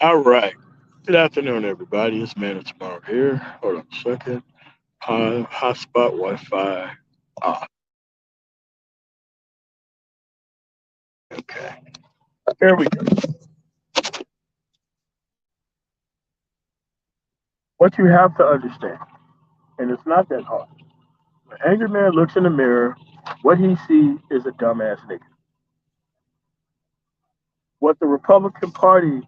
All right. Good afternoon, everybody. It's Man of Tomorrow here. Hold on a second. Hotspot Wi-Fi. Ah, okay. Here we go. What you have to understand, and it's not that hard. When an angry man looks in the mirror, what he sees is a dumbass nigga. What the Republican Party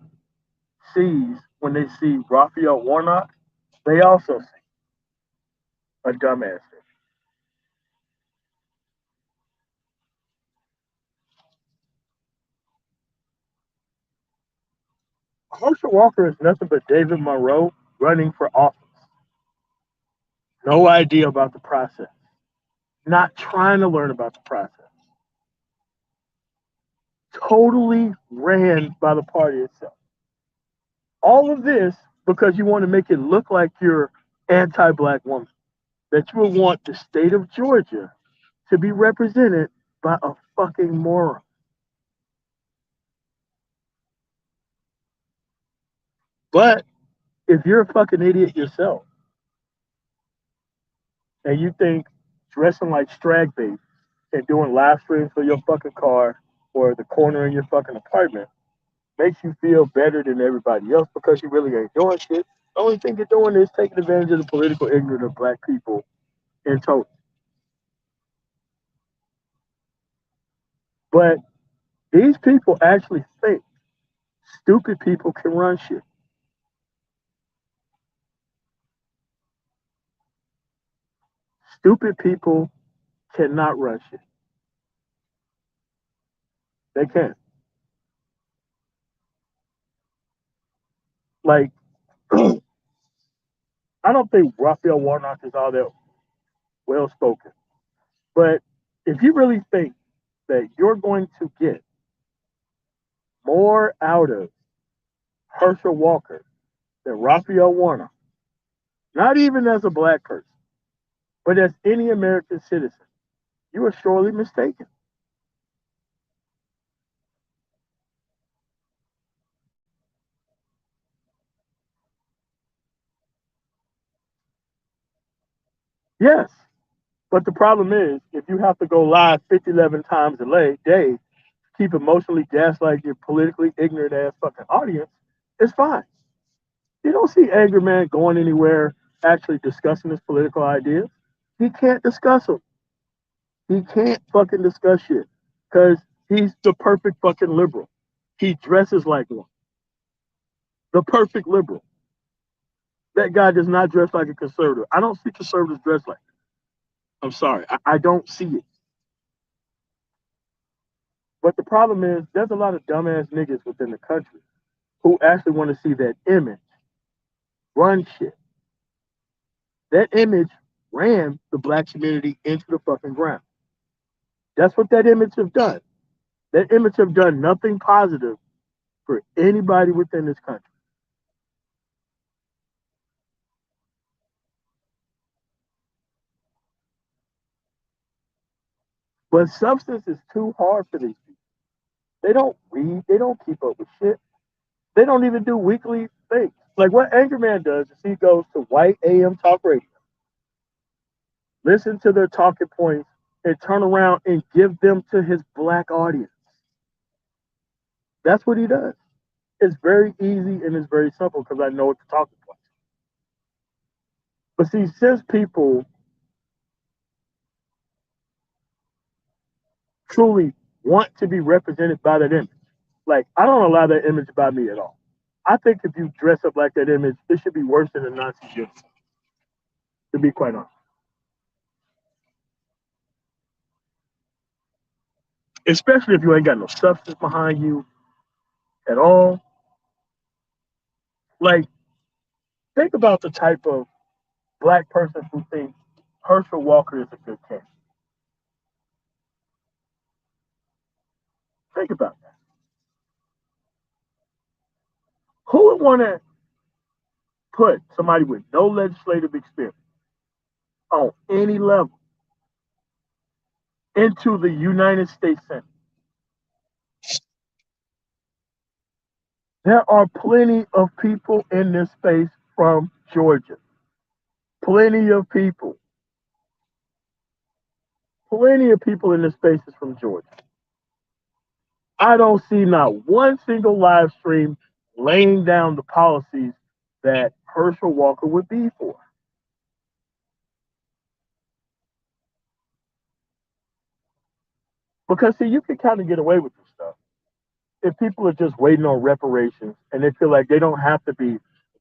sees when they see Raphael Warnock, they also see a dumbass nigga. Herschel Walker is nothing but David Monroe running for office. No idea about the process. Not trying to learn about the process. Totally ran by the party itself. All of this because you want to make it look like you're anti-black woman. That you would want the state of Georgia to be represented by a fucking moron. But if you're a fucking idiot yourself and you think dressing like Strag Bait and doing live streams for your fucking car or the corner in your fucking apartment makes you feel better than everybody else because you really ain't doing shit. The only thing you're doing is taking advantage of the political ignorance of black people in total. But these people actually think stupid people can run shit. Stupid people cannot run shit. They can't. Like, I don't think Raphael Warnock is all that well spoken. But if you really think that you're going to get more out of Herschel Walker than Raphael Warnock, not even as a black person, but as any American citizen, you are sorely mistaken. Yes, but the problem is, if you have to go live 50, 11 times a day, keep emotionally gaslighting your politically ignorant ass fucking audience, it's fine. You don't see Angry Man going anywhere actually discussing his political ideas. He can't discuss them. He can't fucking discuss shit because he's the perfect fucking liberal. He dresses like one. The perfect liberal. That guy does not dress like a conservative. I don't see conservatives dress like that. I'm sorry. I don't see it. But the problem is, there's a lot of dumbass niggas within the country who actually want to see that image run shit. That image ran the black community into the fucking ground. That's what that image have done. That image have done nothing positive for anybody within this country. But substance is too hard for these people. They don't read. They don't keep up with shit. They don't even do weekly things. Like what Anchorman does is he goes to white AM talk radio, listen to their talking points, and turn around and give them to his black audience. That's what he does. It's very easy and it's very simple because I know what the talking points. But see, since people truly want to be represented by that image, like I don't allow that image by me at all. I think if you dress up like that image, it should be worse than a Nazi genocide, to be quite honest. Especially if you ain't got no substance behind you at all. Like, think about the type of black person who thinks Herschel Walker is a good candidate. Think about that. Who would want to put somebody with no legislative experience on any level into the United States Senate? There are plenty of people in this space from Georgia. Plenty of people. Plenty of people in this space is from Georgia. I don't see not one single live stream laying down the policies that Herschel Walker would be for. Because see, you can kind of get away with this stuff if people are just waiting on reparations and they feel like they don't have to be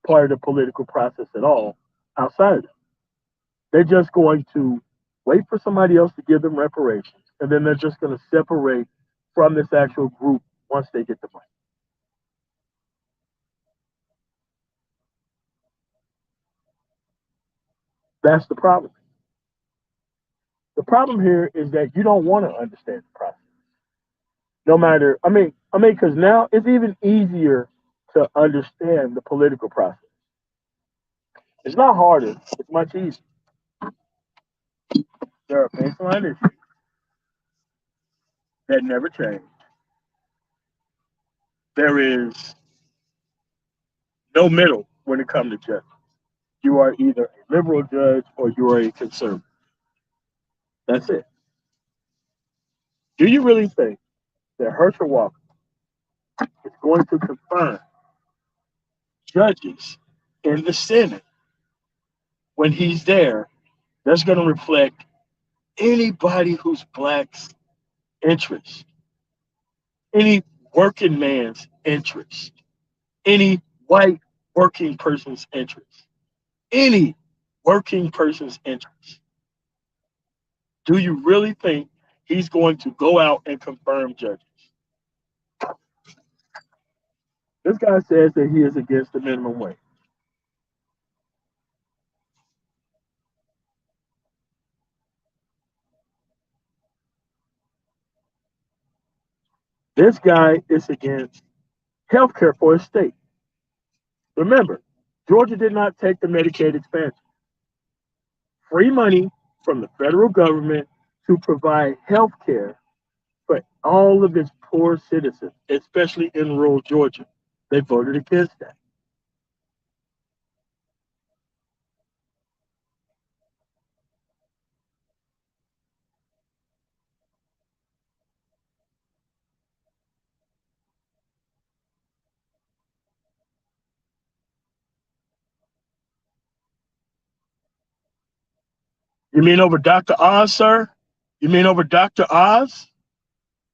part of the political process at all outside of it. They're just going to wait for somebody else to give them reparations, and then they're just going to separate from this actual group once they get the money. That's the problem. The problem here is that you don't want to understand the process. No matter, because now it's even easier to understand the political process. It's not harder; it's much easier. There are baseline issues that never change. There is no middle when it comes to judging. You are either a liberal judge or you are a conservative. That's it. Do you really think that Herschel Walker is going to confirm judges in the Senate when he's there that's going to reflect anybody who's black's interest, any working man's interest, any white working person's interest, any working person's interest? Do you really think he's going to go out and confirm judges? This guy says that he is against the minimum wage. This guy is against health care for his state. Remember, Georgia did not take the Medicaid expansion. Free money from the federal government to provide health care for all of its poor citizens, especially in rural Georgia. They voted against that. You mean over Dr. Oz, sir? You mean over Dr. Oz?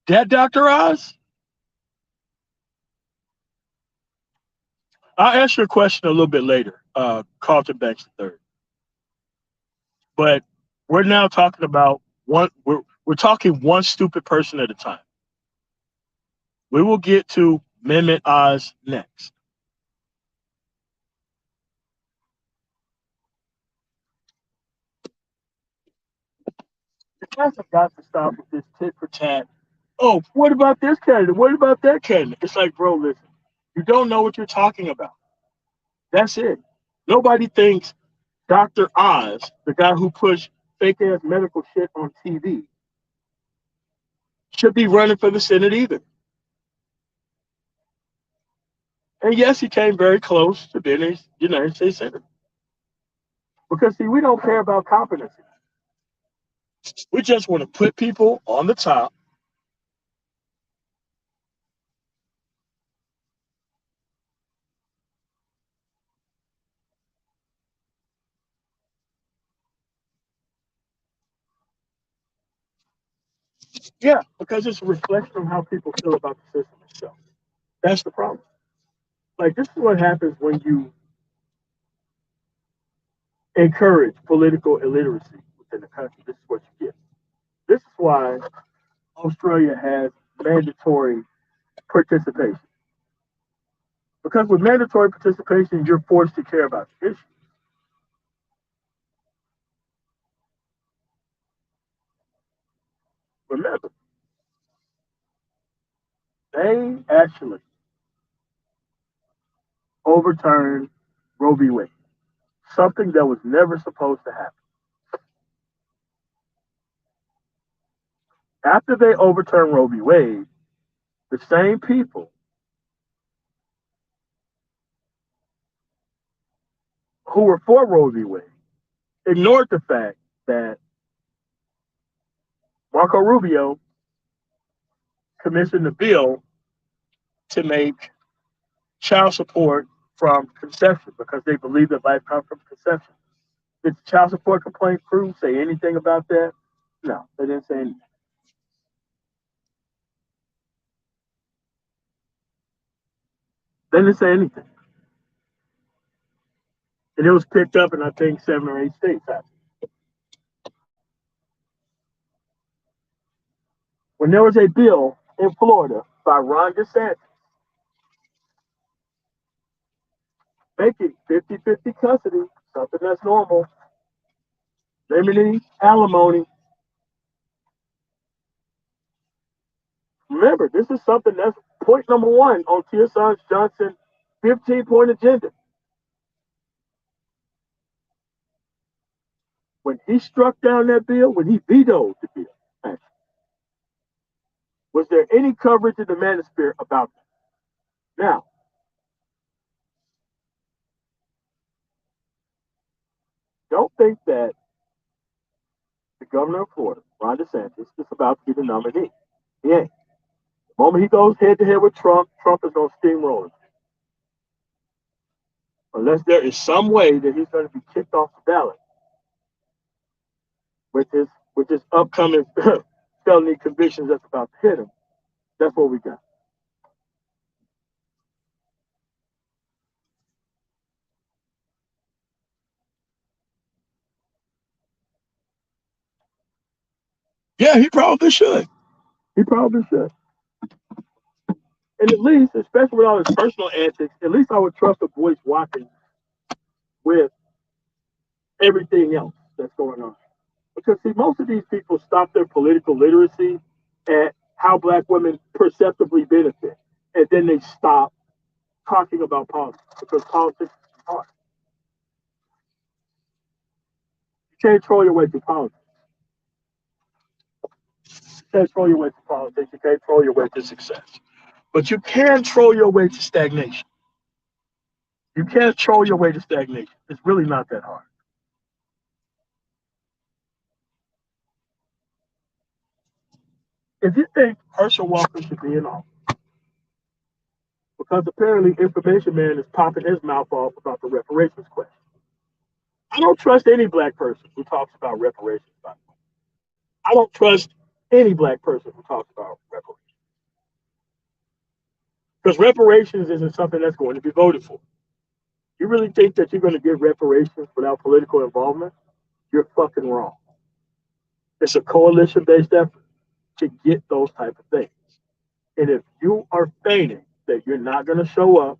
That Dr. Oz? I'll ask you a question a little bit later, Carlton Banks III. But we're now talking about one. We're talking one stupid person at a time. We will get to Mehmet Oz next. You guys have got to stop with this tit for tat. Oh, what about this candidate? What about that candidate? It's like, bro, listen, you don't know what you're talking about. That's it. Nobody thinks Dr. Oz, the guy who pushed fake ass medical shit on TV, should be running for the Senate either. And yes, he came very close to being a United States Senator. Because, see, we don't care about competency. We just want to put people on the top. Yeah, because it's a reflection of how people feel about the system itself. That's the problem. Like, this is what happens when you encourage political illiteracy within the country. This is what you get. This is why Australia has mandatory participation. Because with mandatory participation, you're forced to care about the issue. Remember, they actually overturned Roe v. Wade, something that was never supposed to happen. After they overturned Roe v. Wade, the same people who were for Roe v. Wade ignored the fact that Marco Rubio commissioned a bill to make child support from conception because they believe that life comes from conception. Did the child support complaint crew say anything about that? No, they didn't say anything. They didn't say anything. And it was picked up in, I think, 7 or 8 states. When there was a bill in Florida by Ron DeSantis making 50-50 custody, something that's normal, limiting alimony. Remember, this is something that's point number one on Kearsarge Johnson 15-point agenda. When he struck down that bill, when he vetoed the bill, actually, was there any coverage in the manosphere about that? Now, don't think that the governor of Florida, Ron DeSantis, is about to be the nominee. He ain't. The moment he goes head to head with Trump, Trump is going to steamroll him. Unless there is some way that he's going to be kicked off the ballot with his upcoming felony convictions that's about to hit him. That's what we got. Yeah, he probably should. He probably should. And at least, especially with all his personal antics, at least I would trust a voice watching with everything else that's going on. Because see, most of these people stop their political literacy at how black women perceptibly benefit, and then they stop talking about politics because politics is hard. You can't troll your way through politics. You can't troll your way through politics. You can't troll your way to success. But you can troll your way to stagnation. You can't troll your way to stagnation. It's really not that hard. If you think Herschel Walker should be in office, because apparently Information Man is popping his mouth off about the reparations question. I don't trust any black person who talks about reparations. I don't trust any black person who talks about reparations. Because reparations isn't something that's going to be voted for. You really think that you're going to get reparations without political involvement? You're fucking wrong. It's a coalition based effort to get those type of things. And if you are feigning that you're not going to show up,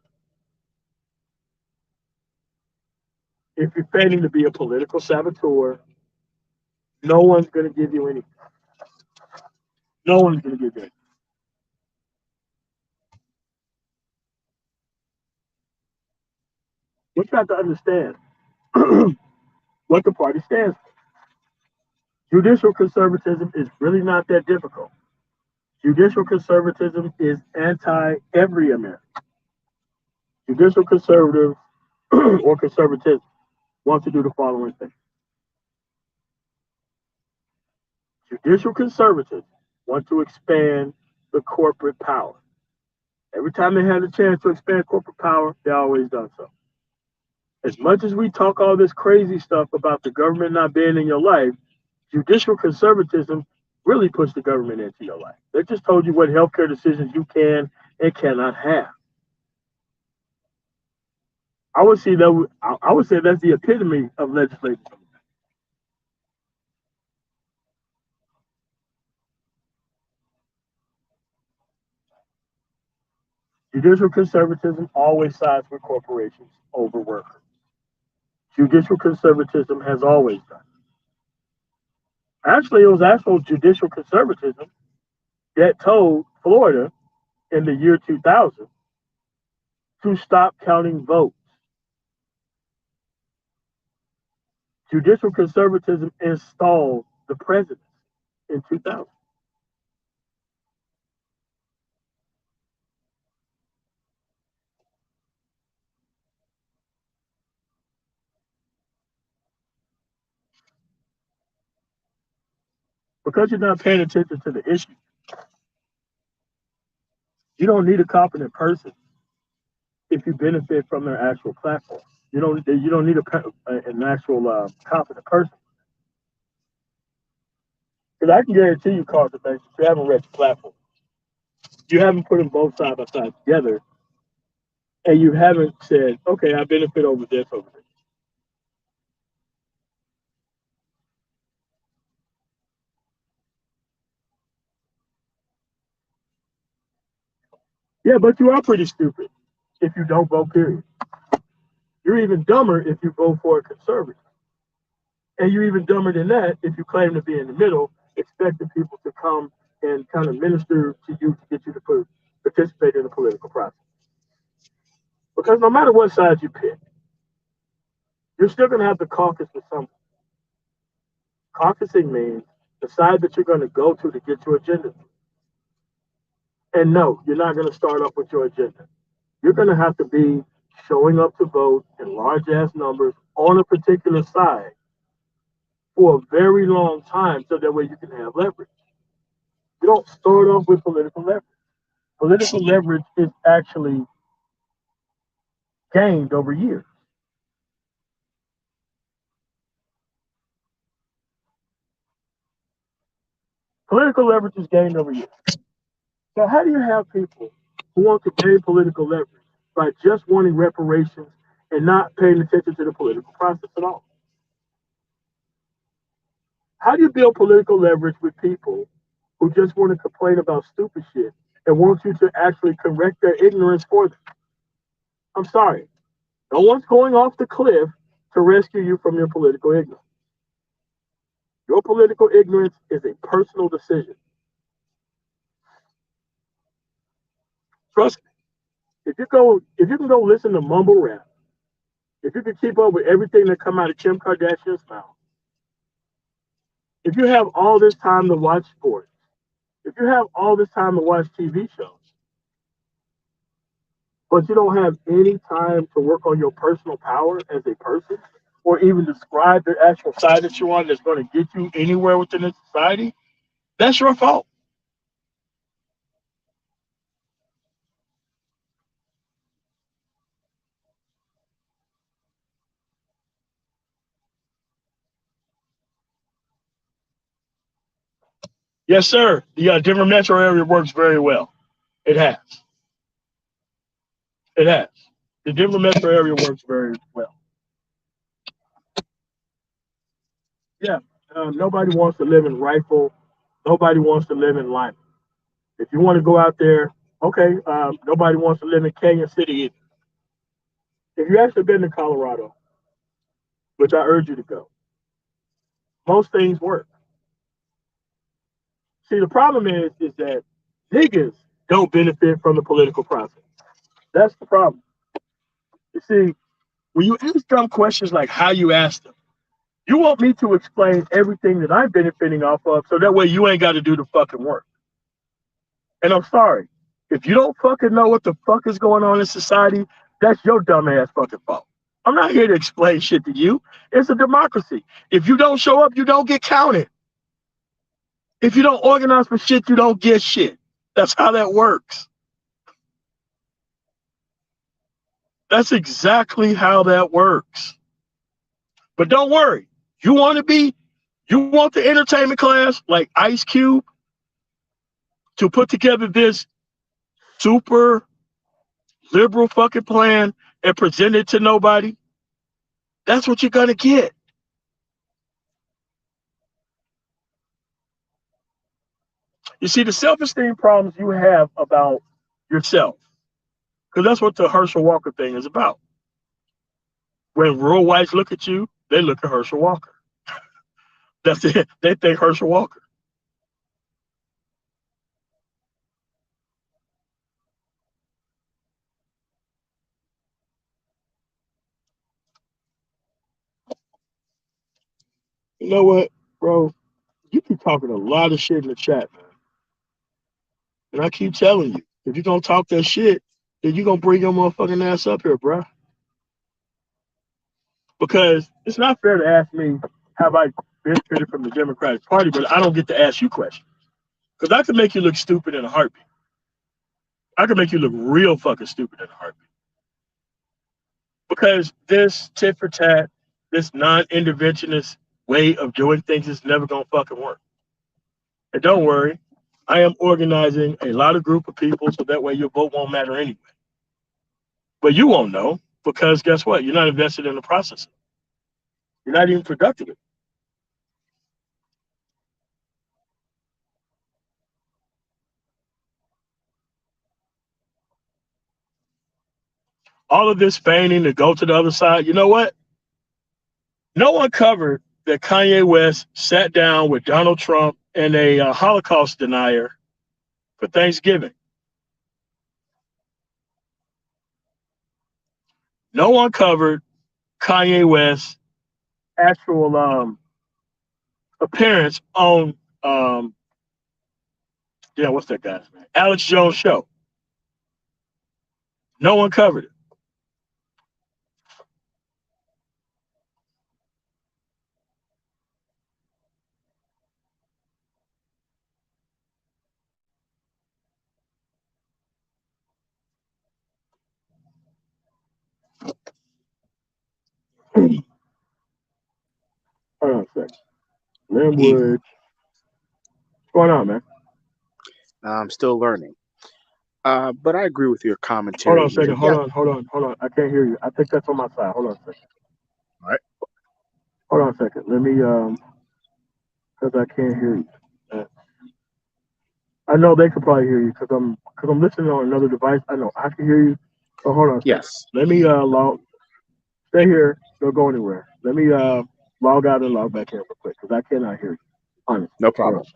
if you're feigning to be a political saboteur, no one's going to give you anything. No one's going to give you anything. We have to understand what the party stands for. Judicial conservatism is really not that difficult. Judicial conservatism is anti every American. Judicial conservative or conservatism want to do the following thing. Judicial conservatives want to expand the corporate power. Every time they had a chance to expand corporate power, they always done so. As much as we talk all this crazy stuff about the government not being in your life, judicial conservatism really puts the government into your life. They just told you what healthcare decisions you can and cannot have. I would say that's the epitome of legislative. Judicial conservatism always sides with corporations over workers. Judicial conservatism has always done. Actually, it was actual judicial conservatism that told Florida in the year 2000 to stop counting votes. Judicial conservatism installed the president in 2000. Because you're not paying attention to the issue. You don't need a competent person if you benefit from their actual platform. You don't need an actual competent person. Because I can guarantee you, Carter Banks, if you haven't read the platform, you haven't put them both side by side together, and you haven't said, okay, I benefit over this, over this. Yeah, but you are pretty stupid if you don't vote, period. You're even dumber if you vote for a conservative. And you're even dumber than that if you claim to be in the middle, expecting people to come and kind of minister to you to get you to participate in the political process. Because no matter what side you pick, you're still going to have to caucus with something. Caucusing means the side that you're going to go to get your agenda. And no, you're not going to start off with your agenda. You're going to have to be showing up to vote in large ass numbers on a particular side for a very long time so that way you can have leverage. You don't start off with political leverage. Political leverage is actually gained over years. Political leverage is gained over years. So how do you have people who want to gain political leverage by just wanting reparations and not paying attention to the political process at all? How do you build political leverage with people who just want to complain about stupid shit and want you to actually correct their ignorance for them? I'm sorry. No one's going off the cliff to rescue you from your political ignorance. Your political ignorance is a personal decision. Trust me. If you can go listen to mumble rap, if you can keep up with everything that come out of Kim Kardashian's mouth, if you have all this time to watch sports, if you have all this time to watch TV shows, but you don't have any time to work on your personal power as a person, or even describe the actual side that you're on that's going to get you anywhere within the society, that's your fault. Yes, sir. The Denver metro area works very well. It has. It has. The Denver metro area works very well. Yeah. Nobody wants to live in Rifle. Nobody wants to live in Lima. If you want to go out there, okay. Nobody wants to live in Canyon City either. If you actually been to Colorado, which I urge you to go, most things work. See, the problem is that niggas don't benefit from the political process. That's the problem. You see, when you ask dumb questions like how you ask them, you want me to explain everything that I'm benefiting off of so that way you ain't got to do the fucking work. And I'm sorry. If you don't fucking know what the fuck is going on in society, that's your dumb ass fucking fault. I'm not here to explain shit to you. It's a democracy. If you don't show up, you don't get counted. If you don't organize for shit, you don't get shit. That's how that works. That's exactly how that works. But don't worry. You want the entertainment class like Ice Cube to put together this super liberal fucking plan and present it to nobody? That's what you're going to get. You see, the self-esteem problems you have about yourself, because that's what the Herschel Walker thing is about. When rural whites look at you, they look at Herschel Walker. That's it. They think Herschel Walker. You know what, bro? You keep talking a lot of shit in the chat, man. And I keep telling you, if you're going to talk that shit, then you're going to bring your motherfucking ass up here, bro. Because it's not fair to ask me, have I benefited from the Democratic Party, but I don't get to ask you questions because I can make you look stupid in a heartbeat. I can make you look real fucking stupid in a heartbeat because this tit for tat, this non-interventionist way of doing things is never gonna fucking work. And don't worry, I am organizing a lot of group of people so that way your vote won't matter anyway. But you won't know because guess what? You're not invested in the process. You're not even productive. All of this feigning to go to the other side. You know what? No one covered that Kanye West sat down with Donald Trump and a Holocaust denier for Thanksgiving. No one covered Kanye West's actual appearance on yeah, what's that guy's name? Alex Jones show. No one covered it. Hold on a second. Evening. Linwood. What's going on, man? I'm still learning. But I agree with your Hold on commentary a here. second. Yeah. Hold on. I can't hear you. I think that's on my side. Hold on a second. All right. Hold on a second. Let me because I can't hear you. Uh, I know they could probably hear you because I'm listening on another device. I know I can hear you. But hold on a second. Yes. Let me log. Stay here. Don't go anywhere. Let me log out and log back in real quick because I cannot hear you. Honestly. No Hold on. problem.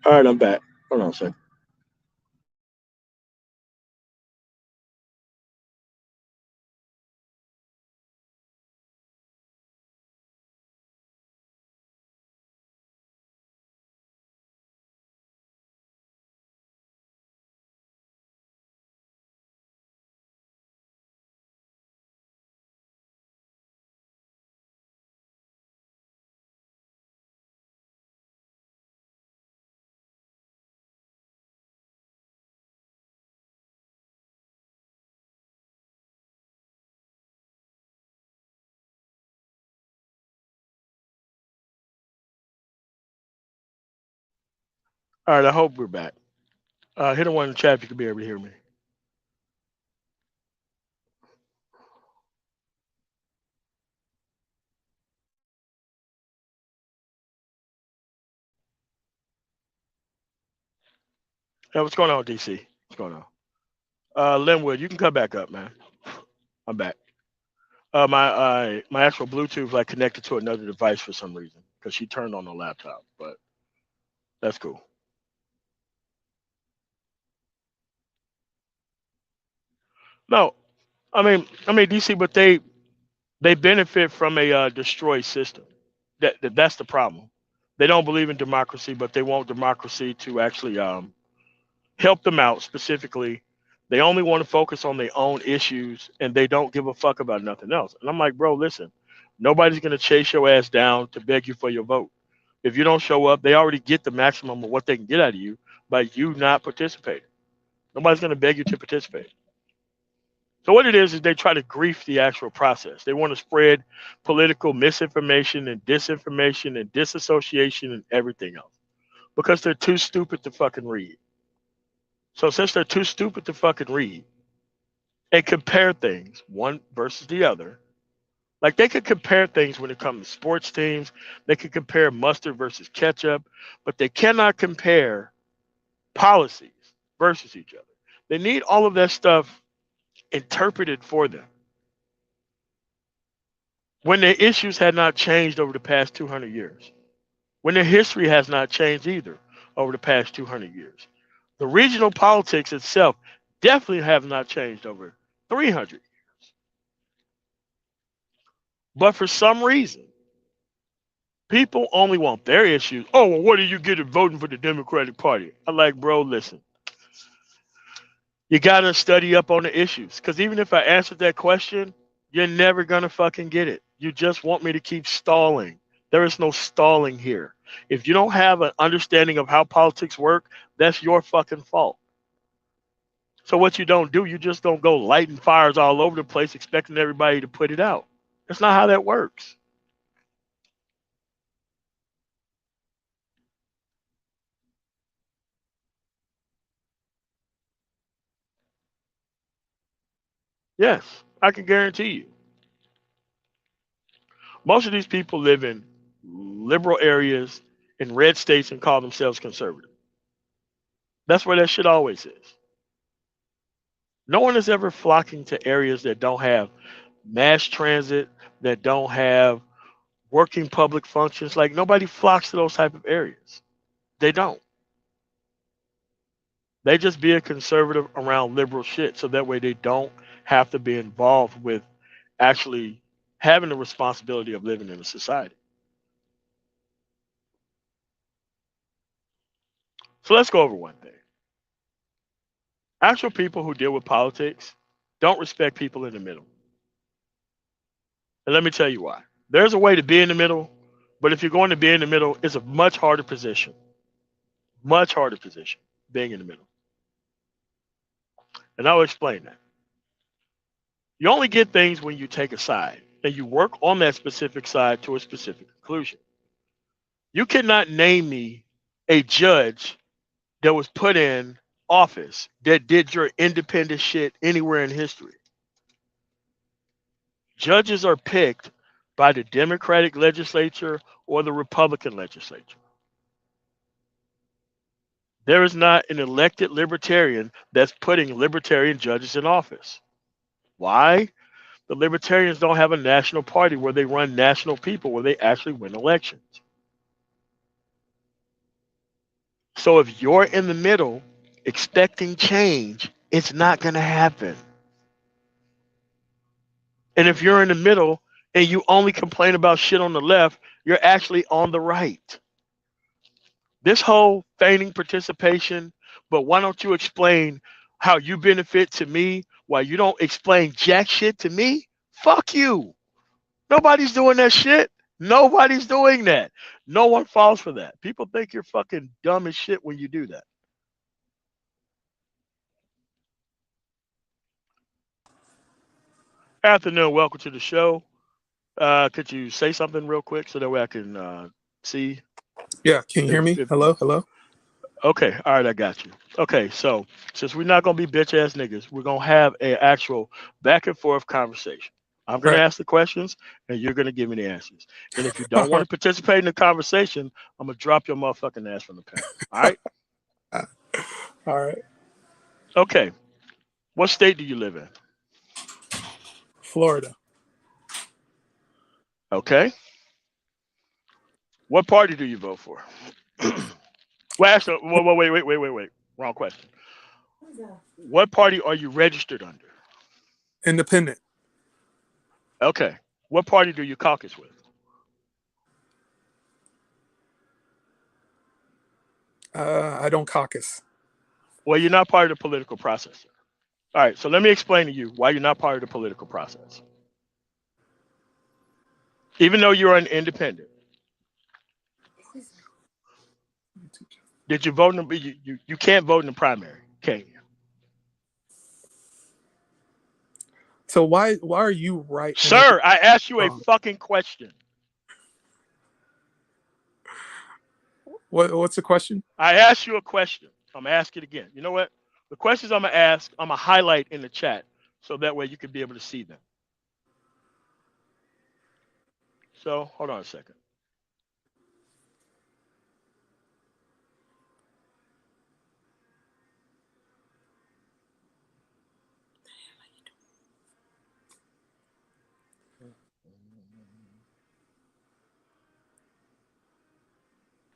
All right, I'm back. Hold on a second. All right, I hope we're back. Hit a one in the chat if you could be able to hear me. Hey, what's going on, DC? What's going on? Linwood, you can come back up, man. I'm back. My actual Bluetooth like connected to another device for some reason because she turned on the laptop, but that's cool. No, I mean DC, but they benefit from a destroyed system. That's the problem. They don't believe in democracy, but they want democracy to actually help them out specifically. They only want to focus on their own issues and they don't give a fuck about nothing else. And I'm like, bro, listen, nobody's gonna chase your ass down to beg you for your vote. If you don't show up, they already get the maximum of what they can get out of you by you not participating. Nobody's gonna beg you to participate. So what it is they try to grief the actual process. They want to spread political misinformation and disinformation and disassociation and everything else because they're too stupid to fucking read. So since they're too stupid to fucking read and compare things one versus the other, like they could compare things when it comes to sports teams, they could compare mustard versus ketchup, but they cannot compare policies versus each other. They need all of that stuff interpreted for them when their issues had not changed over the past 200 years, when their history has not changed either over the past 200 years. The regional politics itself definitely have not changed over 300. But for some reason, people only want their issues. Oh, well, what do you get at voting for the Democratic Party? I'm like, bro, listen, you got to study up on the issues. Because even if I answered that question, you're never going to fucking get it. You just want me to keep stalling. There is no stalling here. If you don't have an understanding of how politics work, that's your fucking fault. So what you don't do, you just don't go lighting fires all over the place expecting everybody to put it out. That's not how that works. Yes, I can guarantee you. Most of these people live in liberal areas in red states and call themselves conservative. That's where that shit always is. No one is ever flocking to areas that don't have mass transit, that don't have working public functions. Like nobody flocks to those type of areas. They don't. They just be a conservative around liberal shit so that way they don't have to be involved with actually having the responsibility of living in a society. So let's go over one thing. Actual people who deal with politics don't respect people in the middle. And let me tell you why. There's a way to be in the middle, but if you're going to be in the middle, it's a much harder position. Much harder position being in the middle. And I'll explain that. You only get things when you take a side and you work on that specific side to a specific conclusion. You cannot name me a judge that was put in office that did your independent shit anywhere in history. Judges are picked by the Democratic legislature or the Republican legislature. There is not an elected libertarian that's putting libertarian judges in office. Why? The libertarians don't have a national party where they run national people, where they actually win elections. So if you're in the middle expecting change, it's not going to happen. And if you're in the middle and you only complain about shit on the left, you're actually on the right. This whole feigning participation, but why don't you explain how you benefit to me while you don't explain jack shit to me? Fuck you. Nobody's doing that shit. Nobody's doing that. No one falls for that. People think you're fucking dumb as shit when you do that. Afternoon, welcome to the show. Could you say something real quick so that way I can see Yeah, can you hear me? if Hello, hello. okay, all right, I got you. Okay, so since we're not gonna be bitch ass niggas, we're gonna have a actual back and forth conversation. I'm gonna Right. ask the questions and you're gonna give me the answers. And if you don't want All to participate in the conversation, I'm gonna drop your motherfucking ass from the panel. All right? right. Okay. What state do you live in? Florida. Okay. What party do you vote for? Well, actually, wait. Wrong question. What party are you registered under? Independent. Okay. What party do you caucus with? I don't caucus. Well, you're not part of the political process. All right. So let me explain to you why you're not part of the political process. Even though you're an independent, did you vote in the, you can't vote in the primary, can you? So why are you right and Sir, everybody I asked you a wrong? fucking question. What's the question? I asked you a question. I'm asking it again. You know what? The questions I'm gonna ask, I'm gonna highlight in the chat so that way you can be able to see them. So hold on a second.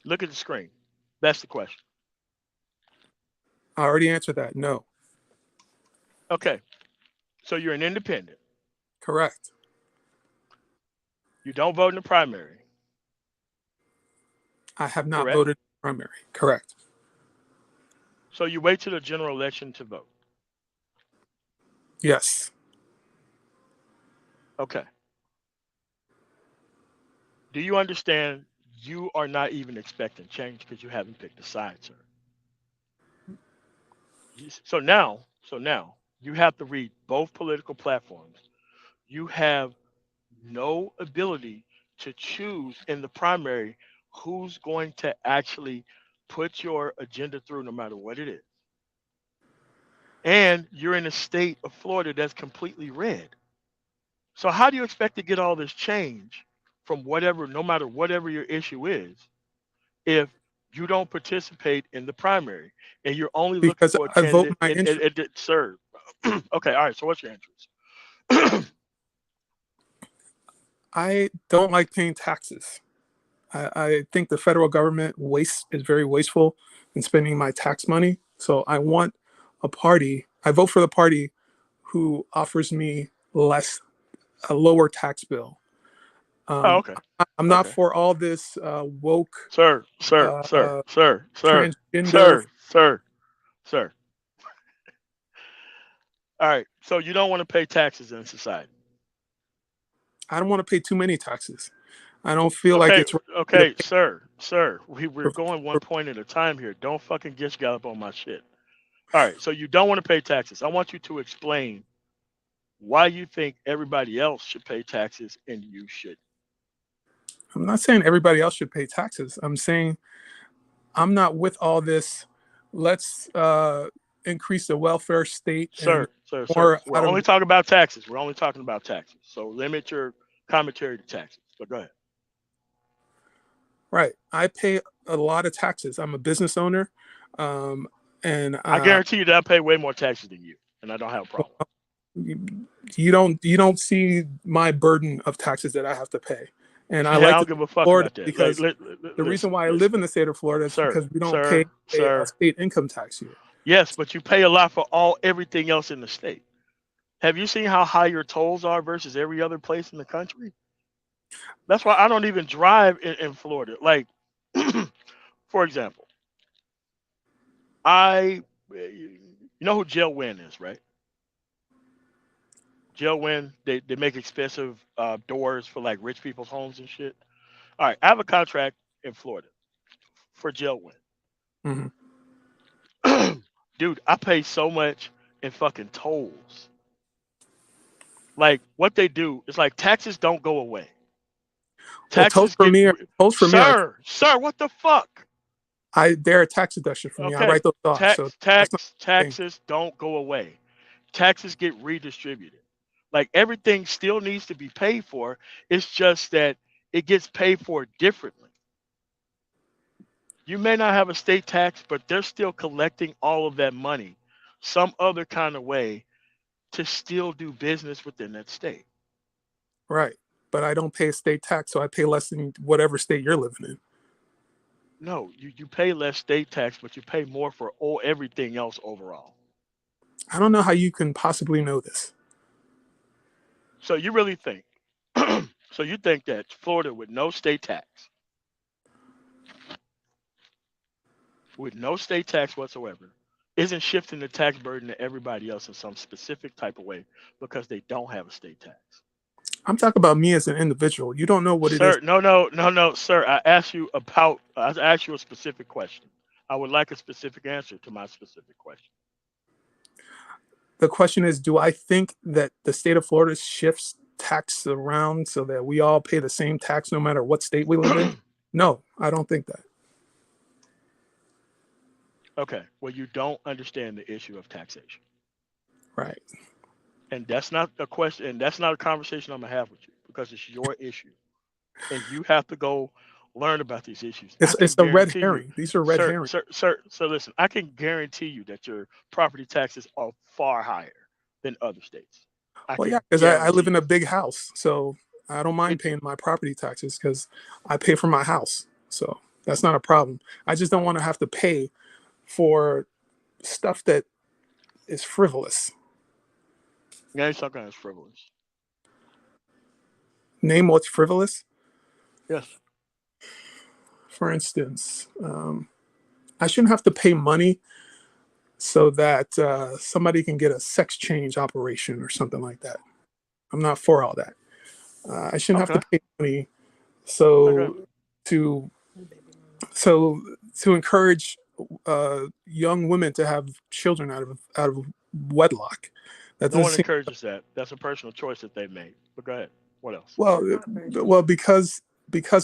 Look at the screen. That's the question. I already answered that. No. Okay. So you're an independent. Correct. You don't vote in the primary. I have not Correct? voted in the primary. Correct. So you wait till the general election to vote. Yes. Okay. Do you understand you are not even expecting change because you haven't picked a side, sir? So now you have to read both political platforms. You have no ability to choose in the primary who's going to actually put your agenda through no matter what it is. And you're in a state of Florida that's completely red. So how do you expect to get all this change from whatever, no matter whatever your issue is, if you don't participate in the primary and you're only looking Because for a I vote candidate my interest. and sir. Okay, all right. So what's your interest? I don't like paying taxes. I think the federal government is very wasteful in spending my tax money. So I want a party. I vote for the party who offers me a lower tax bill. Oh, okay. I'm not Okay. for all this woke, Sir, sir, sir, uh, sir, sir, transgender. sir, sir, sir. All right. So you don't want to pay taxes in society. I don't want to pay too many taxes. I don't feel like Okay, it's right to okay, pay sir, sir. We're for, going one for, point at a time here. Don't fucking gish gallop on my shit. All right. So you don't want to pay taxes. I want you to explain why you think everybody else should pay taxes and you should. I'm not saying everybody else should pay taxes. I'm saying I'm not with all this. Let's increase the welfare state and Sir, sir, sir. more We're out only of talking about taxes. We're only talking about taxes. So limit your commentary to taxes. But go ahead. right. I pay a lot of taxes. I'm a business owner, um, and I guarantee you that I pay way more taxes than you, and I don't have a problem. you don't see my burden of taxes that I have to pay, and I Yeah, I like to don't give a fuck Florida about that. Like, because the reason listen, why I listen, live in the state of Florida is sir, because we don't pay sir, a sir. state income tax here. Yes, but you pay a lot for everything else in the state. Have you seen how high your tolls are versus every other place in the country? That's why I don't even drive in Florida. Like, for example, you know who Jill Wynn is, right? Jill Wynn, they make expensive doors for like rich people's homes and shit. All right, I have a contract in Florida for Jill Hmm. Wynn. Dude, I pay so much in fucking tolls. Like what they do is like taxes don't go away. Well, Taxes get tolls for me are sir, what the fuck? they're a tax deduction for me. I Okay, write those off, so that's not a thing. taxes don't go away. Taxes get redistributed. Like everything still needs to be paid for. It's just that it gets paid for differently. You may not have a state tax, but they're still collecting all of that money some other kind of way to still do business within that state. Right, but I don't pay a state tax, so I pay less than whatever state you're living in. No, you pay less state tax, but you pay more for everything else overall. I don't know how you can possibly know this. So you really think, so you think that Florida with no state tax whatsoever, isn't shifting the tax burden to everybody else in some specific type of way because they don't have a state tax? I'm talking about me as an individual. You don't know what it is. Sir, no, no, no, no, sir. I asked you a specific question. I would like a specific answer to my specific question. The question is, do I think that the state of Florida shifts tax around so that we all pay the same tax no matter what state we live in? No, I don't think that. Okay. Well, you don't understand the issue of taxation, Right. and that's not a question, and that's not a conversation I'm gonna have with you because it's your issue, and you have to go learn about these issues. I It's can a red guarantee you, herring. These are red sir, herring. sir, sir. So listen, I can guarantee you that your property taxes are far higher than other states. I Well, yeah, can because I live guarantee in a you. big house, so I don't mind It. paying my property taxes because I pay for my house. So that's not a problem. I just don't want to have to pay for stuff that is frivolous. Yeah, it's something that's frivolous. Name what's frivolous. Yes. For instance, I shouldn't have to pay money so that somebody can get a sex change operation or something like that. I'm not for all that. I shouldn't have to Okay. pay money Okay. so to so to encourage young women to have children out of wedlock. That No doesn't one seem encourages that. That's a personal choice that they've made. But go ahead. What else? well. Well, because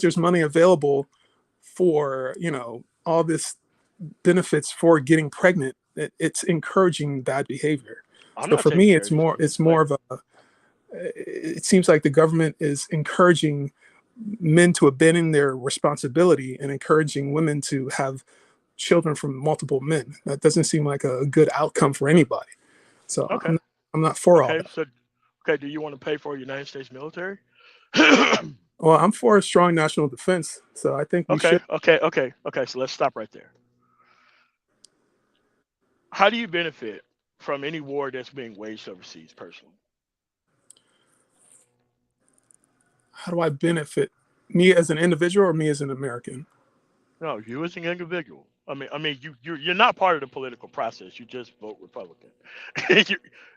there's money available for all this benefits for getting pregnant. It's encouraging bad behavior. I'm So not for taking me, care of these women. it's more Like, of a. It seems like the government is encouraging men to abandon their responsibility and encouraging women to have children from multiple men. That doesn't seem like a good outcome for anybody. So okay. I'm not for all Okay. that. So, okay. Do you want to pay for United States military? Well, I'm for a strong national defense, so I think we Okay. should. Okay. Okay. Okay. So let's stop right there. How do you benefit from any war that's being waged overseas personally? How do I benefit me as an individual or me as an American? No, you as an individual. You're not part of the political process. You just vote Republican.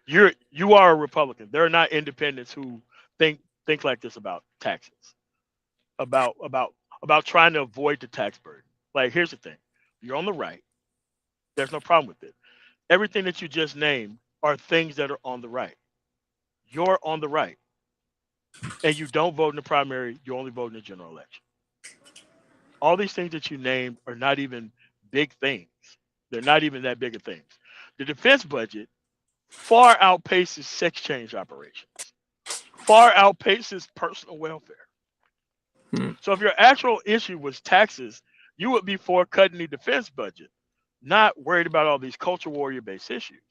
you, you are a Republican. There are not independents who think think like this about taxes, about about about trying to avoid the tax burden. Like, here's the thing: you're on the right. There's no problem with it. Everything that you just named are things that are on the right. You're on the right, and you don't vote in the primary. You only vote in the general election. All these things that you named are not even big things. They're not even that big of things. The defense budget far outpaces sex change operations, far outpaces personal welfare. Hmm. So if your actual issue was taxes, you would be for cutting the defense budget, not worried about all these culture warrior based issues.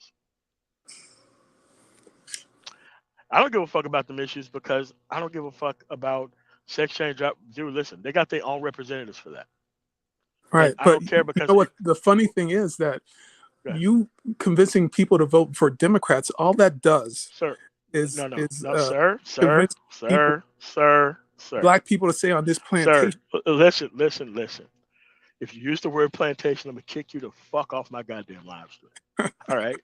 I don't give a fuck about them issues because I don't give a fuck about sex change. Dude, listen, they got their own representatives for that. And Right, I but don't care you because know what? The funny thing is that okay, you convincing people to vote for Democrats, all that does sir, is no, no, is no, sir, sir, convince people, sir, sir, sir, black people, to stay on this sir. plantation. Listen, listen, listen. If you use the word plantation, I'm gonna kick you the fuck off my goddamn live stream. All right,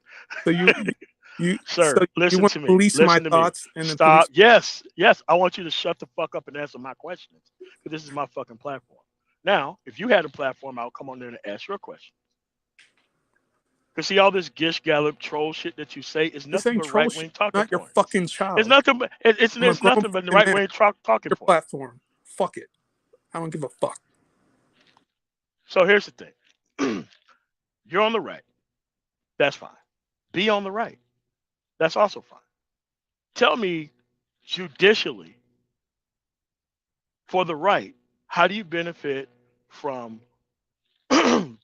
So sir. you Listen want to to me. police my Listen to me. thoughts and then Stop. police. Yes, yes. I want you to shut the fuck up and answer my questions because this is my fucking platform. Now, if you had a platform, I'll come on there and ask your question. Because see, all this gish gallop troll shit that you say is This nothing ain't but troll right shit. wing talking I'm not your points. fucking It's child. nothing but I'm a it's grown nothing but the fucking right man. way talking Your points. platform. Fuck it. I don't give a fuck. So here's the thing: you're on the right. That's fine. Be on the right. That's also fine. Tell me, judicially, for the right, how do you benefit from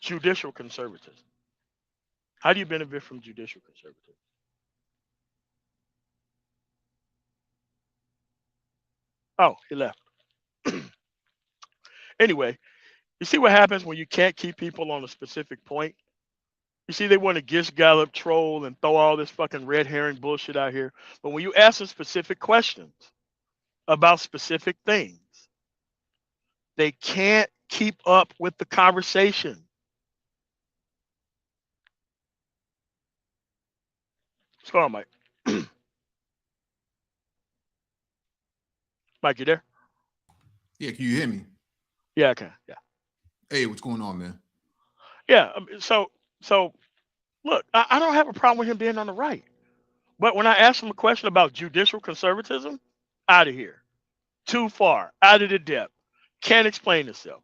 judicial conservatism? How do you benefit from judicial conservatism? Oh, he left. Anyway, you see what happens when you can't keep people on a specific point? You see, they want to gish gallop, troll, and throw all this fucking red herring bullshit out here. But when you ask them specific questions about specific things, they can't keep up with the conversation. What's going on, Mike? Mike, you there? Yeah, can you hear me? Yeah, I can. Yeah. Hey, what's going on, man? Yeah. So look, I don't have a problem with him being on the right. But when I ask him a question about judicial conservatism, out of here. Too far, out of the depth, can't explain itself.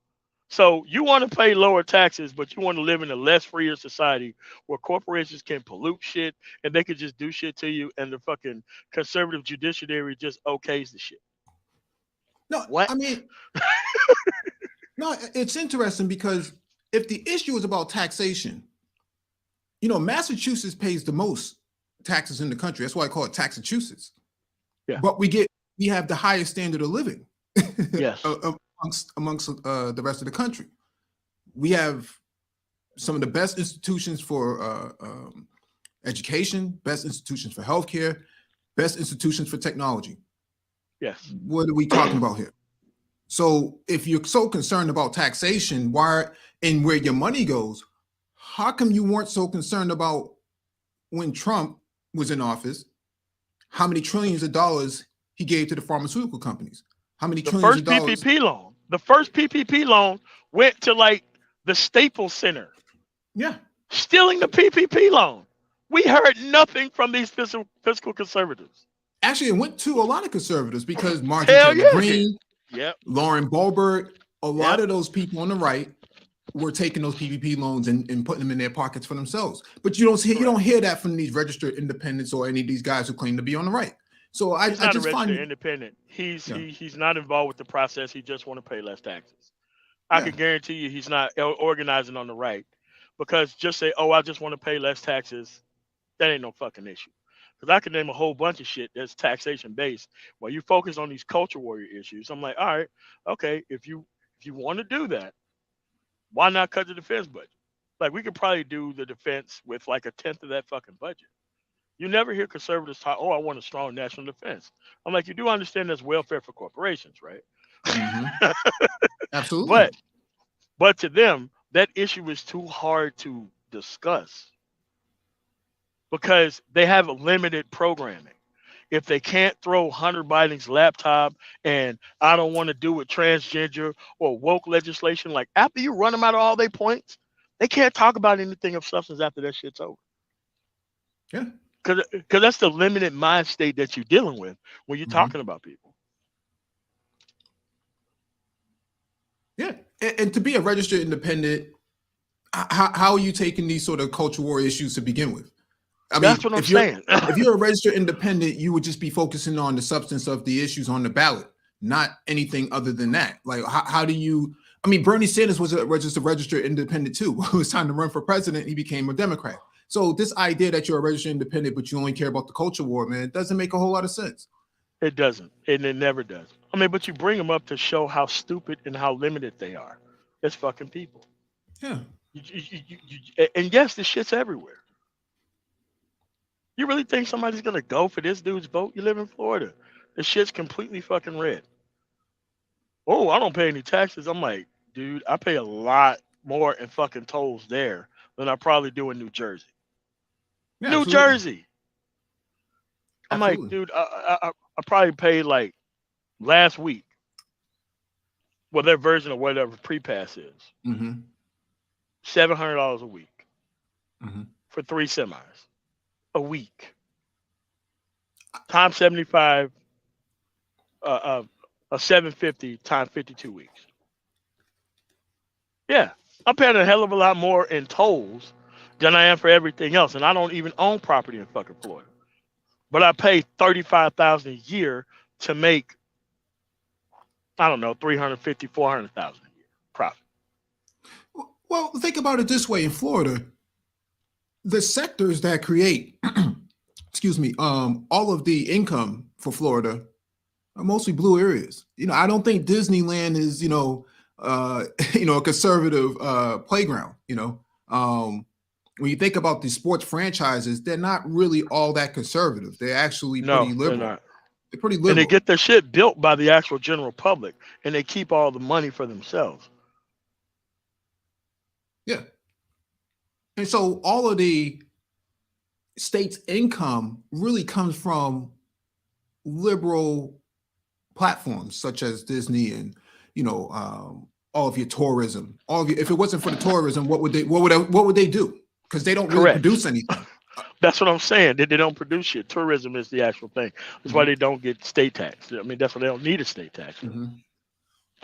So you want to pay lower taxes, but you want to live in a less freer society where corporations can pollute shit and they can just do shit to you, and the fucking conservative judiciary just okays the shit. No, What? I mean, no, it's interesting because if the issue is about taxation, Massachusetts pays the most taxes in the country. That's why I call it Taxachusetts. Yeah. But we have the highest standard of living. Yes. amongst the rest of the country. We have some of the best institutions for education, best institutions for healthcare, best institutions for technology. Yes. What are we talking about here? So if you're so concerned about taxation, why and where your money goes, how come you weren't so concerned about when Trump was in office, how many trillions of dollars he gave to the pharmaceutical companies? How many trillions of dollars? The first PPP loan went to like the Staples Center. Yeah. Stealing the PPP loan. We heard nothing from these fiscal conservatives. Actually, it went to a lot of conservatives because Marjorie Taylor Greene, Lauren Boebert, a lot of those people on the right were taking those PPP loans and putting them in their pockets for themselves. But you don't hear that from these registered independents or any of these guys who claim to be on the right. So he's not I just a find independent. He's not involved with the process. He just want to pay less taxes. I can guarantee you he's not organizing on the right, because just say, oh, I just want to pay less taxes. That ain't no fucking issue. Because I can name a whole bunch of shit that's taxation based. While you focus on these culture warrior issues, I'm like, all right, okay, if you want to do that, why not cut the defense budget? Like, we could probably do the defense with like 1/10 of that fucking budget. You never hear conservatives talk, oh, I want a strong national defense. I'm like, you do understand there's welfare for corporations, right? Mm-hmm. Absolutely. But to them, that issue is too hard to discuss because they have limited programming. If they can't throw Hunter Biden's laptop and I don't want to do with transgender or woke legislation, like after you run them out of all their points, they can't talk about anything of substance after that shit's over. Yeah. Because that's the limited mind state that you're dealing with when you're talking about people. Yeah. And to be a registered independent, how are you taking these sort of culture war issues to begin with? I mean, that's what I'm saying. If you're a registered independent, you would just be focusing on the substance of the issues on the ballot, not anything other than that. Like, how do you? I mean, Bernie Sanders was a registered independent too. When it was time to run for president, he became a Democrat. So this idea that you're a registered independent, but you only care about the culture war, man, it doesn't make a whole lot of sense. It doesn't, and it never does. I mean, but you bring them up to show how stupid and how limited they are. It's fucking people. Yeah. And yes, this shit's everywhere. You really think somebody's gonna go for this dude's vote? You live in Florida. This shit's completely fucking red. Oh, I don't pay any taxes. I'm like, dude, I pay a lot more in fucking tolls there than I probably do in New Jersey. Yeah, New absolutely. Jersey. I'm like, dude, I probably paid like last week, well, their version of whatever pre-pass is, $700 a week for 3 semis a week. Times 75, a 750 times 52 weeks. Yeah, I'm paying a hell of a lot more in tolls than I am for everything else, and I don't even own property in fucking Florida. But I pay $35,000 a year to make, I don't know, $350,000, $400,000 a year profit. Well, think about it this way: in Florida, the sectors that create, all of the income for Florida are mostly blue areas. I don't think Disneyland is, a conservative playground. When you think about the sports franchises, they're not really all that conservative. They're actually pretty liberal. They're not. They're pretty liberal. And they get their shit built by the actual general public, and they keep all the money for themselves. Yeah. And so all of the state's income really comes from liberal platforms such as Disney and, all of your tourism. If it wasn't for the tourism, what would they do? Because they don't really produce anything. That's what I'm saying. They don't produce shit. Tourism is the actual thing. That's why they don't get state tax. I mean, that's why they don't need a state tax.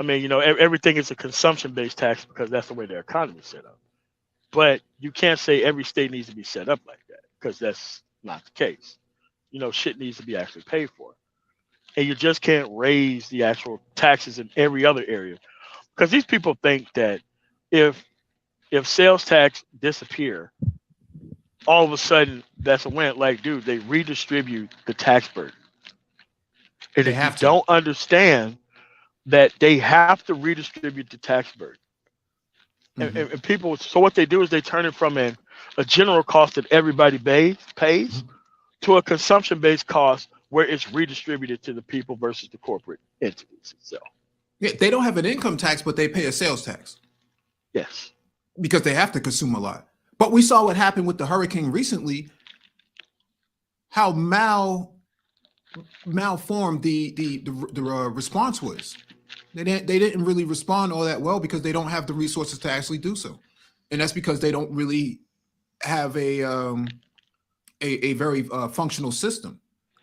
I mean, everything is a consumption-based tax because that's the way their economy is set up. But you can't say every state needs to be set up like that because that's not the case. Shit needs to be actually paid for, and you just can't raise the actual taxes in every other area because these people think that if sales tax disappear, all of a sudden that's a win. Like, dude, they redistribute the tax burden, and They if you have to. don't understand that they have to redistribute the tax burden. Hmm. And people, so what they do is they turn it from a general cost that everybody pays to a consumption based cost where it's redistributed to the people versus the corporate entities itself. Yeah, they don't have an income tax, but they pay a sales tax Yes. because they have to consume a lot. But we saw what happened with the hurricane recently, how malformed the response was. They didn't really respond all that well because they don't have the resources to actually do so, and that's because they don't really have a very functional system,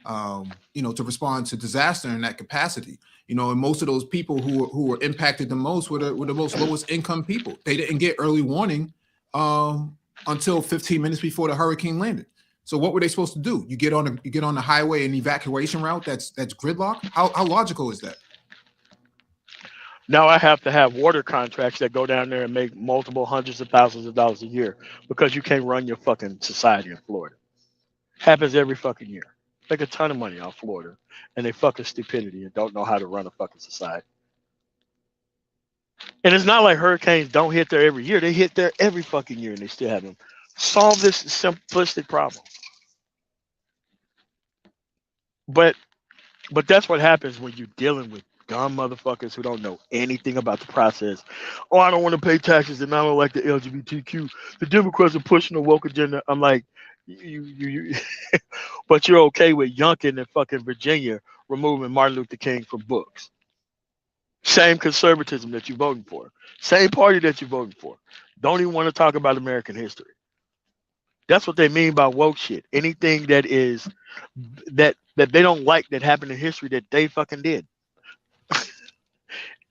to respond to disaster in that capacity. And most of those people who were impacted the most were the most lowest income people. They didn't get early warning until 15 minutes before the hurricane landed. So what were they supposed to do? You get on the highway and evacuation route that's gridlock. How logical is that? Now I have to have water contracts that go down there and make multiple hundreds of thousands of dollars a year because you can't run your fucking society in Florida. Happens every fucking year. Make a ton of money off Florida, and they fucking stupidity and don't know how to run a fucking society. And it's not like hurricanes don't hit there every year. They hit there every fucking year, and they still haven't solved this simplistic problem. But that's what happens when you're dealing with dumb motherfuckers who don't know anything about the process. Oh, I don't want to pay taxes, and I don't like the LGBTQ. The Democrats are pushing a woke agenda. I'm like, you but you're okay with Youngkin in fucking Virginia removing Martin Luther King from books. Same conservatism that you're voting for. Same party that you're voting for. Don't even want to talk about American history. That's what they mean by woke shit. Anything that is that they don't like that happened in history that they fucking did.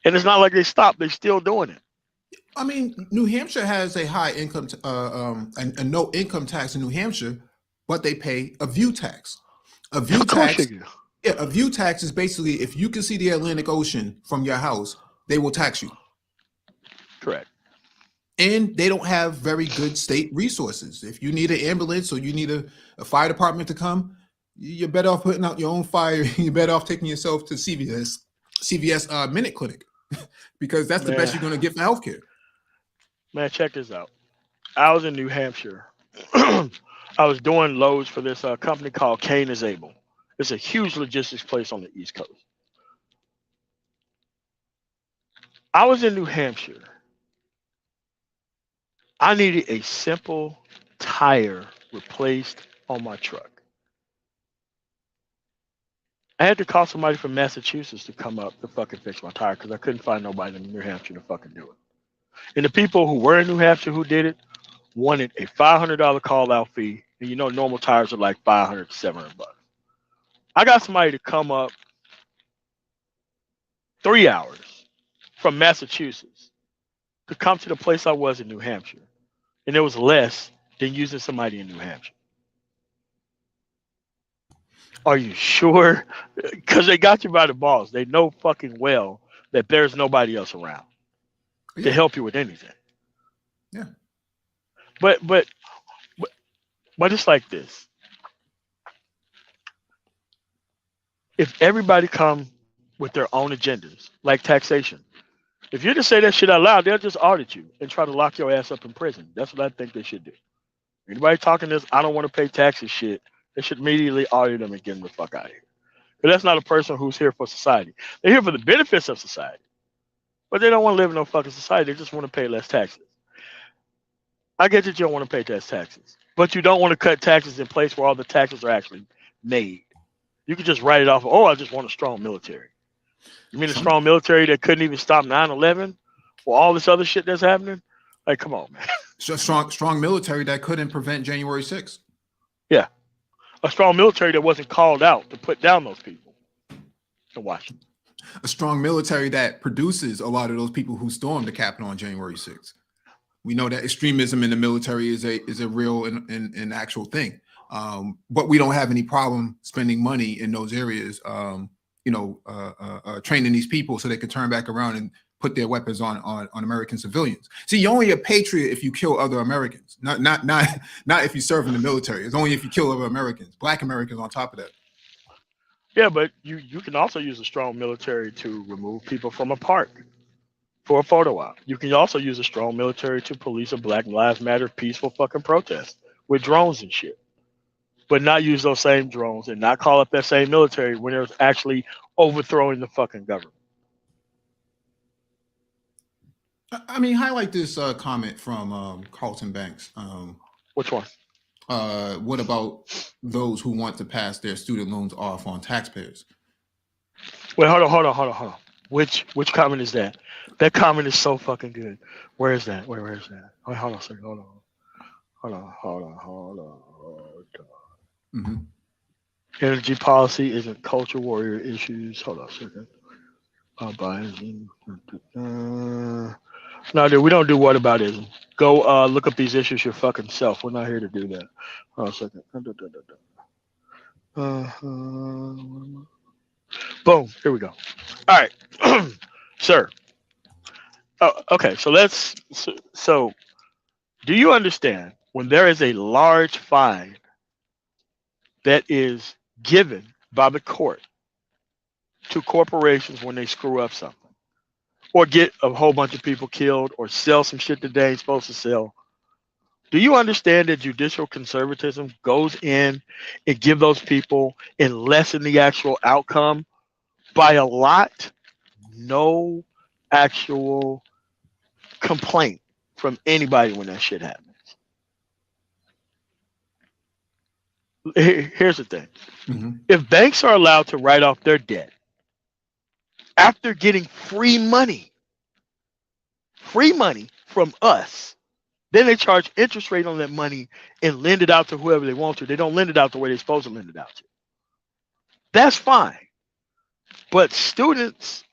And it's not like they stopped; they're still doing it. I mean, New Hampshire has a high income, a no income tax in New Hampshire, but they pay a view tax. A view Of course tax, they do. yeah, a view tax is basically if you can see the Atlantic Ocean from your house, they will tax you. Correct. And they don't have very good state resources. If you need an ambulance or you need a fire department to come, you're better off putting out your own fire. You're better off taking yourself to CVS Minute Clinic, because that's the best you're going to get for healthcare. Man, check this out. I was in New Hampshire. I was doing loads for this company called Kane is Able. It's a huge logistics place on the East Coast. I was in New Hampshire. I needed a simple tire replaced on my truck. I had to call somebody from Massachusetts to come up to fucking fix my tire because I couldn't find nobody in New Hampshire to fucking do it. And the people who were in New Hampshire who did it wanted a $500 call out fee. And normal tires are like $500 to $700. I got somebody to come up 3 hours from Massachusetts to come to the place I was in New Hampshire. And it was less than using somebody in New Hampshire. Are you sure? Because they got you by the balls. They know fucking well that there's nobody else around to help you with anything. Yeah. But it's like this. If everybody come with their own agendas, like taxation, if you just say that shit out loud, they'll just audit you and try to lock your ass up in prison. That's what I think they should do. Anybody talking this, I don't want to pay taxes shit, they should immediately audit them and get them the fuck out of here. But that's not a person who's here for society. They're here for the benefits of society. But they don't want to live in no fucking society. They just want to pay less taxes. I get that you don't want to pay less taxes. But you don't want to cut taxes in place where all the taxes are actually made. You can just write it off. Oh, I just want a strong military. You mean a strong military that couldn't even stop 9/11 or all this other shit that's happening? Like, come on, man. Strong military that couldn't prevent January 6th. Yeah. A strong military that wasn't called out to put down those people in Washington. a strong military that produces a lot of those people who stormed the Capitol on January 6th. We know that extremism in the military is a real and actual thing. But we don't have any problem spending money in those areas, training these people so they can turn back around and put their weapons on American civilians. See, you're only a patriot if you kill other Americans, not if you serve in the military. It's only if you kill other Americans, Black Americans on top of that. Yeah, but you can also use a strong military to remove people from a park for a photo op. You can also use a strong military to police a Black Lives Matter peaceful fucking protest with drones and shit. But not use those same drones and not call up that same military when they're actually overthrowing the fucking government. I mean, highlight this comment from Carlton Banks. Which one? What about those who want to pass their student loans off on taxpayers? Wait, hold on. Which comment is that? That comment is so fucking good. Where is that? Where is that? Wait, hold on a second. Hold on. Mm-hmm. Energy policy isn't culture warrior issues. Hold on a second. No, dude, we don't do whataboutism. Go look up these issues your fucking self. We're not here to do that. Hold on a second. Boom. Here we go. All right, sir. Okay. So, do you understand when there is a large fine that is given by the court to corporations when they screw up something, or get a whole bunch of people killed, or sell some shit that they ain't supposed to sell? Do you understand that judicial conservatism goes in and give those people and lessen the actual outcome by a lot? No actual complaint from anybody when that shit happens. Here's the thing. Mm-hmm. If banks are allowed to write off their debt after getting free money from us, then they charge interest rate on that money and lend it out to whoever they want to. They don't lend it out the way they're supposed to lend it out to. That's fine. But students,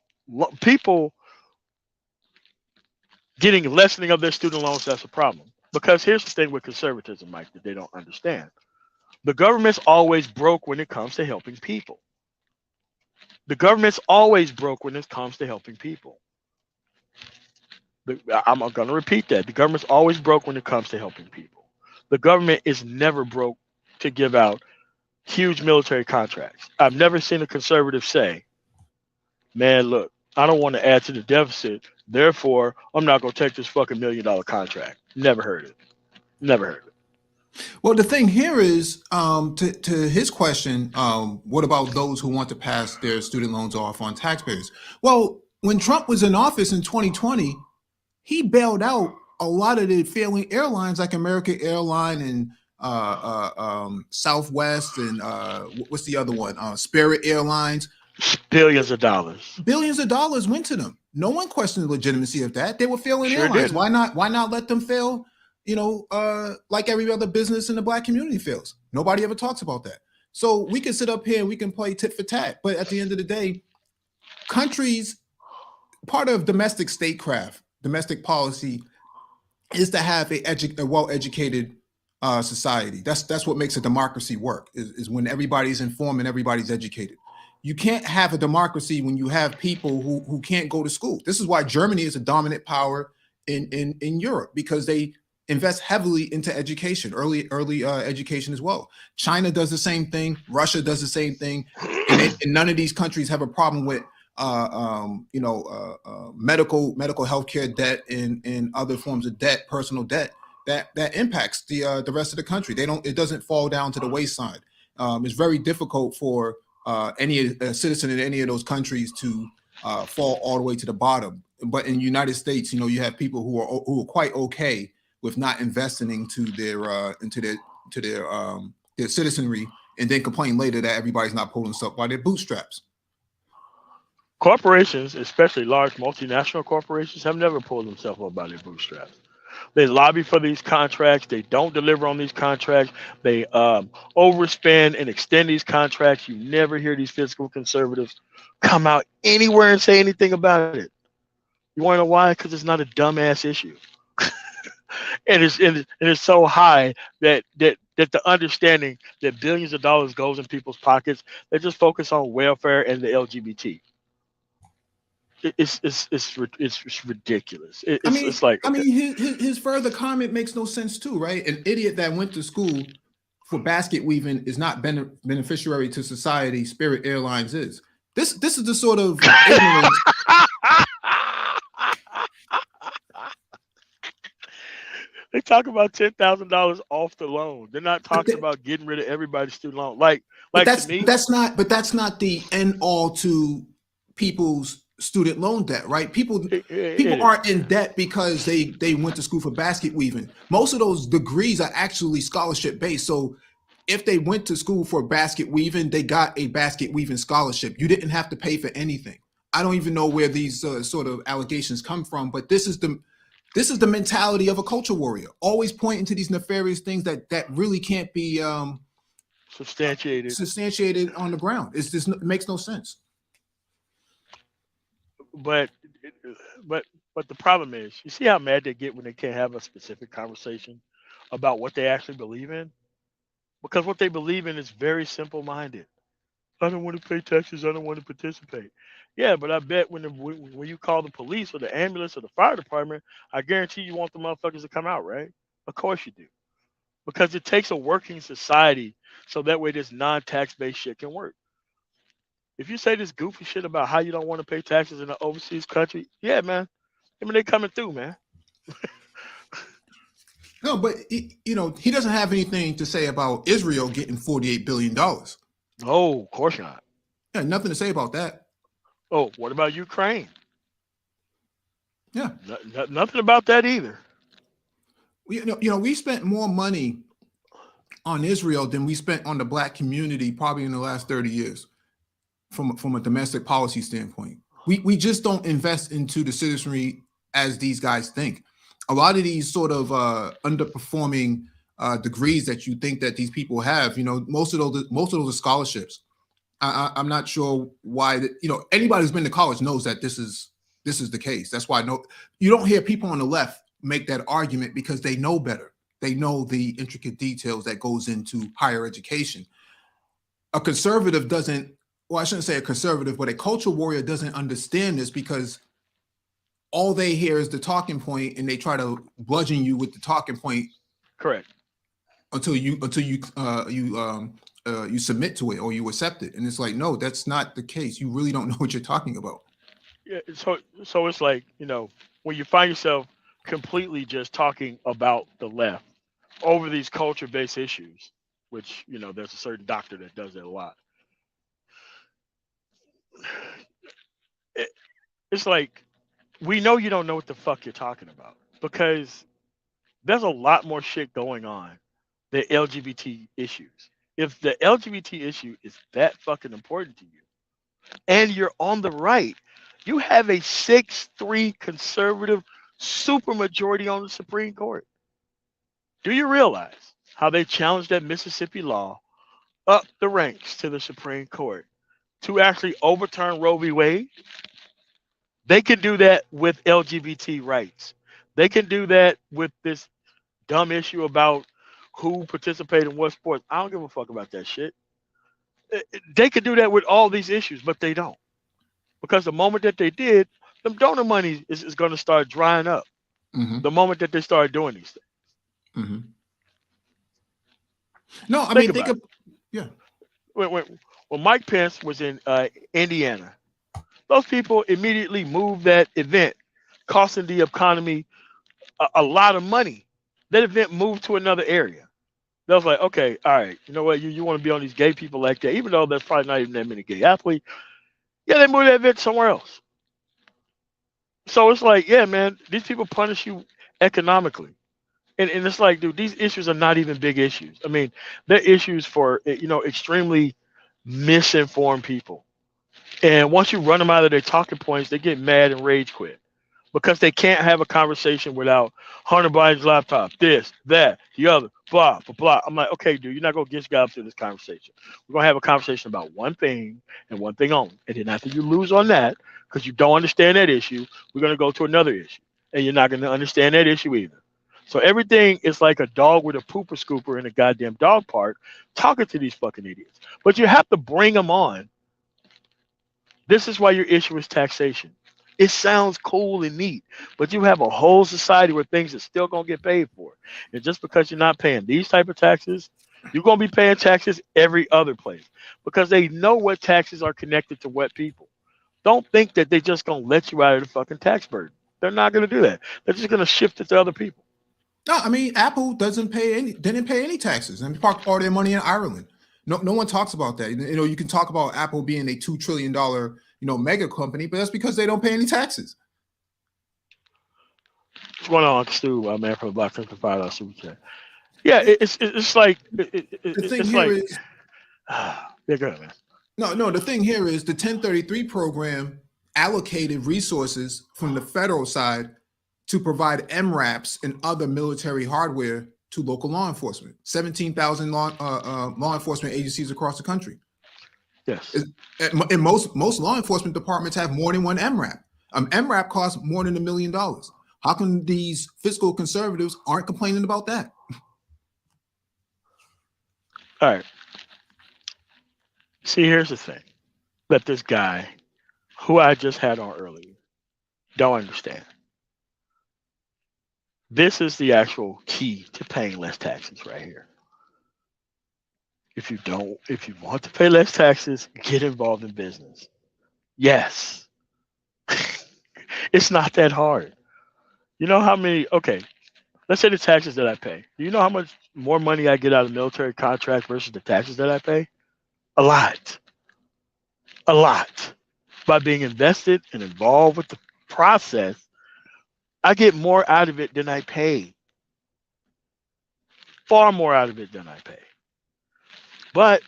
people getting lessening of their student loans, that's a problem. Because here's the thing with conservatism, Mike, that they don't understand. The government's always broke when it comes to helping people. The government's always broke when it comes to helping people. I'm going to repeat that. The government's always broke when it comes to helping people. The government is never broke to give out huge military contracts. I've never seen a conservative say, man, look, I don't want to add to the deficit, therefore I'm not going to take this fucking $1 million contract. Never heard it. Never heard it. Well, the thing here is, to his question, what about those who want to pass their student loans off on taxpayers? Well, when Trump was in office in 2020, he bailed out a lot of the failing airlines like American Airline and Southwest and what's the other one? Spirit Airlines. Billions of dollars. Billions of dollars went to them. No one questioned the legitimacy of that. They were failing Sure airlines. did. Why not let them fail? Like every other business in the Black community fails. Nobody ever talks about that. So we can sit up here and we can play tit for tat. But at the end of the day, countries, part of domestic statecraft, domestic policy is to have a well-educated society. That's what makes a democracy work, is when everybody's informed and everybody's educated. You can't have a democracy when you have people who can't go to school. This is why Germany is a dominant power in Europe, because they invest heavily into education, early education as well. China does the same thing. Russia does the same thing. And none of these countries have a problem with medical healthcare debt and other forms of debt, personal debt that impacts the rest of the country. It doesn't fall down to the wayside. It's very difficult for any citizen in any of those countries to fall all the way to the bottom. But in the United States, you have people who are quite okay with not investing into their citizenry, and then complain later that everybody's not pulling stuff by their bootstraps. Corporations, especially large multinational corporations, have never pulled themselves up by their bootstraps. They lobby for these contracts. They don't deliver on these contracts. They overspend and extend these contracts. You never hear these fiscal conservatives come out anywhere and say anything about it. You want to know why? Because it's not a dumbass issue, and it's so high that the understanding that billions of dollars goes in people's pockets, they just focus on welfare and the LGBT. It's ridiculous. I It's mean, like, I okay, mean, his further comment makes no sense too, right? An idiot that went to school for basket weaving is not beneficiary to society. Spirit Airlines is. This is the sort of ignorance. they talk about $10,000 off the loan. They're not But, talking about getting rid of everybody's student loan. Like to me, that's not the end all to people's student loan debt, right? People it aren't in debt because they went to school for basket weaving. Most of those degrees are actually scholarship based. So if they went to school for basket weaving, they got a basket weaving scholarship. You didn't have to pay for anything. I don't even know where these sort of allegations come from, but this is the mentality of a culture warrior, always pointing to these nefarious things that really can't be substantiated on the ground. It makes no sense. but but but the problem is, you see how mad they get when they can't have a specific conversation about what they actually believe in, because what they believe in is very simple minded. I don't want to pay taxes. I don't want to participate. Yeah, but I bet when you call the police or the ambulance or the fire department, I guarantee you want the motherfuckers to come out, right? Of course you do, because it takes a working society so that way this non-tax based shit can work. If you say this goofy shit about how you don't want to pay taxes in an overseas country, yeah, man, I mean they coming through, man. No, but he doesn't have anything to say about Israel getting $48 billion. Oh, of course not. Yeah, nothing to say about that. Oh, what about Ukraine? Yeah, Nothing about that either. We spent more money on Israel than we spent on the black community probably in the last 30 years from a domestic policy standpoint. We just don't invest into the citizenry as these guys think. A lot of these sort of underperforming degrees that you think that these people have, most of those are scholarships. I'm not sure why anybody who's been to college knows that this is the case. That's why you don't hear people on the left make that argument, because they know better. They know the intricate details that goes into higher education. A conservative doesn't, well, I shouldn't say a conservative, but a culture warrior doesn't understand this, because all they hear is the talking point, and they try to bludgeon you with the talking point. Correct. Until you submit to it or you accept it, and it's like, no, that's not the case. You really don't know what you're talking about. Yeah. So it's like, when you find yourself completely just talking about the left over these culture-based issues, which there's a certain doctor that does that a lot. It's like, we know you don't know what the fuck you're talking about, because there's a lot more shit going on than LGBT issues. If the LGBT issue is that fucking important to you, and you're on the right, you have a 6-3 conservative supermajority on the Supreme Court. Do you realize how they challenged that Mississippi law up the ranks to the Supreme Court to actually overturn Roe v. Wade? They can do that with LGBT rights. They can do that with this dumb issue about who participate in what sports. I don't give a fuck about that shit. They could do that with all these issues, but they don't. Because the moment that they did, the donor money is going to start drying up. Mm-hmm. The moment that they start doing these things. Mm-hmm. No, I mean, think of, yeah. When Mike Pence was in Indiana, those people immediately moved that event, costing the economy a lot of money. That event moved to another area. They was like, okay, all right, you know what? You want to be on these gay people like that, even though there's probably not even that many gay athletes. Yeah, they moved that event somewhere else. So it's like, yeah, man, these people punish you economically. And it's like, dude, these issues are not even big issues. I mean, they're issues for, extremely misinformed people. And once you run them out of their talking points, they get mad and rage quit. because they can't have a conversation without Hunter Biden's laptop, this, that, the other, blah, blah, blah. I'm like, okay, dude, you're not going to get God through this conversation. We're going to have a conversation about one thing and one thing only. And then after you lose on that, because you don't understand that issue, we're going to go to another issue. And you're not going to understand that issue either. So everything is like a dog with a pooper scooper in a goddamn dog park talking to these fucking idiots. But you have to bring them on. This is why your issue is taxation. It sounds cool and neat, but you have a whole society where things are still gonna get paid for. And just because you're not paying these type of taxes, you're gonna be paying taxes every other place because they know what taxes are connected to what people. Don't think that they're just gonna let you out of the fucking tax burden. They're not gonna do that. They're just gonna shift it to other people. No, I mean Apple didn't pay any taxes and parked all their money in Ireland. No one talks about that. You know, you can talk about Apple being a $2 trillion mega company, but that's because they don't pay any taxes. What's going on, Stu? Man from the Black Country $5 super chat. Yeah, it's like The thing it's here like is yeah, go ahead, man. no. The thing here is the 1033 program allocated resources from the federal side to provide MRAPs and other military hardware to local law enforcement. 17,000 law enforcement agencies across the country. Yes. And most law enforcement departments have more than one MRAP. MRAP costs more than $1 million. How come these fiscal conservatives aren't complaining about that? All right. See, here's the thing that this guy, who I just had on earlier, don't understand. This is the actual key to paying less taxes right here. If you want to pay less taxes, get involved in business. Yes. It's not that hard. You know how many, okay, let's say the taxes that I pay. Do you know how much more money I get out of military contracts versus the taxes that I pay? A lot. A lot. By being invested and involved with the process, I get more out of it than I pay. Far more out of it than I pay. But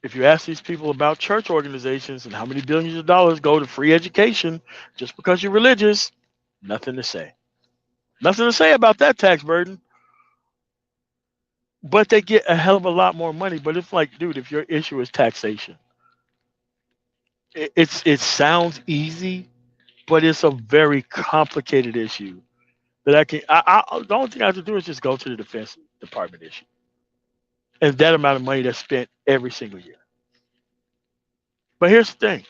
if you ask these people about church organizations and how many billions of dollars go to free education just because you're religious, nothing to say. Nothing to say about that tax burden. But they get a hell of a lot more money. But it's like, dude, if your issue is taxation, it sounds easy, but it's a very complicated issue that the only thing I have to do is just go to the Defense Department issue. And that amount of money that's spent every single year. But here's the thing.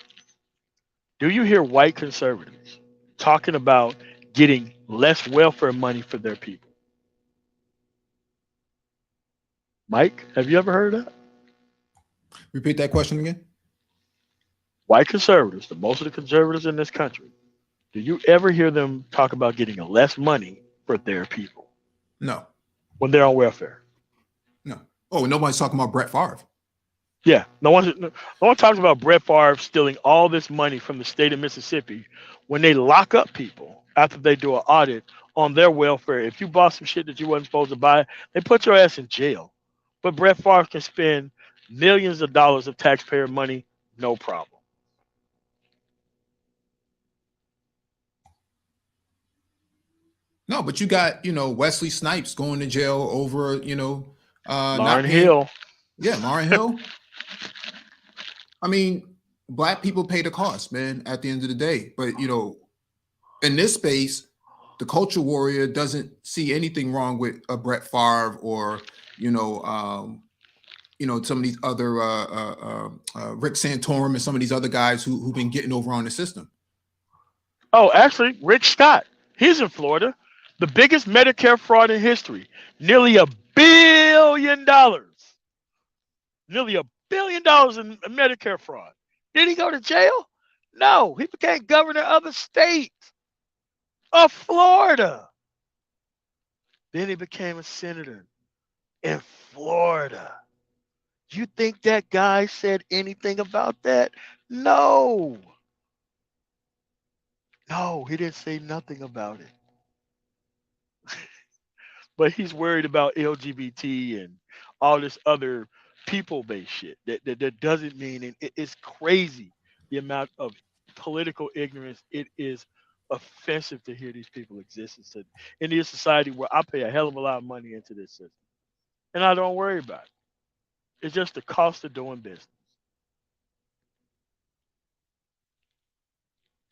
Do you hear white conservatives talking about getting less welfare money for their people? Mike, have you ever heard of that? Repeat that question again. White conservatives, the most of the conservatives in this country, do you ever hear them talk about getting less money for their people No. when they're on welfare? No. Oh, nobody's talking about Brett Favre. Yeah, no one talks about Brett Favre stealing all this money from the state of Mississippi when they lock up people after they do an audit on their welfare. If you bought some shit that you wasn't supposed to buy, they put your ass in jail. But Brett Favre can spend millions of dollars of taxpayer money, no problem. No, but you got, Wesley Snipes going to jail over, not Lauryn paying. Hill. Yeah, Lauryn Hill. I mean, black people pay the cost, man, at the end of the day. But, in this space, the culture warrior doesn't see anything wrong with a Brett Favre or, some of these other Rick Santorum and some of these other guys who've been getting over on the system. Oh, actually, Rick Scott. He's in Florida. The biggest Medicare fraud in history. Nearly $1 billion. Nearly $1 billion in Medicare fraud. Did he go to jail? No. He became governor of the state of Florida. Then he became a senator in Florida. You think that guy said anything about that? No. No, he didn't say nothing about it. But he's worried about LGBT and all this other people-based shit that doesn't mean it's crazy the amount of political ignorance it is offensive to hear these people exist in this society where I pay a hell of a lot of money into this system, and I don't worry about it. It's just the cost of doing business.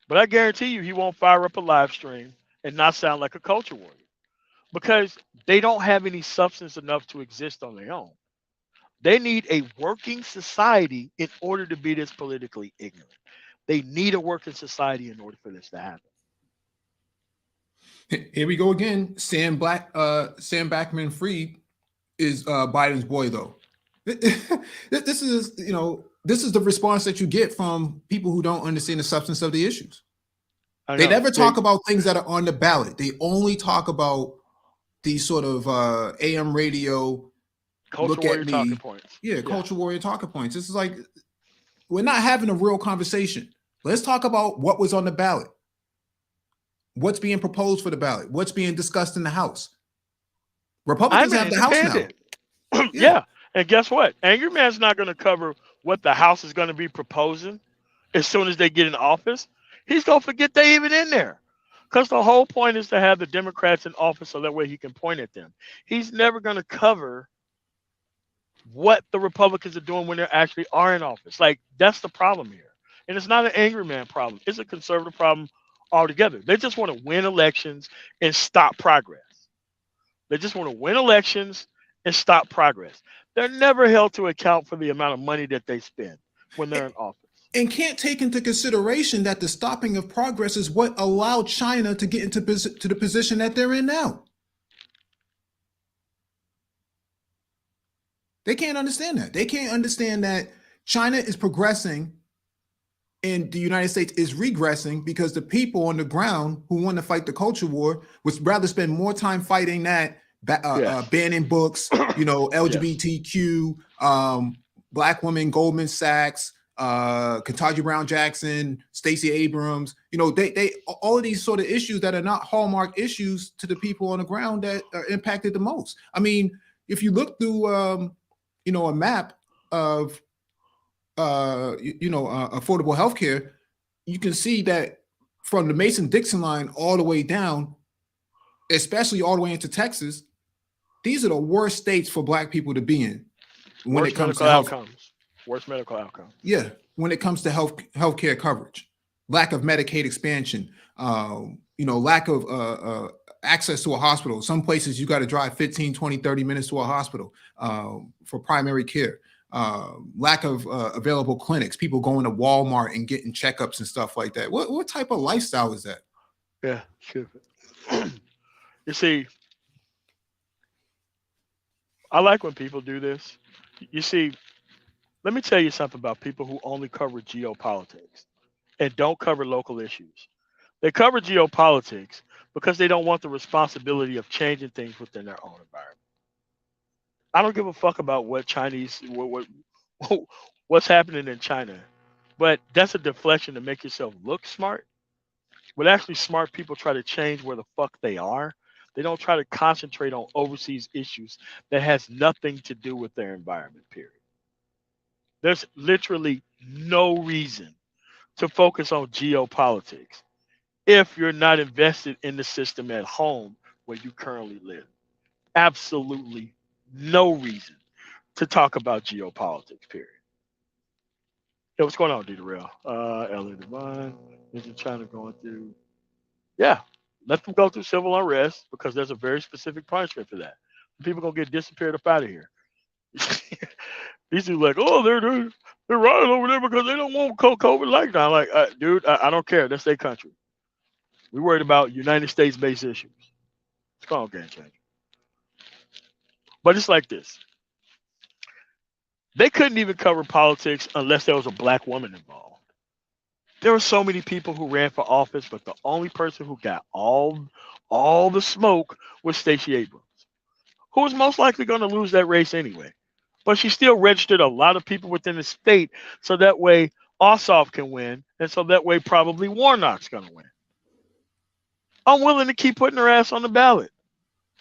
But I guarantee you, he won't fire up a live stream and not sound like a culture warrior because they don't have any substance enough to exist on their own. They need a working society in order to be this politically ignorant. They need a working society in order for this to happen. Here we go again. Sam Backman Fried is Biden's boy, though. This is, this is the response that you get from people who don't understand the substance of the issues. They never talk about things that are on the ballot. They only talk about these sort of AM radio culture warrior talking points. Yeah, culture warrior talking points. This is like, we're not having a real conversation. Let's talk about what was on the ballot. What's being proposed for the ballot? What's being discussed in the House? Republicans have the House now. Yeah. And guess what? Angry Man's not going to cover what the House is going to be proposing as soon as they get in office. He's going to forget they even in there. Because the whole point is to have the Democrats in office so that way he can point at them. He's never going to cover what the Republicans are doing when they actually are in office. Like, that's the problem here. And it's not an angry man problem. It's a conservative problem altogether. They just want to win elections and stop progress. They just want to win elections and stop progress. They're never held to account for the amount of money that they spend when they're in office. And can't take into consideration that the stopping of progress is what allowed China to get into to the position that they're in now. They can't understand that. They can't understand that China is progressing and the United States is regressing because the people on the ground who want to fight the culture war would rather spend more time fighting that, banning books, LGBTQ, Black women, Goldman Sachs, Ketanji Brown Jackson, Stacey Abrams, they all of these sort of issues that are not hallmark issues to the people on the ground that are impacted the most. I mean, if you look through, a map of, affordable healthcare, you can see that from the Mason-Dixon line all the way down, especially all the way into Texas, these are the worst states for Black people to be in when it comes to health outcomes. Worst medical outcomes. Yeah, when it comes to healthcare coverage, lack of Medicaid expansion, lack of access to a hospital. Some places you got to drive 15, 20, 30 minutes to a hospital for primary care. Lack of available clinics, people going to Walmart and getting checkups and stuff like that. What type of lifestyle is that? Yeah, stupid. You see, I like when people do this. You see, let me tell you something about people who only cover geopolitics and don't cover local issues. They cover geopolitics because they don't want the responsibility of changing things within their own environment. I don't give a fuck about what's happening in China, but that's a deflection to make yourself look smart. But actually, smart people try to change where the fuck they are. They don't try to concentrate on overseas issues that has nothing to do with their environment. Period. There's literally no reason to focus on geopolitics if you're not invested in the system at home where you currently live. Absolutely no reason to talk about geopolitics, period. Hey, what's going on, D. Darrell? LA Divine, is China going through? Yeah, let them go through civil unrest because there's a very specific punishment for that. People gonna get disappeared up out of here. These dudes like, oh, they're riding over there because they don't want COVID lockdown. Like, dude, I don't care. That's their country. We worried about United States-based issues. It's called game changer. But it's like this. They couldn't even cover politics unless there was a Black woman involved. There were so many people who ran for office, but the only person who got all the smoke was Stacey Abrams, who was most likely going to lose that race anyway. But she still registered a lot of people within the state, so that way Ossoff can win, and so that way probably Warnock's going to win. I'm willing to keep putting her ass on the ballot,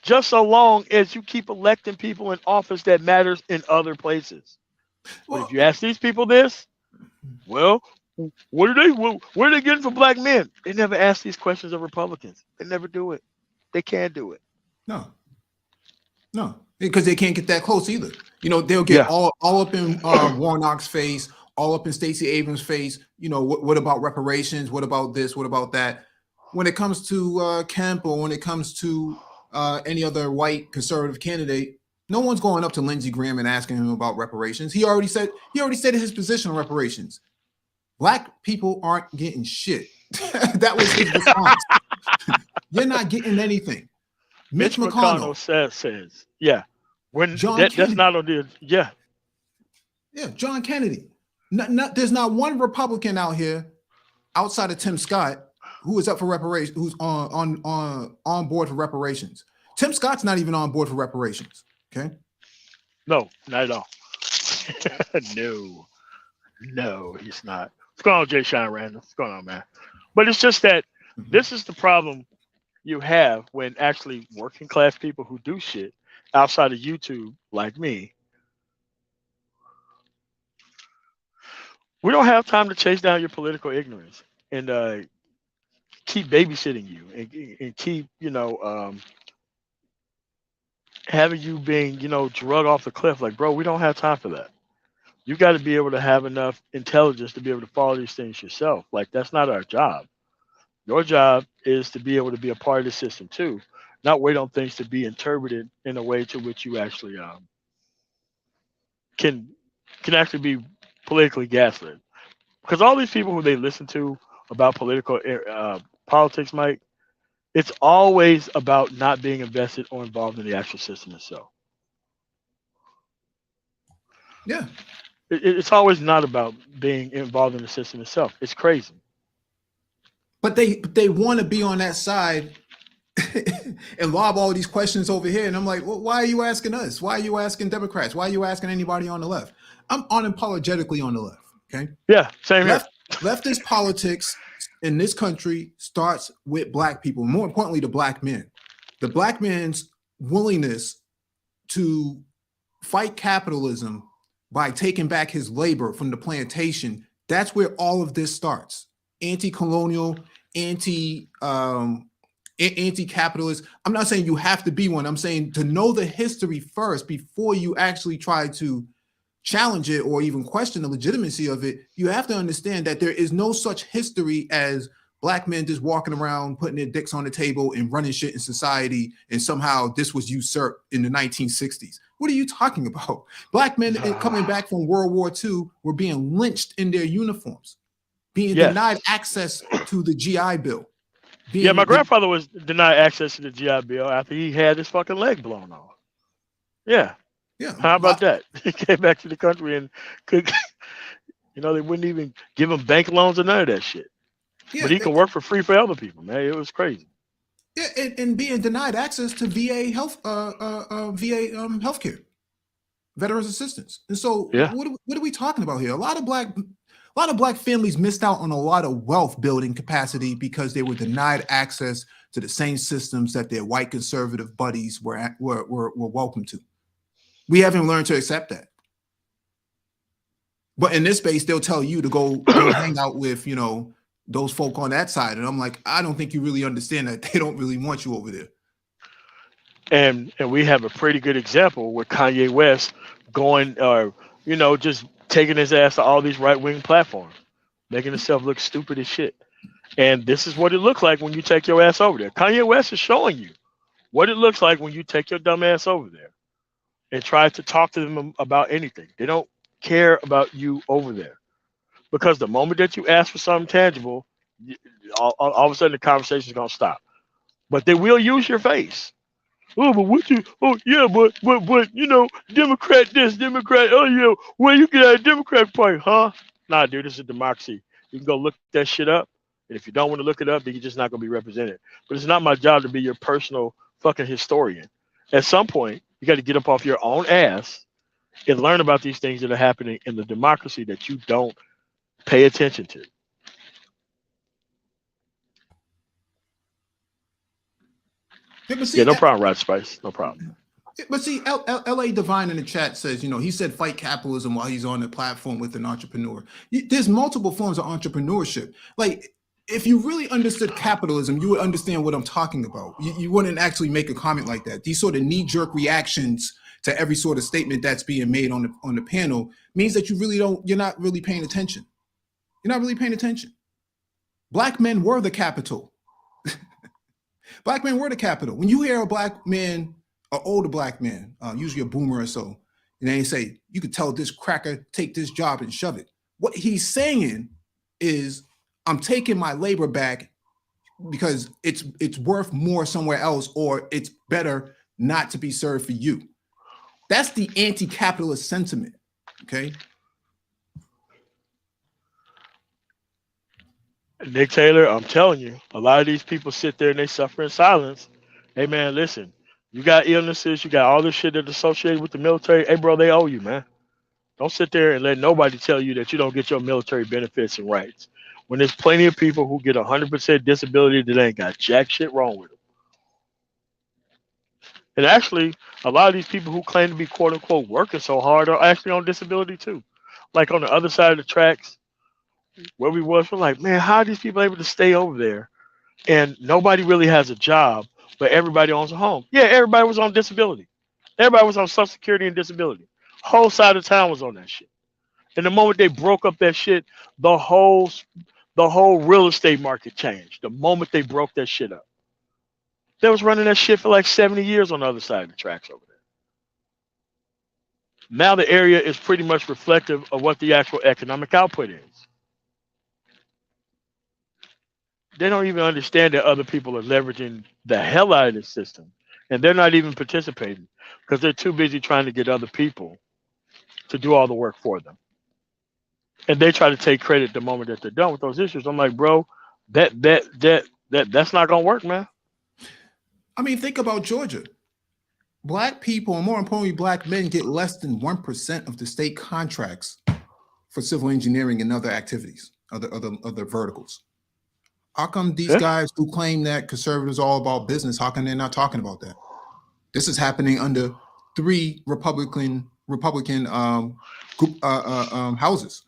just so long as you keep electing people in office that matters in other places. Well, but if you ask these people this, well, What are they? What are they getting for black men? They never ask these questions of Republicans. They never do it. They can't do it. No, no, because they can't get that close either. You know, they'll get Yeah. all up in Warnock's face, all up in Stacey Abrams' face. You know, what about reparations? What about this? What about that? When it comes to Kemp, or when it comes to any other white conservative candidate, no one's going up to Lindsey Graham and asking him about reparations. He already said his position on reparations. Black people aren't getting shit. That was his response. You're not getting anything. Mitch McConnell says, yeah. When that's not on the yeah, John Kennedy. There's not one Republican out here outside of Tim Scott who is up for reparations, who's on board for reparations. Tim Scott's not even on board for reparations. Okay. No, not at all. No, he's not. What's going on, Jay Sean Randall? What's going on, man? But it's just that this is the problem you have when actually working class people who do shit outside of YouTube, like me, we don't have time to chase down your political ignorance and keep babysitting you and keep, having you being, drug off the cliff. Like, bro, we don't have time for that. You got to be able to have enough intelligence to be able to follow these things yourself. Like, that's not our job. Your job is to be able to be a part of the system too, not wait on things to be interpreted in a way to which you actually can actually be politically gaslit. Because all these people who they listen to about politics, Mike, it's always about not being invested or involved in the actual system itself. Yeah. It's always not about being involved in the system itself. It's crazy. But they want to be on that side and lob all these questions over here. And I'm like, well, why are you asking us? Why are you asking Democrats? Why are you asking anybody on the left? I'm unapologetically on the left. Okay. Yeah, same here. Leftist politics in this country starts with black people, more importantly, the black men. The black man's willingness to fight capitalism by taking back his labor from the plantation. That's where all of this starts. Anti-colonial, anti-capitalist. I'm not saying you have to be one. I'm saying to know the history first before you actually try to challenge it or even question the legitimacy of it. You have to understand that there is no such history as black men just walking around, putting their dicks on the table and running shit in society, and somehow this was usurped in the 1960s. What are you talking about? Black men coming back from World War II were being lynched in their uniforms, being denied access to the GI Bill. My grandfather was denied access to the GI Bill after he had his fucking leg blown off. Yeah. How about that? He came back to the country and could, they wouldn't even give him bank loans or none of that shit. Yeah, but he can work for free for other people, man. It was crazy. Yeah, and being denied access to VA healthcare, veterans assistance. And so what are we talking about here? A lot of black families missed out on a lot of wealth building capacity because they were denied access to the same systems that their white conservative buddies were welcome to. We haven't learned to accept that. But in this space, they'll tell you to go hang out with, those folk on that side. And I'm like, I don't think you really understand that. They don't really want you over there. And we have a pretty good example with Kanye West going, just taking his ass to all these right-wing platforms, making himself look stupid as shit. And this is what it looks like when you take your ass over there. Kanye West is showing you what it looks like when you take your dumb ass over there and try to talk to them about anything. They don't care about you over there. Because the moment that you ask for something tangible, all of a sudden the conversation is going to stop. But they will use your face. Oh, but Democrat this, Democrat, where you get out of Democrat Party, huh? Nah, dude, this is a democracy. You can go look that shit up. And if you don't want to look it up, then you're just not going to be represented. But it's not my job to be your personal fucking historian. At some point, you got to get up off your own ass and learn about these things that are happening in the democracy that you don't pay attention to. Yeah, no problem, Rod Spice. No problem. But see, L.A. Divine in the chat says, he said fight capitalism while he's on the platform with an entrepreneur. There's multiple forms of entrepreneurship. Like, if you really understood capitalism, you would understand what I'm talking about. You wouldn't actually make a comment like that. These sort of knee-jerk reactions to every sort of statement that's being made on the panel means that you're not really paying attention. You're not really paying attention. Black men were the capital. Black men were the capital. When you hear a black man, an older black man, usually a boomer or so, and they say, you could tell this cracker, take this job and shove it. What he's saying is, I'm taking my labor back because it's worth more somewhere else, or it's better not to be served for you. That's the anti-capitalist sentiment, okay? Nick Taylor, I'm telling you, a lot of these people sit there and they suffer in silence. Hey, man, listen, you got illnesses, you got all this shit that's associated with the military. Hey, bro, they owe you, man. Don't sit there and let nobody tell you that you don't get your military benefits and rights. When there's plenty of people who get 100% disability that ain't got jack shit wrong with them. And actually, a lot of these people who claim to be quote unquote working so hard are actually on disability too. Like on the other side of the tracks where we was, we're like, man, how are these people able to stay over there and nobody really has a job, but everybody owns a home? Yeah, everybody was on disability. Everybody was on Social Security and disability. Whole side of town was on that shit. And the moment they broke up that shit, the whole real estate market changed. The moment they broke that shit up. They was running that shit for like 70 years on the other side of the tracks over there. Now the area is pretty much reflective of what the actual economic output is. They don't even understand that other people are leveraging the hell out of this system. And they're not even participating because they're too busy trying to get other people to do all the work for them. And they try to take credit the moment that they're done with those issues. I'm like, bro, that's not gonna work, man. I mean, think about Georgia. Black people, and more importantly, black men, get less than 1% of the state contracts for civil engineering and other activities, other verticals. How come these guys who claim that conservatives are all about business, how come they're not talking about that? This is happening under 3 Republican houses.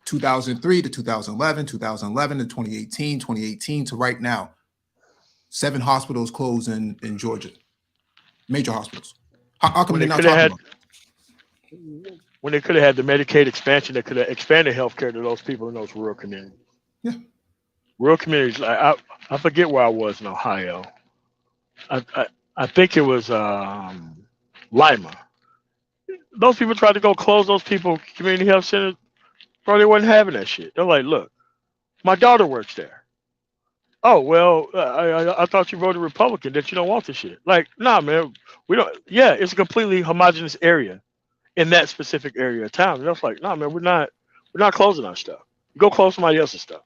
2003 to 2011, 2011 to 2018, 2018 to right now. 7 hospitals closed in Georgia, major hospitals. How come they're not talking about it? When they could have had the Medicaid expansion, that could have expanded healthcare to those people in those rural communities. Yeah. Rural communities. I forget where I was in Ohio. I think it was Lima. Those people tried to go close those people community health centers. Bro, they wasn't having that shit. They're like, look, my daughter works there. Oh, well, I thought you voted Republican, that you don't want this shit. Like, nah, man, we don't. Yeah, it's a completely homogenous area in that specific area of town. And I was like, nah, man, we're not closing our stuff. Go close somebody else's stuff.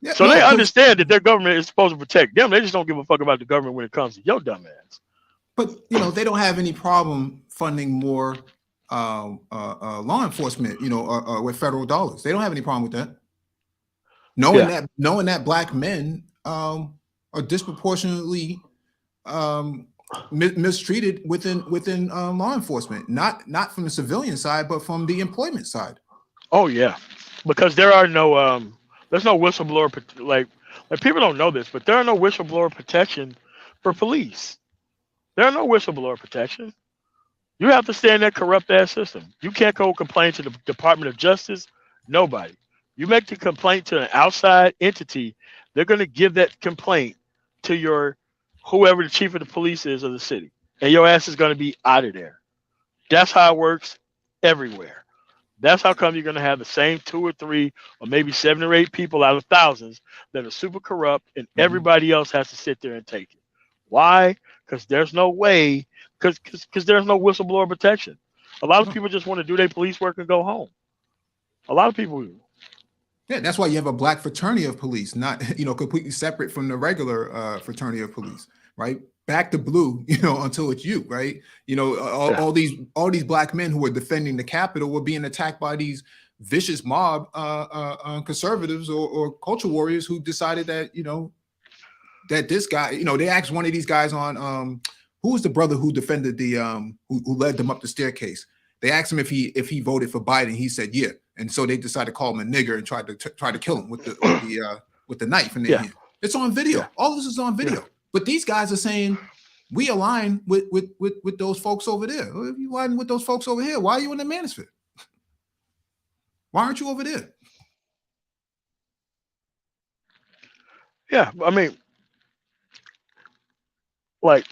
Yeah, so they understand that their government is supposed to protect them. They just don't give a fuck about the government when it comes to your dumb ass. But they don't have any problem funding more law enforcement, with federal dollars. They don't have any problem with that. Knowing that black men are disproportionately mistreated within law enforcement, not from the civilian side, but from the employment side. Oh yeah, because there are no there's no whistleblower like people don't know this, but there are no whistleblower protection for police. There are no whistleblower protection. You have to stay in that corrupt ass system. You can't go complain to the Department of Justice. Nobody. You make the complaint to an outside entity, they're going to give that complaint to your whoever the chief of the police is of the city, and your ass is going to be out of there. That's how it works everywhere. That's how come you're going to have the same 2 or 3 or maybe 7 or 8 people out of thousands that are super corrupt, and everybody else has to sit there and take it. Why? Because there's no way, because there's no whistleblower protection. A lot of people just want to do their police work and go home. A lot of people. Yeah, that's why you have a black fraternity of police, not completely separate from the regular fraternity of police, right? Back to blue, until it's you, right? All these black men who were defending the Capitol were being attacked by these vicious mob conservatives or culture warriors who decided that that this guy, you know, they asked one of these guys on who was the brother who defended the who led them up the staircase. They asked him if he voted for Biden. He said yeah, and so they decided to call him a nigger and tried to kill him with the knife in their hand. It's on video. All this is on video. But these guys are saying we align with those folks over there. If you align with those folks over here, why are you in the manosphere? Why aren't you over there? Yeah, I mean, like,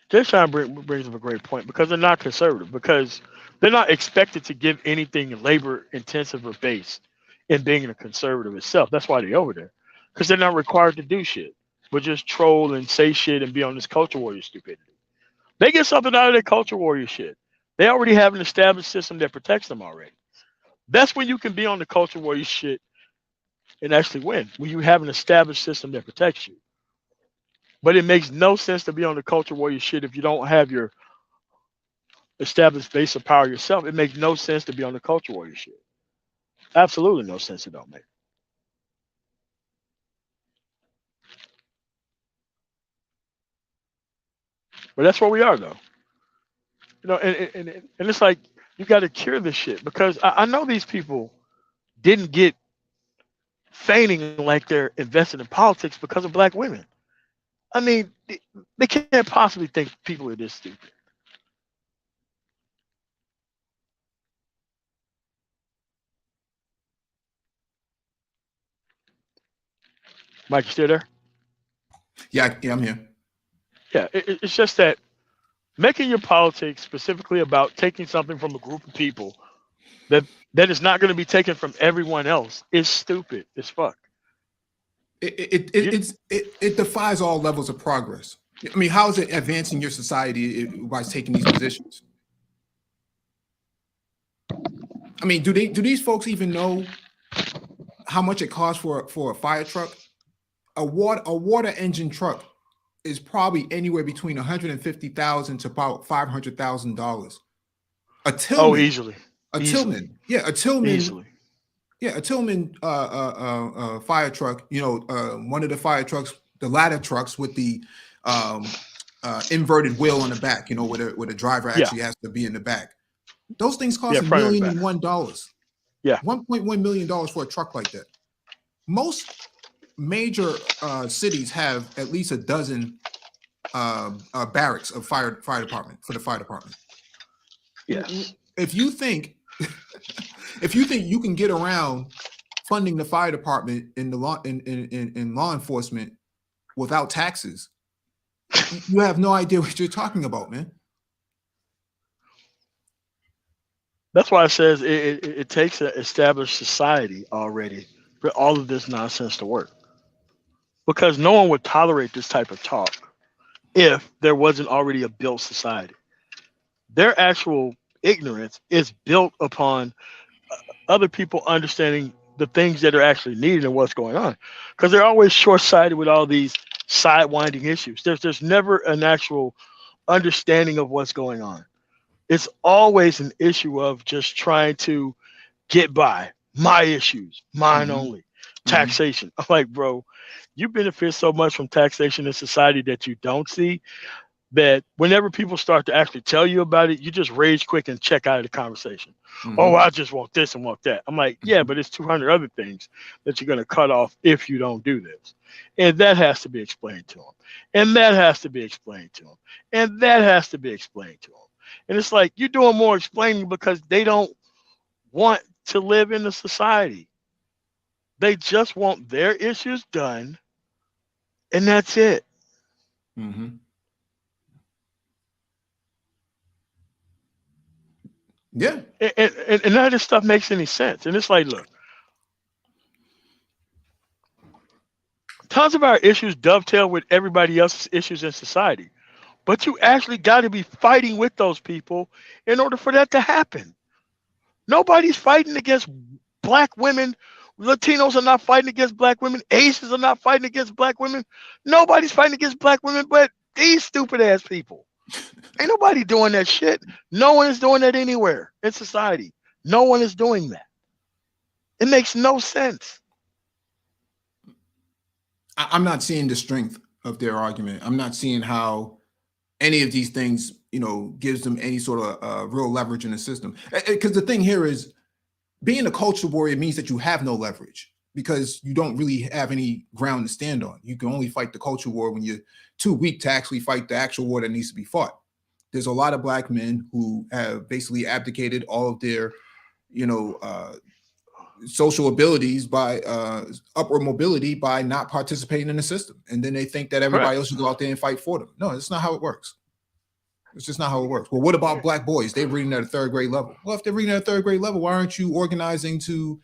this time brings up a great point because they're not conservative, because they're not expected to give anything labor intensive or based in being a conservative itself. That's why they're over there, because they're not required to do shit, but just troll and say shit and be on this culture warrior stupidity. They get something out of their culture warrior shit. They already have an established system that protects them already. That's when you can be on the culture warrior shit and actually win, when you have an established system that protects you. But it makes no sense to be on the culture warrior shit if you don't have your established base of power yourself. It makes no sense to be on the culture warrior shit. Absolutely no sense it don't make. But that's where we are, though. You know, and it's like you got to cure this shit, because I know these people didn't get feigning like they're invested in politics because of black women. I mean, they can't possibly think people are this stupid. Mike, you still there? Yeah, I'm here. Yeah, it's just that making your politics specifically about taking something from a group of people that is not going to be taken from everyone else is stupid as fuck. It defies all levels of progress. I mean, how is it advancing your society by taking these positions? I mean, do these folks even know how much it costs for a fire truck? A water engine truck is probably anywhere between $150,000 to about $500,000. A Tillman, oh, easily. Tillman, yeah, a Tillman, easily. Yeah, a Tillman fire truck. You know, one of the fire trucks, the ladder trucks with the inverted wheel on the back. You know, where the driver actually has to be in the back. Those things cost $1,001,000. Yeah, $1.1 million for a truck like that. Most major cities have at least a dozen barracks of fire department for the fire department. Yes. If you think you can get around funding the fire department in the law in law enforcement without taxes, you have no idea what you're talking about, man. That's why it says it takes an established society already for all of this nonsense to work. Because no one would tolerate this type of talk if there wasn't already a built society. Their actual ignorance is built upon other people understanding the things that are actually needed and what's going on. Because they're always short-sighted with all these sidewinding issues. There's never an actual understanding of what's going on. It's always an issue of just trying to get by. My issues, mine only. Taxation. I'm like, bro, you benefit so much from taxation in society that you don't see, that whenever people start to actually tell you about it, you just rage quick and check out of the conversation. Oh, I just want this and want that. I'm like, yeah, but it's 200 other things that you're going to cut off if you don't do this. And that has to be explained to them. And that has to be explained to them. And that has to be explained to them. And it's like, you're doing more explaining because they don't want to live in a society. They just want their issues done, and that's it. Yeah. And none of this stuff makes any sense. And it's like, look, tons of our issues dovetail with everybody else's issues in society. But you actually got to be fighting with those people in order for that to happen. Nobody's fighting against black women. Latinos are not fighting against black women. Asians are not fighting against black women. Nobody's fighting against black women but these stupid ass people. Ain't nobody doing that shit. No one is doing that anywhere in society. No one is doing that. It makes no sense. I'm not seeing the strength of their argument. I'm not seeing how any of these things, gives them any sort of real leverage in the system. Because the thing here is, being a culture warrior means that you have no leverage because you don't really have any ground to stand on. You can only fight the culture war when you're too weak to actually fight the actual war that needs to be fought. There's a lot of Black men who have basically abdicated all of their, social abilities by upward mobility by not participating in the system. And then they think that everybody else should go out there and fight for them. No, that's not how it works. It's just not how it works. Well, what about Black boys? They're reading at a third grade level. Well, if they're reading at a third grade level, why aren't you organizing to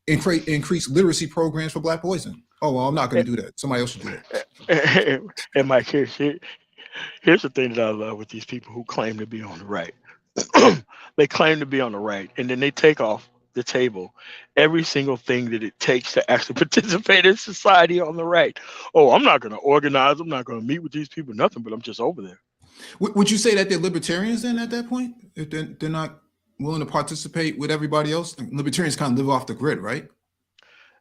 increase literacy programs for Black boys then? Oh, well, I'm not going to do that. Somebody else should do that. And Mike, here's the thing that I love with these people who claim to be on the right. They claim to be on the right, and then they take off the table every single thing that it takes to actually participate in society on the right. Oh, I'm not going to organize. I'm not going to meet with these people, nothing, but I'm just over there. Would you say that they're libertarians then at that point? If they're not willing to participate with everybody else? Libertarians kind of live off the grid, right?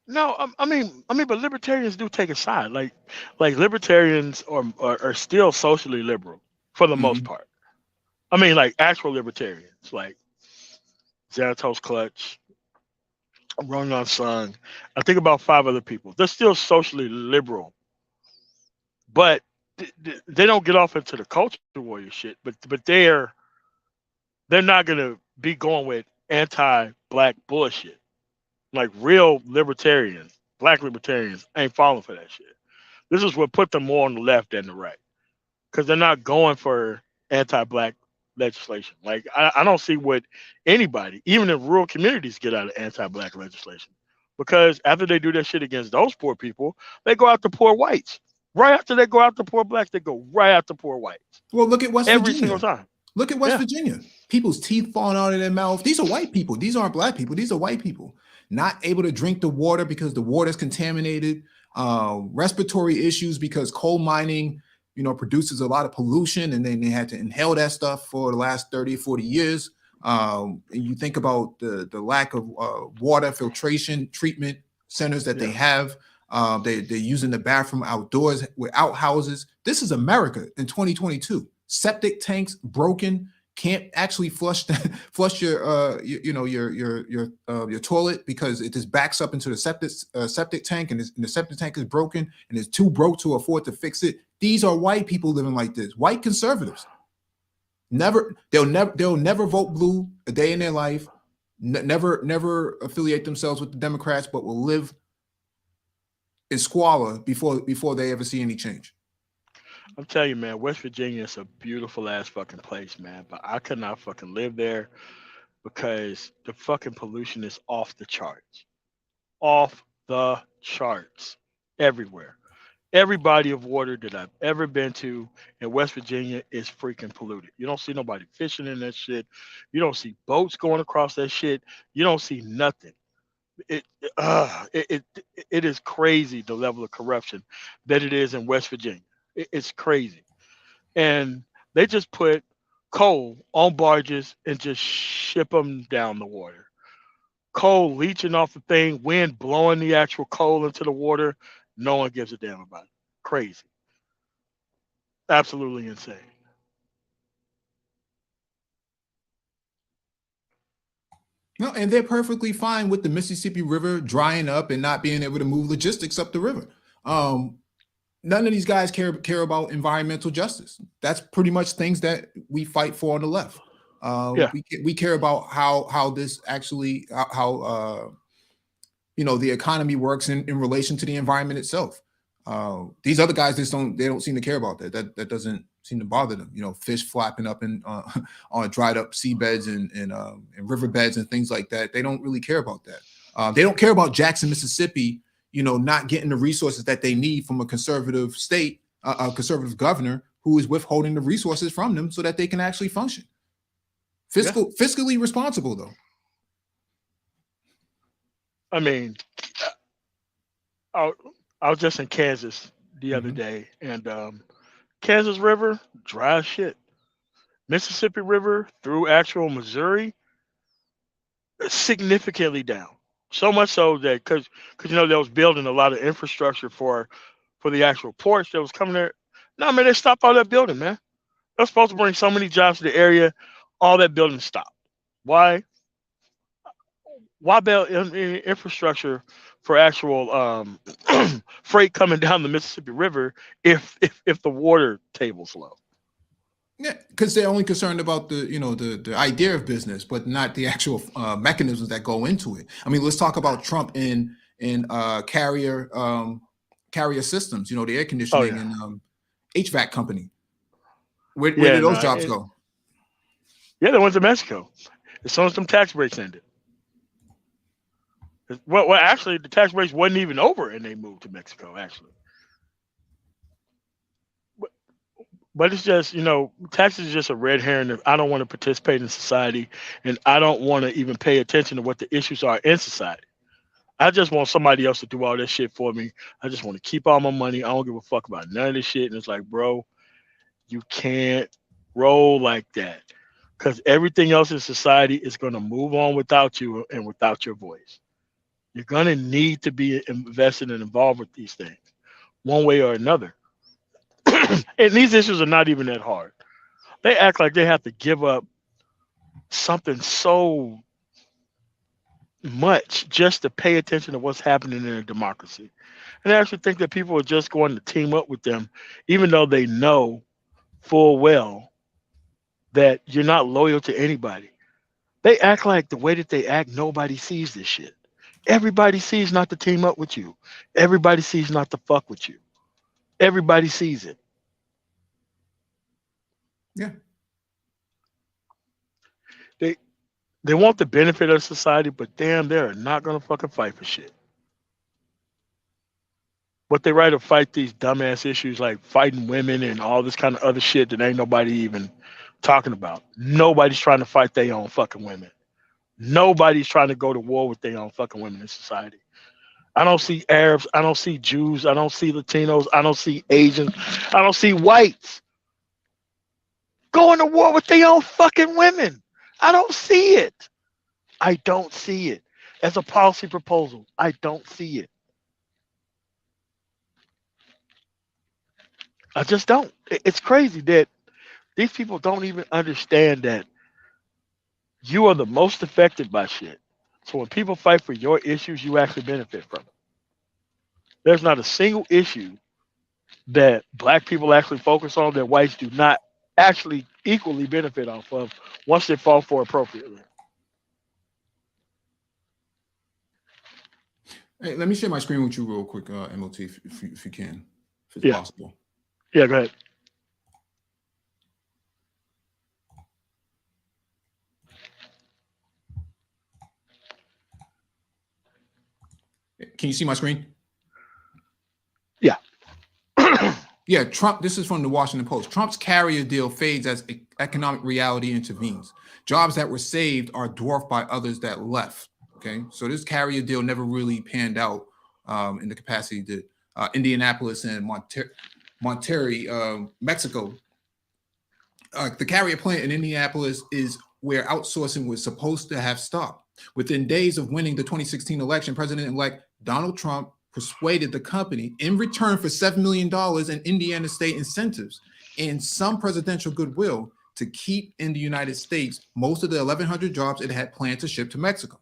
No, I mean, but libertarians do take a side. Like libertarians are still socially liberal for the most part. I mean, like actual libertarians, like Xanatos Clutch, Ronan Sung. I think about 5 other people. They're still socially liberal, but they don't get off into the culture warrior shit. But they're not gonna be going with anti-Black bullshit. Like real libertarians, Black libertarians ain't falling for that shit. This is what put them more on the left than the right, because they're not going for anti-Black legislation. Like I don't see what anybody, even in rural communities, get out of anti-Black legislation, because after they do that shit against those poor people, they go out to poor whites. Right after they go out to poor Blacks, they go right out to poor whites. Well, look at West Virginia. Every single time. Look at West Virginia. People's teeth falling out of their mouth. These are white people. These aren't Black people. These are white people. Not able to drink the water because the water is contaminated. Respiratory issues because coal mining, produces a lot of pollution, and then they had to inhale that stuff for the last 30, 40 years. And you think about the lack of water filtration treatment centers that they have. They're using the bathroom outdoors with outhouses. This is America in 2022. Septic tanks broken, can't actually flush your toilet because it just backs up into the septic tank, and the septic tank is broken and it's too broke to afford to fix it. These are white people living like this. White conservatives. They'll never vote blue a day in their life. Never affiliate themselves with the Democrats, but will live in squalor before they ever see any change. I'm telling you, man, West Virginia is a beautiful ass fucking place, man. But I could not fucking live there because the fucking pollution is off the charts. Off the charts. Everywhere. Every body of water that I've ever been to in West Virginia is freaking polluted. You don't see nobody fishing in that shit. You don't see boats going across that shit. You don't see nothing. It is crazy, the level of corruption that it is in West Virginia. It's crazy. And they just put coal on barges and just ship them down the water. Coal leaching off the thing, wind blowing the actual coal into the water. No one gives a damn about it. Crazy. Absolutely insane. No, and they're perfectly fine with the Mississippi River drying up and not being able to move logistics up the river. None of these guys care about environmental justice. That's pretty much things that we fight for on the left. We care about how this actually the economy works in relation to the environment itself. These other guys don't seem to care about that. That doesn't seem to bother them. Fish flapping up in on dried up seabeds and riverbeds and things like that. They don't really care about that. They don't care about Jackson, Mississippi, not getting the resources that they need from a conservative state, a conservative governor who is withholding the resources from them so that they can actually function. Fiscally responsible, though. I mean, I was just in Kansas the other day, and Kansas River, dry as shit. Mississippi River through actual Missouri, significantly down. So much so that because they was building a lot of infrastructure for for the actual ports that was coming there. No, man, they stopped all that building, man. They're supposed to bring so many jobs to the area. All that building stopped. Why? Why build infrastructure for actual freight coming down the Mississippi River if the water table's low? Yeah, because they're only concerned about the idea of business, but not the actual mechanisms that go into it. I mean, let's talk about Trump in carrier systems. The air Oh conditioning yeah, and HVAC company. Where yeah, did those no, jobs go? yeah. They went to Mexico as soon as some tax breaks ended. Well, actually, the tax breaks wasn't even over, and they moved to Mexico. Actually, but, but it's just taxes is just a red herring. I don't want to participate in society, and I don't want to even pay attention to what the issues are in society. I just want somebody else to do all that shit for me. I just want to keep all my money. I don't give a fuck about none of this shit. And it's like, bro, you can't roll like that because everything else in society is going to move on without you and without your voice. You're going to need to be invested and involved with these things one way or another. And these issues are not even that hard. They act like they have to give up something so much just to pay attention to what's happening in a democracy. And I actually think that people are just going to team up with them, even though they know full well that you're not loyal to anybody. They act like the way that they act, nobody sees this shit. Everybody sees not to team up with you. Everybody sees not to fuck with you. Everybody sees it. Yeah. They they want the benefit of society, but damn, they're not gonna fucking fight for shit. But they rather fight these dumbass issues like fighting women and all this kind of other shit that ain't nobody even talking about. Nobody's trying to fight their own fucking women. Nobody's trying to go to war with their own fucking women in society. I don't see Arabs. I don't see Jews. I don't see Latinos. I don't see Asians. I don't see whites going to war with their own fucking women. I don't see it. I don't see it. As a policy proposal, I don't see it. I just don't. It's crazy that these people don't even understand that you are the most affected by shit. So when people fight for your issues, you actually benefit from it. There's not a single issue that black people actually focus on that whites do not actually equally benefit off of once they fall for appropriately. Hey, let me share my screen with you real quick, MOT, if you can, if it's Yeah. possible. Yeah, go ahead. Can you see my screen? Yeah. Yeah, Trump, this is from the Washington Post. Trump's carrier deal fades as economic reality intervenes. Jobs that were saved are dwarfed by others that left. Okay, so this carrier deal never really panned out in the capacity that Indianapolis and Monterrey, Mexico. The carrier plant in Indianapolis is where outsourcing was supposed to have stopped. Within days of winning the 2016 election, President-elect Donald Trump persuaded the company in return for $7 million in Indiana state incentives and some presidential goodwill to keep in the United States most of the 1,100 jobs it had planned to ship to Mexico.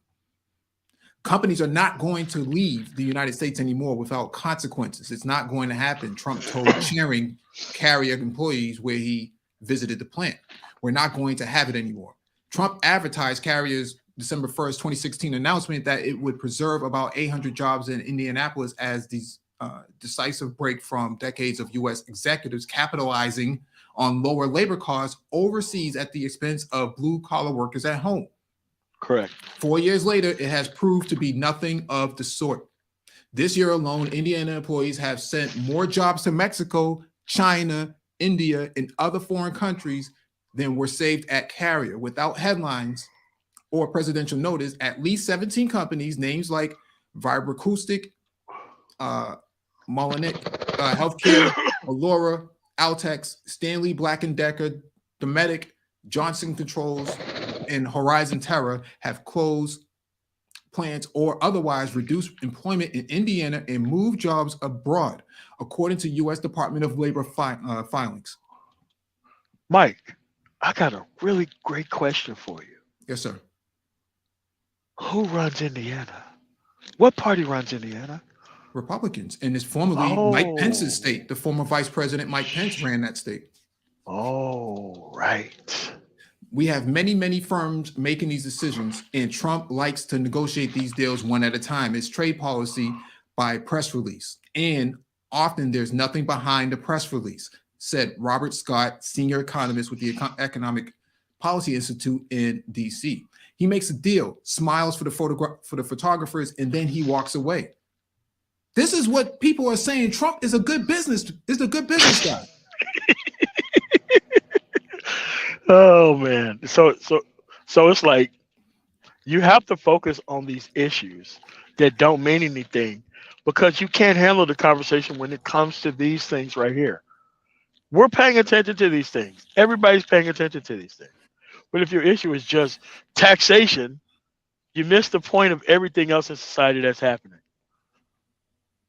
Companies are not going to leave the United States anymore without consequences. It's not going to happen, Trump told cheering carrier employees where he visited the plant. We're not going to have it anymore. Trump advertised carriers' December 1st, 2016 announcement that it would preserve about 800 jobs in Indianapolis as these decisive break from decades of U.S. executives capitalizing on lower labor costs overseas at the expense of blue-collar workers at home. Correct. 4 years later, it has proved to be nothing of the sort. This year alone, Indiana employees have sent more jobs to Mexico, China, India, and other foreign countries than were saved at carrier. Without headlines or presidential notice, at least 17 companies, names like Vibroacoustic, Molinik Healthcare, Allura, Altex, Stanley Black & Decker, Dometic, Johnson Controls, and Horizon Terra have closed plants or otherwise reduced employment in Indiana and moved jobs abroad. according to U.S. Department of Labor filings. Mike, I got a really great question for you. Yes, sir. Who runs Indiana? What party runs Indiana? Republicans, and it's formerly Mike Pence's Oh, state. The former Vice President Mike Pence ran that state. oh, right. We have many, many firms making these decisions, and Trump likes to negotiate these deals one at a time. It's trade policy by press release, and often there's nothing behind the press release, said Robert Scott, senior economist with the Economic Policy Institute in D.C. He makes a deal, smiles for the photographers, and then he walks away. This is what people are saying. Trump is a good business guy. Oh man. So it's like you have to focus on these issues that don't mean anything because you can't handle the conversation when it comes to these things right here. We're paying attention to these things. Everybody's paying attention to these things. But if your issue is just taxation, you miss the point of everything else in society that's happening.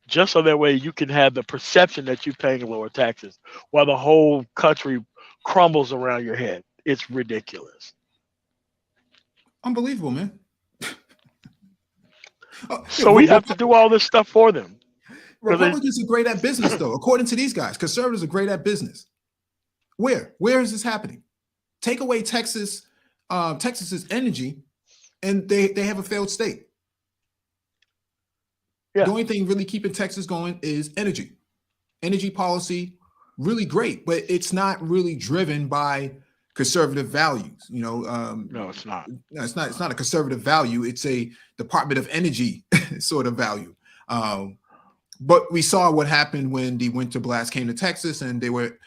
Just so that way you can have the perception that you're paying lower taxes while the whole country crumbles around your head. It's ridiculous. Unbelievable, man. So we have to do all this stuff for them. Republicans are great at business, though, according to these guys. Conservatives are great at business. Where is this happening? Take away Texas's energy, and they have a failed state. Yeah. The only thing really keeping Texas going is energy. Energy policy, really great, but it's not really driven by conservative values. No, it's not. No, it's not. It's not a conservative value. It's a Department of Energy sort of value. But we saw what happened when the winter blast came to Texas, and they were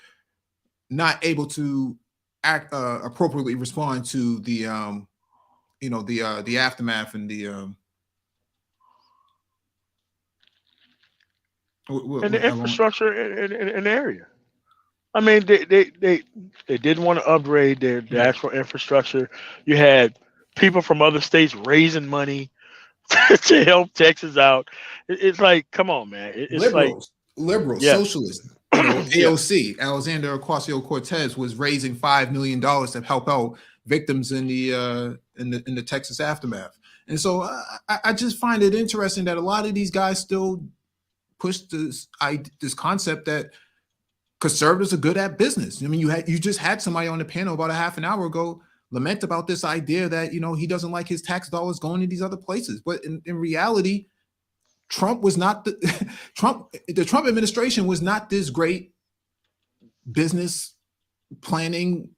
not able to appropriately respond to the aftermath and the and the infrastructure in the area. I mean, they didn't want to upgrade their actual infrastructure. You had people from other states raising money to help Texas out. It's like, come on, man. It's liberals, yeah. socialists. AOC, Alexander Ocasio-Cortez, was raising $5 million to help out victims in the Texas aftermath. And so I just find it interesting that a lot of these guys still push this concept that conservatives are good at business. I mean, you just had somebody on the panel about a half an hour ago lament about this idea that he doesn't like his tax dollars going to these other places. But in reality, the Trump administration was not this great business planning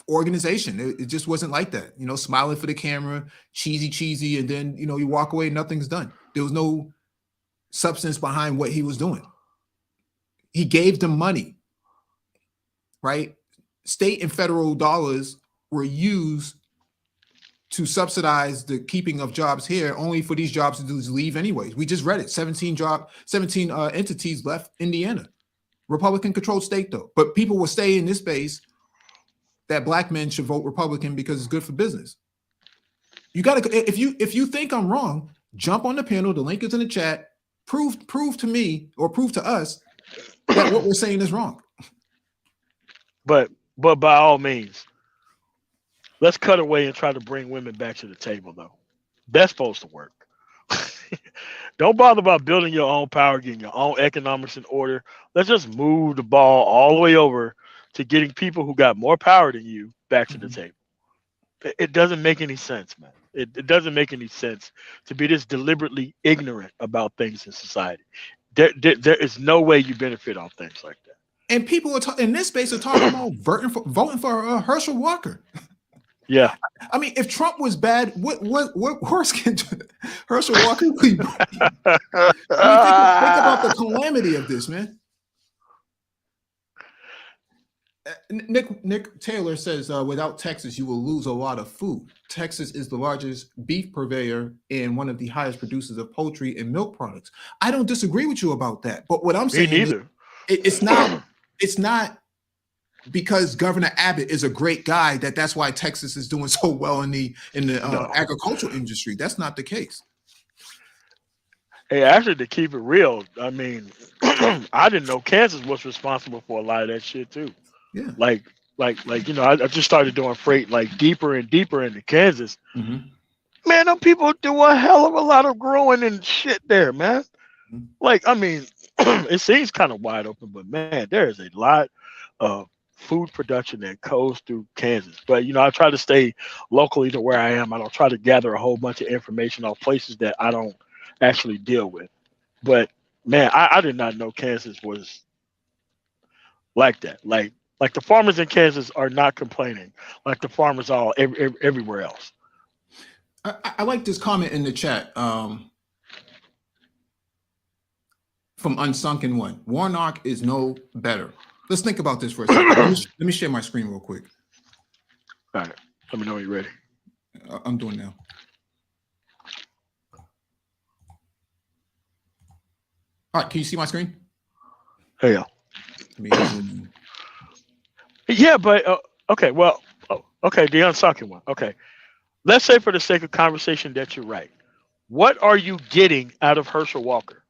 organization. It just wasn't like that. Smiling for the camera, cheesy, and then you walk away, nothing's done. There was no substance behind what he was doing. He gave them money, right? State and federal dollars were used to subsidize the keeping of jobs here, only for these jobs to leave anyways. We just read it. 17 entities left Indiana. Republican-controlled state, though. But people will stay in this space that black men should vote Republican because it's good for business. You got to, if you think I'm wrong, jump on the panel. The link is in the chat. Prove to me or prove to us that what we're saying is wrong. But by all means, let's cut away and try to bring women back to the table, though. That's supposed to work. Don't bother about building your own power, getting your own economics in order. Let's just move the ball all the way over to getting people who got more power than you back to the table. It doesn't make any sense, man. It doesn't make any sense to be this deliberately ignorant about things in society. There is no way you benefit off things like that. And people are in this space are talking about voting for Herschel Walker. Yeah. I mean, if Trump was bad, what worse can Herschel Walker be? Think about the calamity of this, man. Nick Taylor says, without Texas, you will lose a lot of food. Texas is the largest beef purveyor and one of the highest producers of poultry and milk products. I don't disagree with you about that. But what I'm saying is it's not because Governor Abbott is a great guy that's why Texas is doing so well in the agricultural industry. That's not the case. Hey, actually, to keep it real, I mean, I didn't know Kansas was responsible for a lot of that shit too. Yeah. Like, I just started doing freight like deeper and deeper into Kansas. Mm-hmm. Man, them people do a hell of a lot of growing and shit there, man. Mm-hmm. Like, I mean, it seems kind of wide open, but man, there is a lot of food production that goes through Kansas. But I try to stay locally to where I am. I don't try to gather a whole bunch of information on places that I don't actually deal with. But man, I did not know Kansas was like that. Like the farmers in Kansas are not complaining like the farmers all everywhere else. I like this comment in the chat from Unsunken One. Warnock is no better. Let's think about this for a second. Let me share my screen real quick. All right, let me know when you're ready. I'm doing now. All right, can you see my screen? Hey, yeah. Let me Yeah, but okay, well, okay, the unsucking one. Okay, let's say for the sake of conversation that you're right. What are you getting out of Herschel Walker?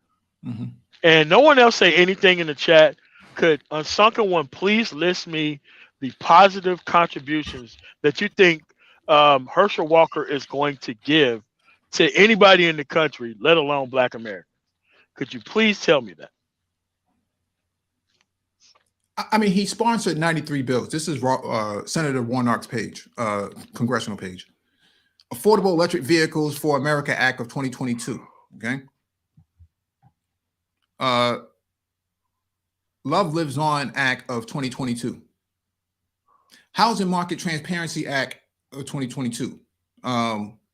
Mhm. And no one else say anything in the chat. Could Unsunken One please list me the positive contributions that you think Herschel Walker is going to give to anybody in the country, let alone Black America? Could you please tell me that? I mean, he sponsored 93 bills. This is Senator Warnock's page, congressional page. Affordable Electric Vehicles for America Act of 2022. Okay. Love Lives On Act of 2022. Housing Market Transparency Act of 2022.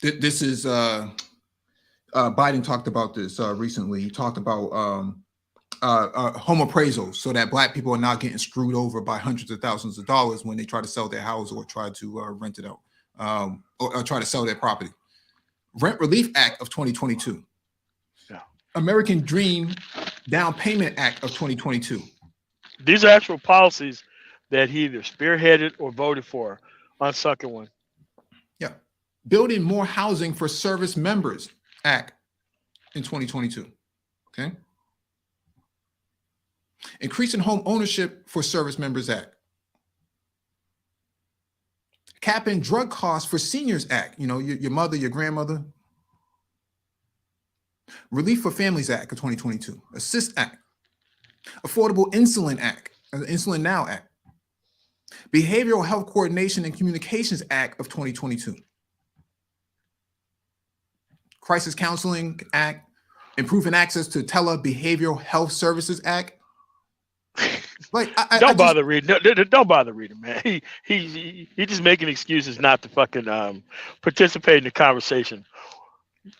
This is Biden talked about this recently. He talked about home appraisals so that Black people are not getting screwed over by hundreds of thousands of dollars when they try to sell their house or try to rent it out or try to sell their property. Rent Relief Act of 2022. Yeah. American Dream Down Payment Act of 2022. These are actual policies that he either spearheaded or voted for on Sucking One. Yeah. Building More Housing for Service Members Act in 2022. Okay. Increasing Home Ownership for Service Members Act. Capping Drug Costs for Seniors Act. You know, your mother, your grandmother. Relief for Families Act of 2022. Assist Act. Affordable Insulin Act. Insulin Now Act. Behavioral Health Coordination and Communications Act of 2022. Crisis Counseling Act. Improving Access to Tele-Behavioral Health Services Act. Like, Don't bother reading. Don't bother reading, man. He just making excuses not to fucking participate in the conversation.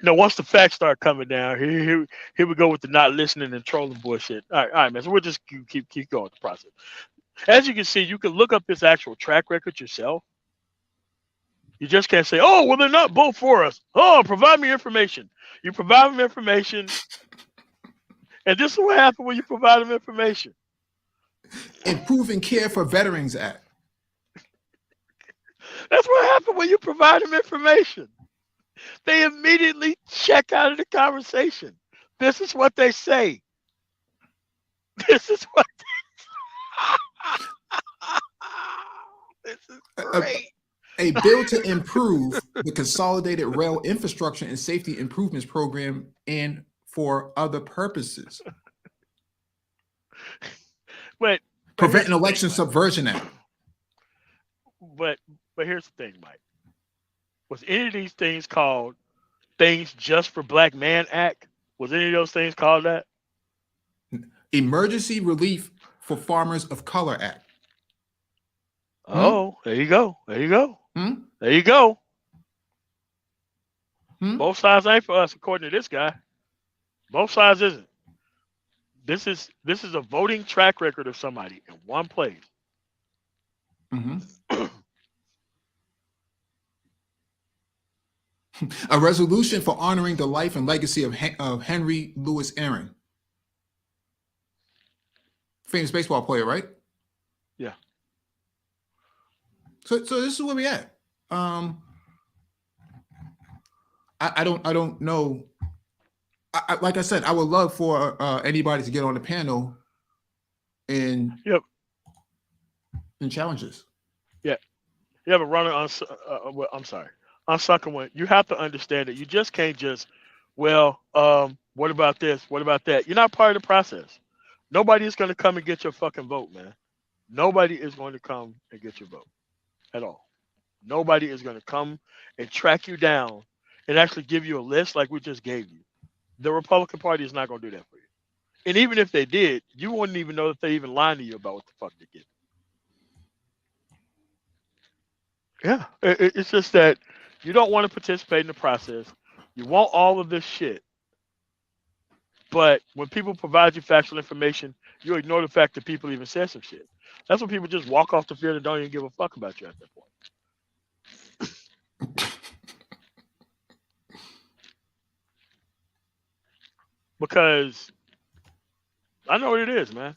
Once the facts start coming down, here we go with the not listening and trolling bullshit. All right, man. So we'll just keep going with the process. As you can see, you can look up this actual track record yourself. You just can't say, "Oh, well, they're not both for us." Oh, provide me information. You provide them information, and this is what happened when you provide them information. Improving Care for Veterans Act. That's what happened when you provide them information. They immediately check out of the conversation. This is what they say. This is what this is great. A bill to improve the Consolidated Rail Infrastructure and Safety Improvements Program and for other purposes. But Preventing Election Subversion Act. But here's the thing, Mike. Was any of these things called Things Just for Black Man Act? Was any of those things called that? Emergency Relief for Farmers of Color Act. Oh, there you go. There you go. Hmm? There you go. Hmm? Both sides ain't for us, according to this guy. Both sides isn't. This is a voting track record of somebody in one place. Mm-hmm. A resolution for honoring the life and legacy of Henry Louis Aaron. Famous baseball player, right? Yeah. So this is where we at. I don't know like I said, I would love for anybody to get on the panel and challenge this. Yeah. You have a runner on. Well, I'm sorry. On second one, you have to understand that you just can't just. Well, what about this? What about that? You're not part of the process. Nobody is going to come and get your fucking vote, man. Nobody is going to come and get your vote at all. Nobody is going to come and track you down and actually give you a list like we just gave you. The Republican Party is not going to do that for you. And even if they did, you wouldn't even know that they even lied to you about what the fuck they did. Yeah, it's just that you don't want to participate in the process. You want all of this shit. But when people provide you factual information, you ignore the fact that people even said some shit. That's when people just walk off the field and don't even give a fuck about you at that point. Because I know what it is, man.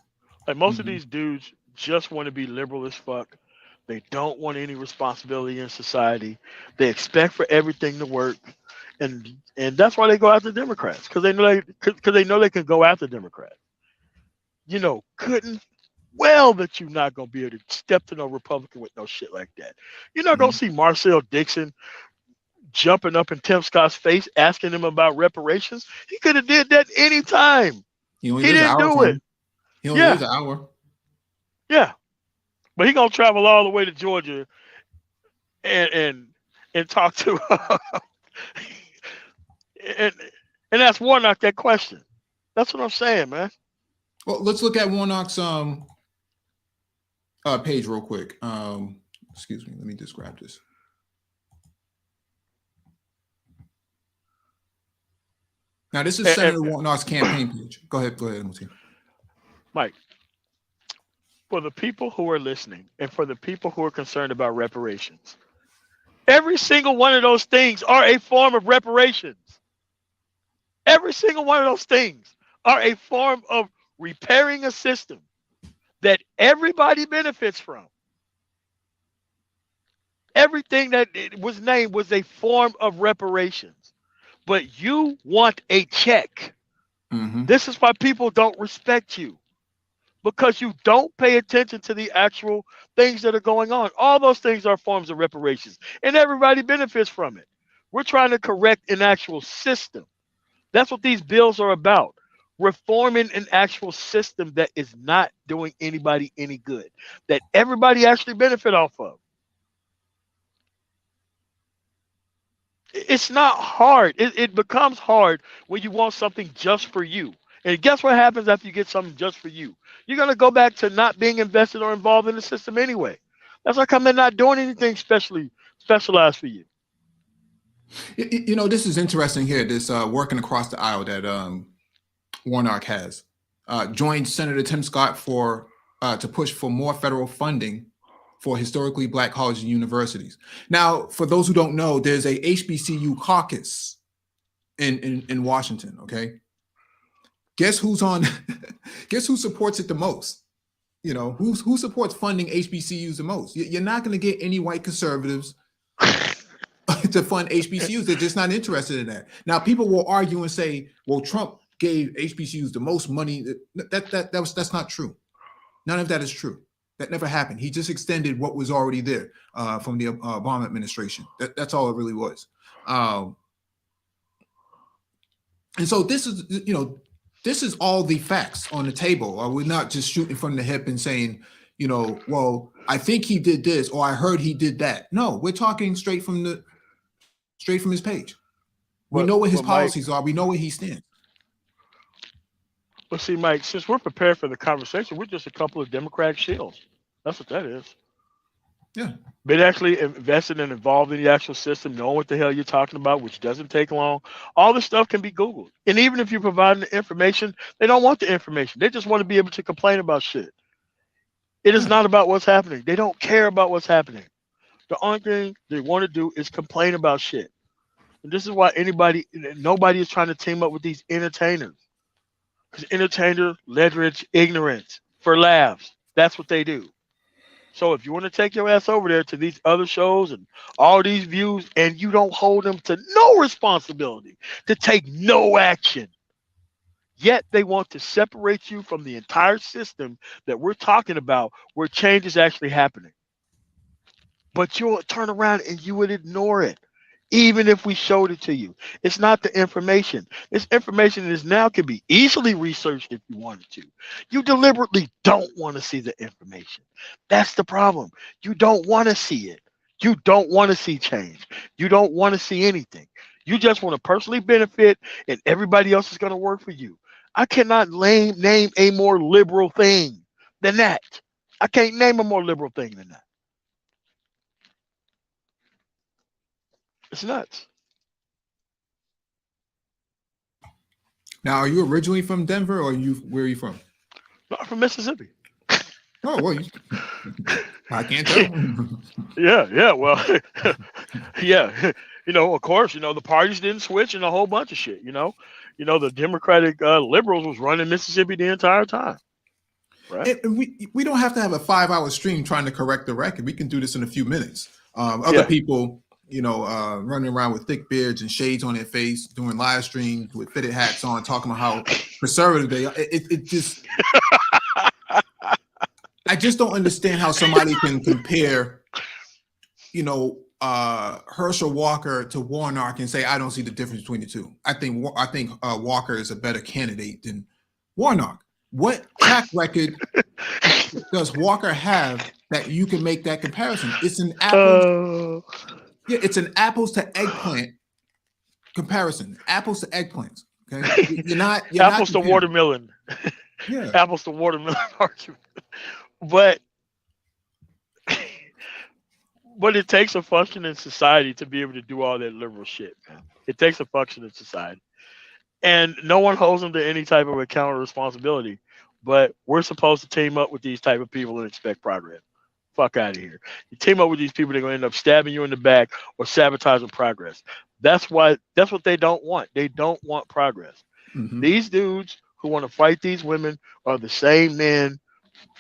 Like most of these dudes just want to be liberal as fuck. They don't want any responsibility in society. They expect for everything to work, and that's why they go after Democrats, because they know they can go after Democrats. You know, couldn't well that you're not gonna be able to step to no Republican with no shit like that. You're not gonna see Marcel Dixon jumping up in Tim Scott's face asking him about reparations. He could have did that anytime. He didn't do it. He only lives an hour. Yeah. But he gonna travel all the way to Georgia and talk to and ask Warnock that question. That's what I'm saying, man. Well, let's look at Warnock's page real quick. Excuse me, let me just grab this. Now, this is Senator Warnock's campaign page. Go ahead, Mike. For the people who are listening and for the people who are concerned about reparations, every single one of those things are a form of reparations. Every single one of those things are a form of repairing a system that everybody benefits from. Everything that it was named was a form of reparations. But you want a check. This is why people don't respect you. Because you don't pay attention to the actual things that are going on. All those things are forms of reparations, and everybody benefits from it. We're trying to correct an actual system. That's what these bills are about. Reforming an actual system that is not doing anybody any good, that everybody actually benefit off of. It's not hard. It becomes hard when you want something just for you. And guess what happens after you get something just for you? You're going to go back to not being invested or involved in the system anyway. That's why they're not doing anything specialized for you. You know, this is interesting here, this working across the aisle that Warnock has. Joined Senator Tim Scott to push for more federal funding for historically Black colleges and universities. Now, for those who don't know, there's a HBCU caucus in Washington, okay? Guess who's on? Guess who supports it the most? You know, who supports funding HBCUs the most? You're not going to get any white conservatives to fund HBCUs. They're just not interested in that. Now, people will argue and say, "Well, Trump gave HBCUs the most money." That's not true. None of that is true. That never happened. He just extended what was already there from the Obama administration. That's all it really was. And so this is, you know. This is all the facts on the table. We're not just shooting from the hip and saying, you know, well, I think he did this or I heard he did that. No, we're talking straight from his page. We know what his policies are. We know where he stands. But see, Mike, since we're prepared for the conversation, we're just a couple of Democratic shills. That's what that is. Yeah. Been actually invested and involved in the actual system, knowing what the hell you're talking about, which doesn't take long. All this stuff can be Googled. And even if you're providing the information, they don't want the information. They just want to be able to complain about shit. It is not about what's happening. They don't care about what's happening. The only thing they want to do is complain about shit. And this is why nobody is trying to team up with these entertainers. Because entertainers leverage ignorance for laughs. That's what they do. So if you want to take your ass over there to these other shows and all these views and you don't hold them to no responsibility, to take no action, Yet they want to separate you from the entire system that we're talking about where change is actually happening. But you'll turn around and you would ignore it, even if we showed it to you. It's not the information. This information is now can be easily researched if you wanted to. You deliberately don't want to see the information. That's the problem. You don't want to see it. You don't want to see change. You don't want to see anything. You just want to personally benefit, and everybody else is going to work for you. I cannot name a more liberal thing than that. I can't name a more liberal thing than that. It's nuts. Now, are you originally from Denver, or where are you from? No, I'm from Mississippi. Oh, well, I can't tell. Yeah. Well, yeah. Of course, the parties didn't switch and a whole bunch of shit. The Democratic liberals was running Mississippi the entire time. Right. And we don't have to have a 5-hour stream trying to correct the record. We can do this in a few minutes. Other people, running around with thick beards and shades on their face, doing live streams with fitted hats on, talking about how conservative they are. It just, I just don't understand how somebody can compare, Herschel Walker to Warnock and say I don't see the difference between the two. I think Walker is a better candidate than Warnock. What track record does Walker have that you can make that comparison? It's an apples. It's an apples to eggplant comparison. Apples to eggplants. Okay, you're not apples to watermelon. Yeah, apples to watermelon argument. But it takes a functioning society to be able to do all that liberal shit, man. It takes a functioning society. And no one holds them to any type of account or responsibility. But we're supposed to team up with these type of people and expect progress. Fuck out of here. You team up with these people, they're going to end up stabbing you in the back or sabotaging progress. That's what they don't want. They don't want progress. Mm-hmm. These dudes who want to fight these women are the same men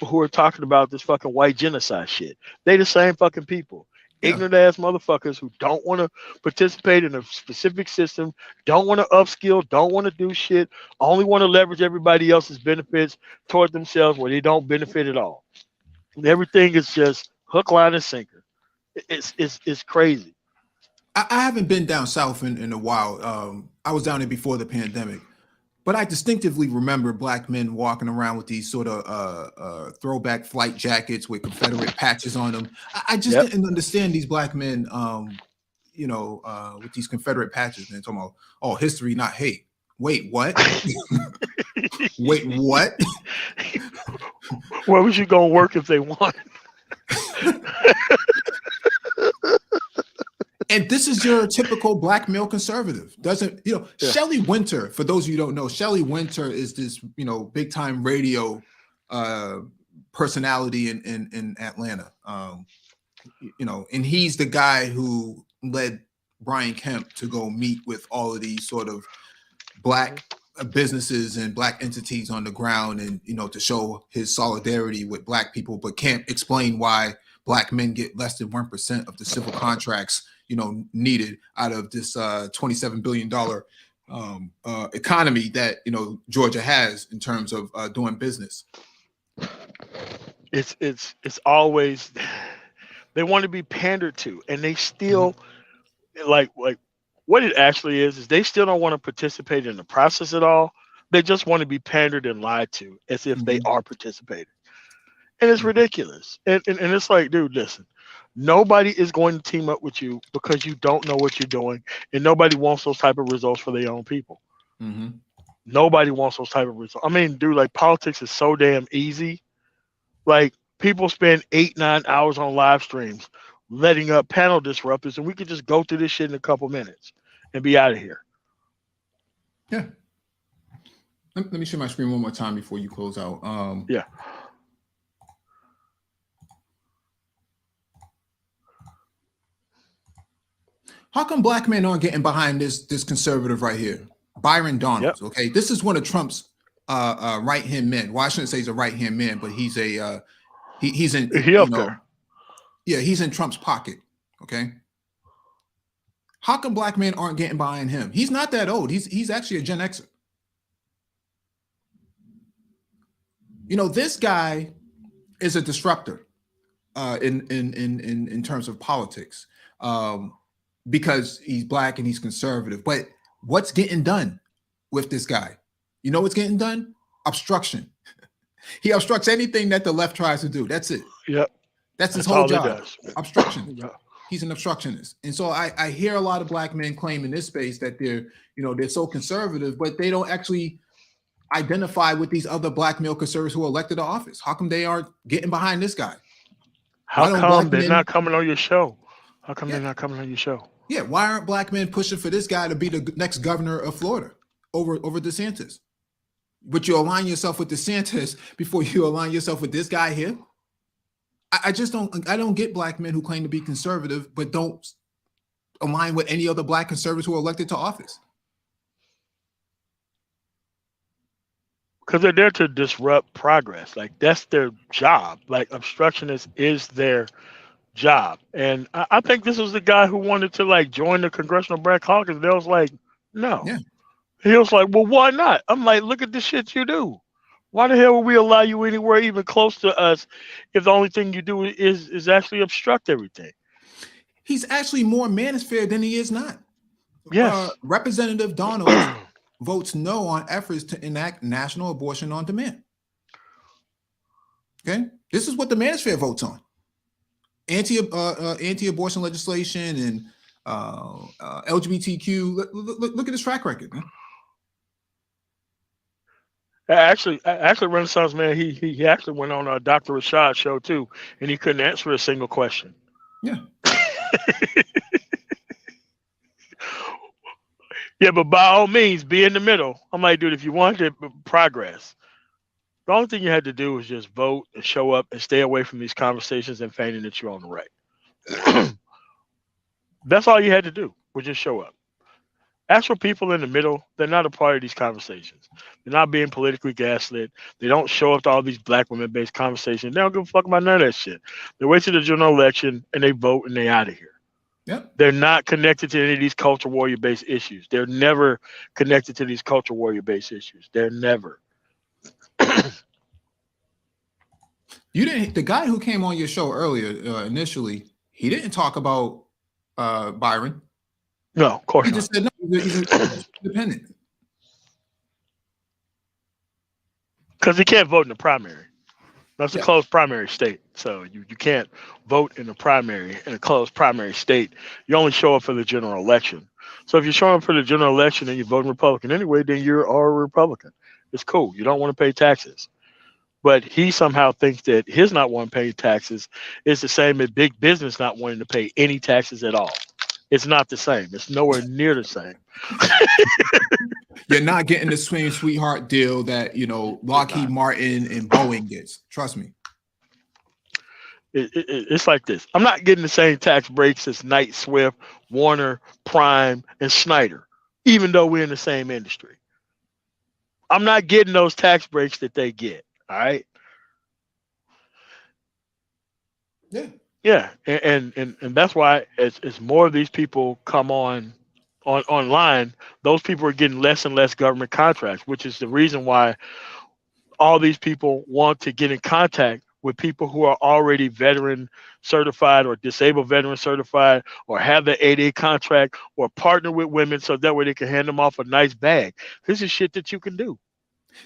who are talking about this fucking white genocide shit. They the same fucking people. Ignorant ass motherfuckers who don't want to participate in a specific system, don't want to upskill, don't want to do shit, only want to leverage everybody else's benefits toward themselves where they don't benefit at all. And everything is just hook, line, and sinker. It's crazy. I haven't been down south in a while. I was down there before the pandemic. But I distinctively remember black men walking around with these sort of throwback flight jackets with Confederate patches on them. I just didn't understand these black men, with these Confederate patches. And talking about, oh, history, not hate. Wait, what? Wait, what? Where was you going to work if they won? And this is your typical black male conservative. Shelley Winter, for those of you who don't know, Shelley Winter is this, big time radio personality in Atlanta. And he's the guy who led Brian Kemp to go meet with all of these sort of black businesses and black entities on the ground and, to show his solidarity with black people, but can't explain why black men get less than 1% of the civil contracts needed out of this $27 billion economy that Georgia has in terms of doing business. It's always they want to be pandered to, and they still like what it actually is they still don't want to participate in the process at all. They just want to be pandered and lied to as if they are participating, and it's ridiculous. And it's like, dude, listen. Nobody is going to team up with you because you don't know what you're doing, and nobody wants those type of results for their own people. Mm-hmm. Nobody wants those type of results. I mean, dude, like politics is so damn easy. Like people spend 8-9 hours on live streams letting up panel disruptors, and we could just go through this shit in a couple minutes and be out of here. Yeah. Let me share my screen one more time before you close out. Yeah. How come black men aren't getting behind this conservative right here? Byron Donalds, okay? This is one of Trump's right-hand men. Well, I shouldn't say he's a right-hand man, but he's a he's in there. Yeah, he's in Trump's pocket, okay? How come black men aren't getting behind him? He's not that old. He's actually a Gen Xer. This guy is a disruptor in terms of politics, because he's black and he's conservative. But what's getting done with this guy? You know what's getting done? Obstruction. He obstructs anything that the left tries to do. That's it. Yep. That's his That's whole all he job. does. Obstruction. Yeah. He's an obstructionist. And so I hear a lot of black men claim in this space that they're so conservative, but they don't actually identify with these other black male conservatives who are elected to office. How come they aren't getting behind this guy? How don't come black they're men- not coming on your show? How come Yeah. they're not coming on your show? Yeah, why aren't black men pushing for this guy to be the next governor of Florida over DeSantis? But you align yourself with DeSantis before you align yourself with this guy here. I just don't get black men who claim to be conservative but don't align with any other black conservatives who are elected to office. Because they're there to disrupt progress. Like, that's their job. Like, obstructionist is their job. And I think this was the guy who wanted to like join the Congressional Black Caucus. They was like, no. Yeah. He was like, well, why not? I'm like, look at the shit you do. Why the hell would we allow you anywhere even close to us if the only thing you do is actually obstruct everything? He's actually more manosphere than he is not. Yes. Representative Donald votes no on efforts to enact national abortion on demand. Okay, this is what the manosphere votes on: anti-abortion legislation and LGBTQ. Look at his track record. Man. Actually, Renaissance Man, he actually went on Dr. Rashad's show too, and he couldn't answer a single question. Yeah. Yeah, but by all means, be in the middle. I'm like, dude, if you wanted progress, the only thing you had to do was just vote and show up and stay away from these conversations and feigning that you're on the right. That's all you had to do, was just show up. Actual people in the middle, they're not a part of these conversations. They're not being politically gaslit. They don't show up to all these black women-based conversations. They don't give a fuck about none of that shit. They wait till the general election and they vote and they out of here. Yep. They're not connected to any of these culture warrior-based issues. They're never connected to these culture warrior-based issues. They're never. You didn't. The guy who came on your show earlier, initially, he didn't talk about Byron. No, of course He not. just said no. He's independent. Because he can't vote in the primary. That's a Yeah. closed primary state. So you can't vote in the primary in a closed primary state. You only show up for the general election. So if you're showing up for the general election and you're voting Republican anyway, then you're a Republican. It's cool. You don't want to pay taxes. But he somehow thinks that his not wanting to pay taxes is the same as big business not wanting to pay any taxes at all. It's not the same. It's nowhere near the same. You're not getting the swing sweetheart deal that Lockheed Martin and Boeing gets. Trust me. It's like this. I'm not getting the same tax breaks as Knight Swift, Warner, Prime, and Snyder, even though we're in the same industry. I'm not getting those tax breaks that they get. All right. Yeah. Yeah, and that's why as more of these people come online, those people are getting less and less government contracts, which is the reason why all these people want to get in contact with people who are already veteran certified or disabled veteran certified or have the 8A contract or partner with women so that way they can hand them off a nice bag. This is shit that you can do.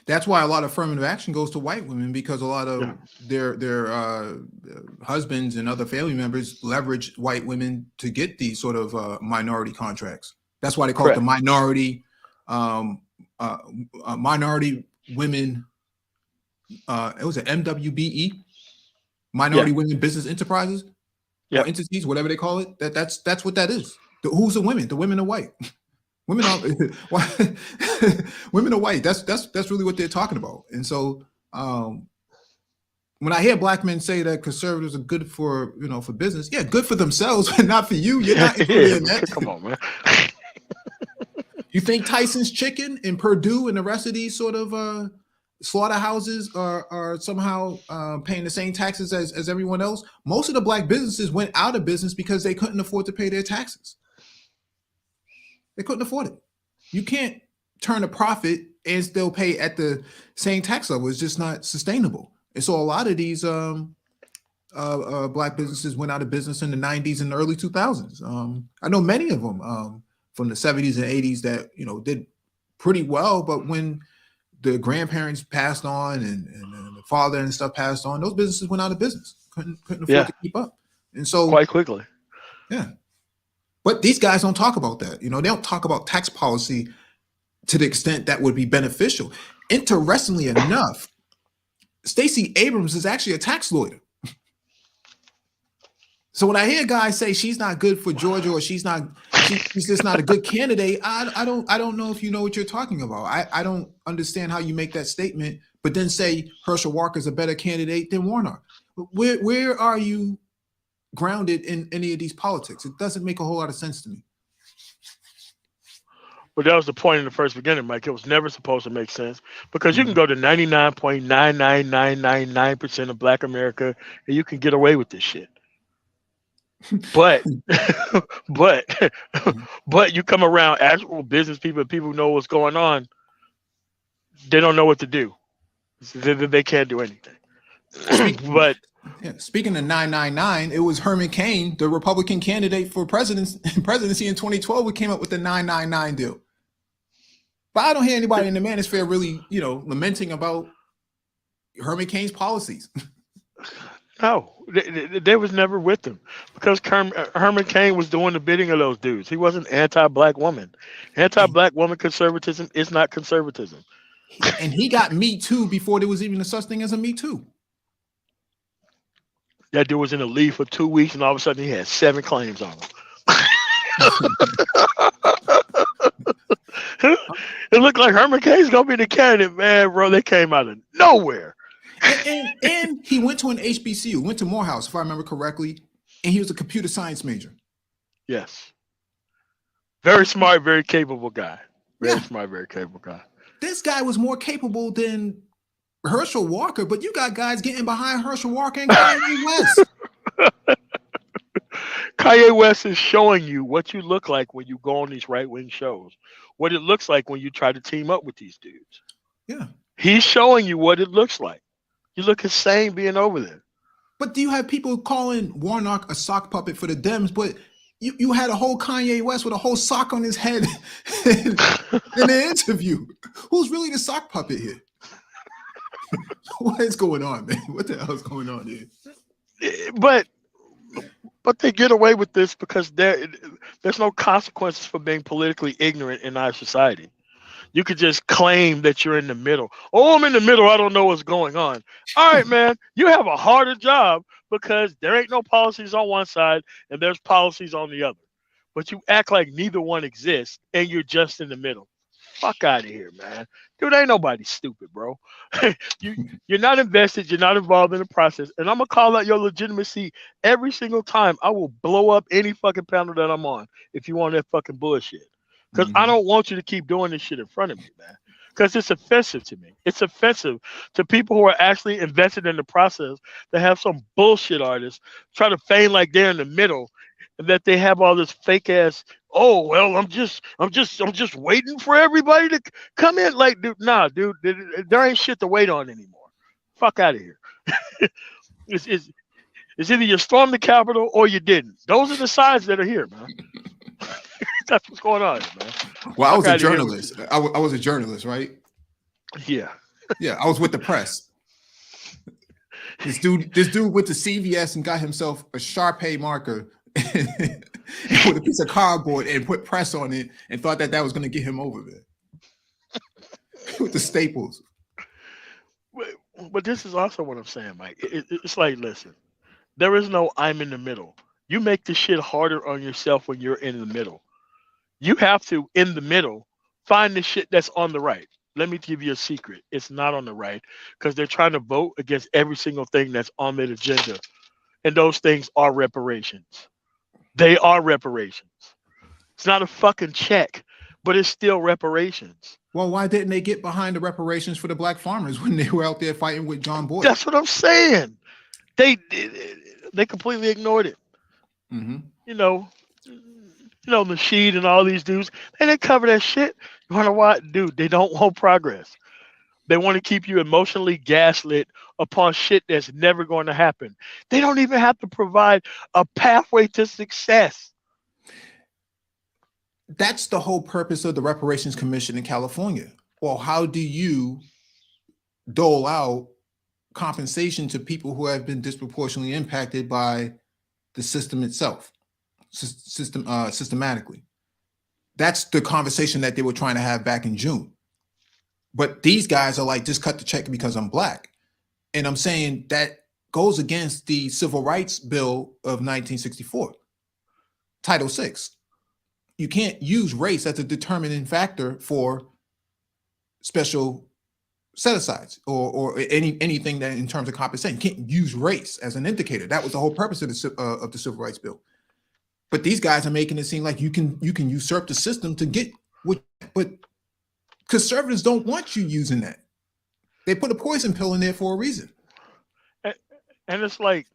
That's why a lot of affirmative action goes to white women, because a lot of their husbands and other family members leverage white women to get these sort of minority contracts. That's why they call it the minority women. It was an MWBE, Minority Women Business Enterprises or entities, whatever they call it. That's what that is. Who's the women? The women are white. Women are women are white. That's really what they're talking about. And so when I hear black men say that conservatives are good for for business, yeah, good for themselves, but not for you. You're not in that. Come on, man. You think Tyson's Chicken and Purdue and the rest of these sort of slaughterhouses are somehow paying the same taxes as everyone else? Most of the black businesses went out of business because they couldn't afford to pay their taxes. They couldn't afford it. You can't turn a profit and still pay at the same tax level. It's just not sustainable. And so a lot of these black businesses went out of business in the 90s and the early 2000s. I know many of them from the 70s and 80s that, you know, did pretty well, but when the grandparents passed on and the father and stuff passed on, those businesses went out of business. Couldn't afford to keep up. And so quite quickly. Yeah. But these guys don't talk about that. You know, they don't talk about tax policy to the extent that would be beneficial. Interestingly enough, Stacey Abrams is actually a tax lawyer. So when I hear guys say she's not good for Georgia or she's just not a good candidate, I don't know if you know what you're talking about. I don't understand how you make that statement, but then say Herschel Walker's a better candidate than Warnock. Where are you grounded in any of these politics? It doesn't make a whole lot of sense to me. Well, that was the point in the first beginning, Mike. It was never supposed to make sense because you can go to 99.99999% of Black America and you can get away with this shit. But but you come around actual business people who know what's going on, they don't know what to do. They can't do anything. Speaking of 999, it was Herman Cain, the Republican candidate for presidency in 2012, who came up with the 999 deal. But I don't hear anybody in the manosphere really, you know, lamenting about Herman Cain's policies. No, they was never with them because Herman Cain was doing the bidding of those dudes. He wasn't anti-black woman. Anti-black woman conservatism is not conservatism. And he got Me Too before there was even a such thing as a Me Too. That dude was in the lead for 2 weeks, and all of a sudden he had 7 claims on him. It looked like Herman Cain's gonna be the candidate, man, bro. They came out of nowhere. And he went to an HBCU, went to Morehouse, if I remember correctly, and he was a computer science major. Yes. Very smart, very capable guy. Very smart, very capable guy. This guy was more capable than Herschel Walker, but you got guys getting behind Herschel Walker and Kanye West. Kanye West is showing you what you look like when you go on these right-wing shows, what it looks like when you try to team up with these dudes. Yeah. He's showing you what it looks like. You look insane being over there. But do you have people calling Warnock a sock puppet for the Dems, but you had a whole Kanye West with a whole sock on his head in the interview. Who's really the sock puppet here? What is going on, man? What the hell is going on here? But they get away with this because there's no consequences for being politically ignorant in our society. You could just claim that you're in the middle. Oh, I'm in the middle. I don't know what's going on. All right, man. You have a harder job because there ain't no policies on one side and there's policies on the other. But you act like neither one exists and you're just in the middle. Fuck out of here, man. Dude, ain't nobody stupid, bro. You're not invested. You're not involved in the process. And I'm going to call out your legitimacy every single time. I will blow up any fucking panel that I'm on if you want that fucking bullshit. Because I don't want you to keep doing this shit in front of me, man. Because it's offensive to me. It's offensive to people who are actually invested in the process to have some bullshit artists try to feign like they're in the middle and that they have all this fake ass, oh well, I'm just waiting for everybody to come in. Like, dude, nah, dude, there ain't shit to wait on anymore. Fuck out of here. It's either you stormed the Capitol or you didn't. Those are the signs that are here, man. That's what's going on, man. Well, I was a journalist. I was a journalist, right? Yeah. Yeah, I was with the press. This dude went to CVS and got himself a Sharpay marker and put a piece of cardboard and put press on it and thought that was going to get him over there. With the staples. But this is also what I'm saying, Mike. It's like, listen, there is no I'm in the middle. You make the shit harder on yourself when you're in the middle. You have to, in the middle, find the shit that's on the right. Let me give you a secret. It's not on the right because they're trying to vote against every single thing that's on their agenda. And those things are reparations. They are reparations. It's not a fucking check, but it's still reparations. Well, why didn't they get behind the reparations for the black farmers when they were out there fighting with John Boyd? That's what I'm saying. They completely ignored it. Mm-hmm. You know, Nasheed and all these dudes, they cover that shit. You wanna why? Dude, they don't want progress. They want to keep you emotionally gaslit upon shit that's never going to happen. They don't even have to provide a pathway to success. That's the whole purpose of the Reparations Commission in California. Well, how do you dole out compensation to people who have been disproportionately impacted by the system itself, systematically? That's the conversation that they were trying to have back in June. But these guys are like, just cut the check because I'm black. And I'm saying that goes against the Civil Rights Bill of 1964, Title VI. You can't use race as a determining factor for special set-asides or anything that in terms of compensation. You can't use race as an indicator. That was the whole purpose of the Civil Rights Bill. But these guys are making it seem like you can usurp the system to get what, but conservatives don't want you using that. They put a poison pill in there for a reason. And it's like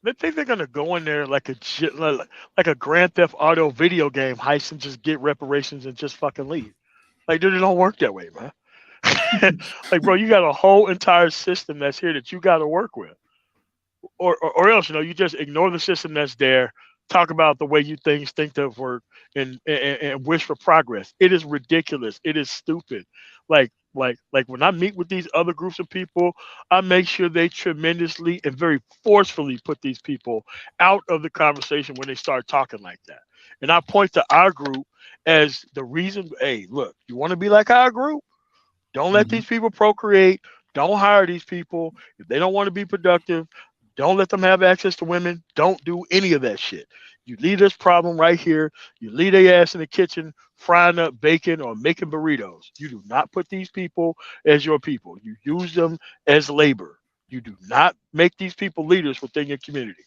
they think they're gonna go in there like a Grand Theft Auto video game heist and just get reparations and just fucking leave. Like, dude, it don't work that way, man. Like, bro, you got a whole entire system that's here that you got to work with, or else you just ignore the system that's there. Talk about the way you think to work and wish for progress. It is ridiculous. It is stupid. Like when I meet with these other groups of people, I make sure they tremendously and very forcefully put these people out of the conversation when they start talking like that. And I point to our group as the reason. Hey, look, you want to be like our group? Don't let these people procreate. Don't hire these people. If they don't want to be productive, don't let them have access to women. Don't do any of that shit. You leave this problem right here. You leave their ass in the kitchen frying up bacon or making burritos. You do not put these people as your people. You use them as labor. You do not make these people leaders within your community.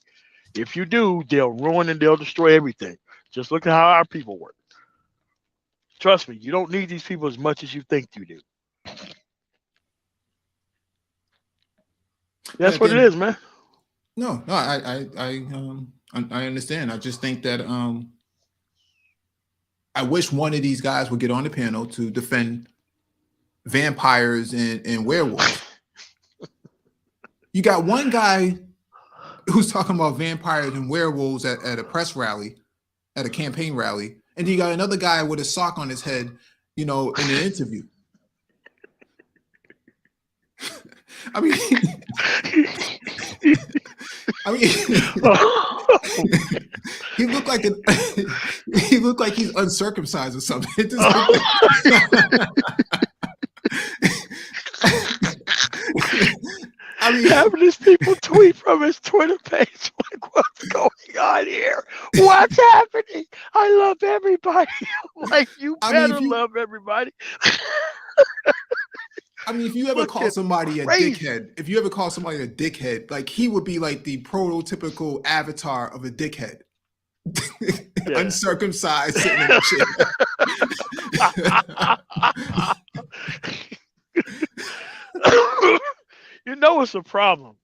If you do, they'll ruin and they'll destroy everything. Just look at how our people work. Trust me, you don't need these people as much as you think you do. That's what it is, man. No, I understand. I just think that I wish one of these guys would get on the panel to defend vampires and werewolves. You got one guy who's talking about vampires and werewolves at a press rally, at a campaign rally, and then you got another guy with a sock on his head, in an interview. I mean, he looked like he's uncircumcised or something. I mean, having these people tweet from his Twitter page, like, what's going on here? What's happening? I love everybody. Like, you better love everybody. I mean, if you ever call somebody a dickhead, like he would be like the prototypical avatar of a dickhead. Yeah. Uncircumcised sitting in a chair. It's a problem.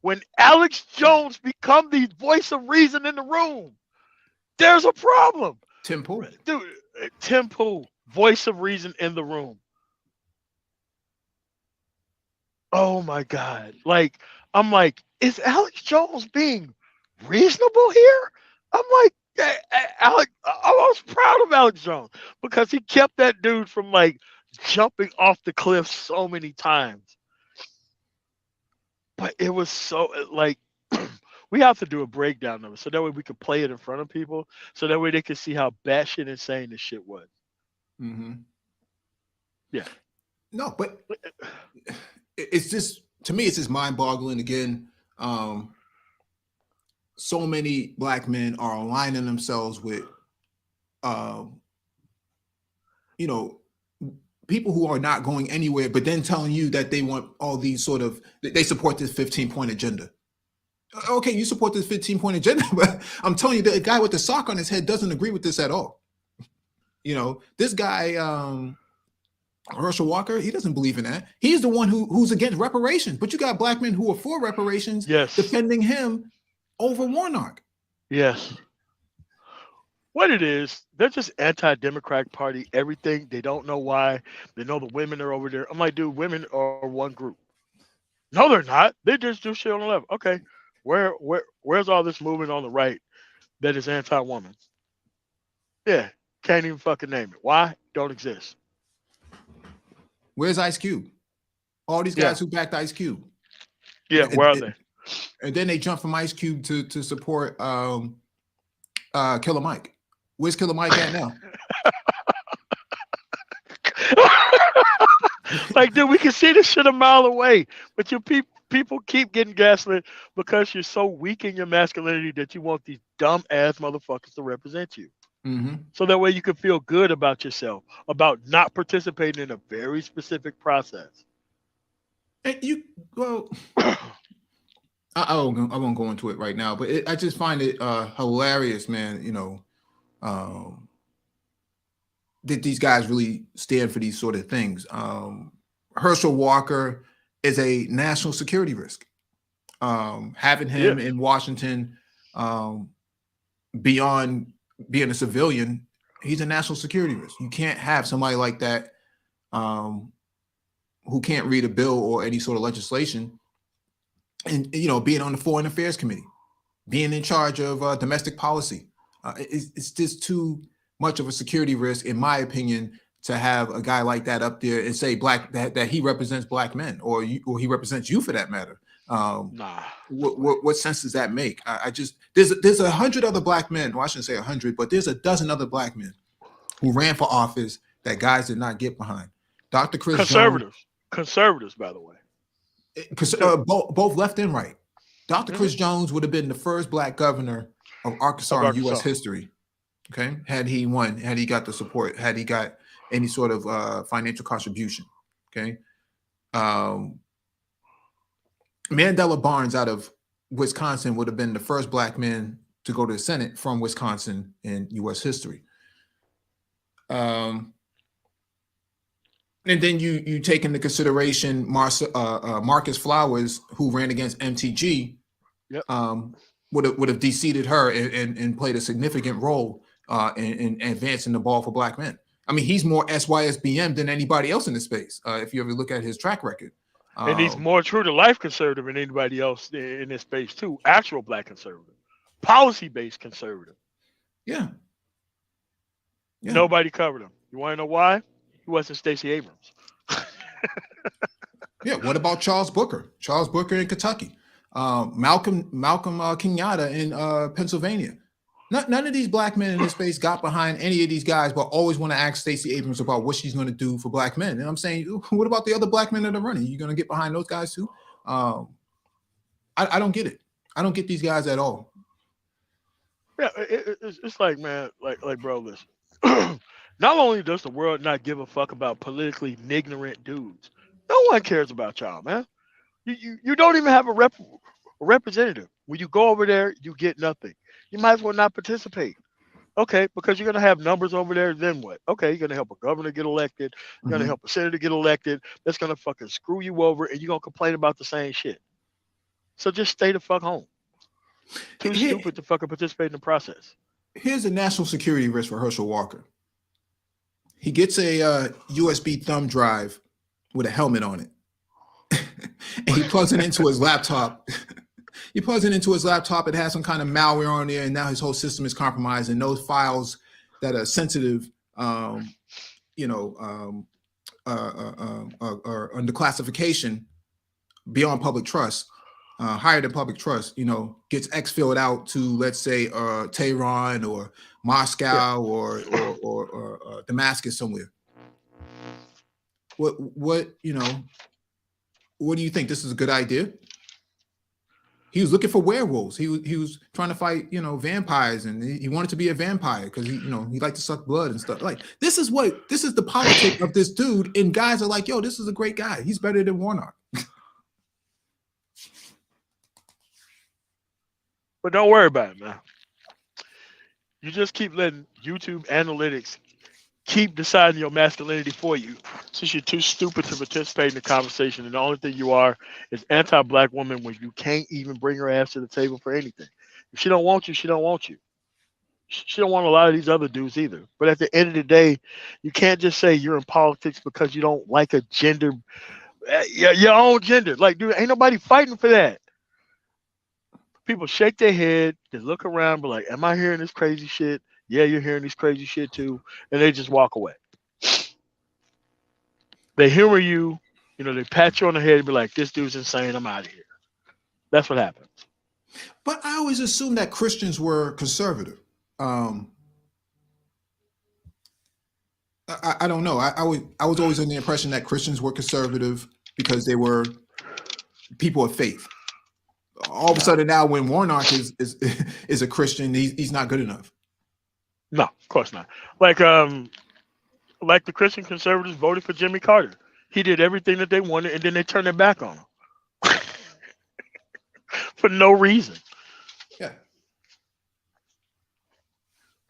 When Alex Jones becomes the voice of reason in the room, there's a problem. Tim Pool. Dude, Tim Pool, voice of reason in the room. Oh my God. Like, I'm like, is Alex Jones being reasonable here? I'm like, Alex, I was proud of Alex Jones because he kept that dude from like jumping off the cliff so many times. But it was so like, we have to do a breakdown of it so that way we could play it in front of people so that way they can see how batshit insane this shit was. Mm-hmm. Yeah. No, but it's just, to me, it's just mind-boggling again. So many black men are aligning themselves with, people who are not going anywhere, but then telling you that they want all these they support this 15-point agenda. Okay, you support this 15-point agenda, but I'm telling you, the guy with the sock on his head doesn't agree with this at all. This guy, Hershel Walker, he doesn't believe in that. He's the one who's against reparations, but you got black men who are for reparations, yes, defending him over Warnock. Yes. What it is, they're just anti-democratic party. Everything they don't know why. They know the women are over there. I'm like, dude, women are one group. No, they're not. They just do shit on the left. Okay, where's all this movement on the right that is anti-woman? Yeah, can't even fucking name it. Why? Don't exist. Where's Ice Cube? All these Yeah, guys who backed Ice Cube. yeah. And, Where are they? and then they jump from Ice Cube to support Killer Mike. Where's Killer Mike at now? Like, dude, we can see this shit a mile away, but you people keep getting gaslit because you're so weak in your masculinity that you want these dumb ass motherfuckers to represent you. Mm-hmm. So that way you can feel good about yourself, about not participating in a very specific process. And you, well, I won't go into it right now, but I just find it hilarious, man. You know, that these guys really stand for these sort of things. Herschel Walker is a national security risk. Having him in Washington, beyond being a civilian, he's a national security risk. You can't have somebody like that who can't read a bill or any sort of legislation, and being on the Foreign Affairs Committee, being in charge of domestic policy. It's just too much of a security risk, in my opinion, to have a guy like that up there and say that he represents black men, or he represents you for that matter. Nah. What sense does that make? I just there's 100 other black men. Well, I shouldn't say 100, but there's a dozen other black men who ran for office that guys did not get behind. Dr. Chris Conservatives, by the way. Both left and right. Dr. Chris Jones would have been the first black governor of Arkansas in U.S. history. Okay, had he won, had he got the support, had he got any sort of financial contribution. Okay, Mandela Barnes out of Wisconsin would have been the first black man to go to the Senate from Wisconsin in U.S. history. And then you take into consideration Marcus Flowers, who ran against MTG, would have defeated her and played a significant role in advancing the ball for black men. I mean, he's more SYSBM than anybody else in the space. If you ever look at his track record. And he's more true to life conservative than anybody else in this space too. Actual black conservative, policy-based conservative. Yeah. Nobody covered him. You want to know why? He wasn't Stacey Abrams. Yeah. What about Charles Booker? Charles Booker in Kentucky. Malcolm Kenyatta in Pennsylvania. None of these black men in this space got behind any of these guys, but always want to ask Stacey Abrams about what she's going to do for black men. And I'm saying, what about the other black men that are running? You going to get behind those guys too? I don't get it. I don't get these guys at all. Yeah, it's like, man, like bro, listen. Not only does the world not give a fuck about politically ignorant dudes, no one cares about y'all, man. You don't even have a representative. When you go over there, you get nothing. You might as well not participate. Okay, because you're going to have numbers over there, then what? Okay, you're going to help a governor get elected. You're going to help a senator get elected. That's going to fucking screw you over, and you're going to complain about the same shit. So just stay the fuck home. Too stupid to fucking participate in the process. Here's a national security risk for Herschel Walker. He gets a USB thumb drive with a helmet on it. And he plugs it into his laptop. He plugs it into his laptop. It has some kind of malware on there, and now his whole system is compromised. And those files that are sensitive, are under classification beyond public trust, higher than public trust. Gets exfilled out to, let's say, Tehran or Moscow or Damascus somewhere. What do you think? This is a good idea? He was looking for werewolves. He was trying to fight, vampires, and he wanted to be a vampire because he liked to suck blood and stuff. Like this is the politics of this dude. And guys are like, yo, this is a great guy. He's better than Warnock. But don't worry about it, man. You just keep letting YouTube analytics keep deciding your masculinity for you, since you're too stupid to participate in the conversation, and the only thing you are is anti-black woman when you can't even bring her ass to the table for anything. If she don't want you, she don't want you. She don't want a lot of these other dudes either. But at the end of the day, you can't just say you're in politics because you don't like a gender, your own gender. Like, dude, ain't nobody fighting for that. People shake their head, they look around, be like, "Am I hearing this crazy shit?" Yeah, you're hearing this crazy shit too, and they just walk away. They humor you, they pat you on the head and be like, "This dude's insane. I'm out of here." That's what happens. But I always assumed that Christians were conservative. Um, I don't know. I was always under the impression that Christians were conservative because they were people of faith. All of a sudden now, when Warnock is a Christian, he's not good enough. No, of course not. Like the Christian conservatives voted for Jimmy Carter. He did everything that they wanted, and then they turned their back on him for no reason. Yeah.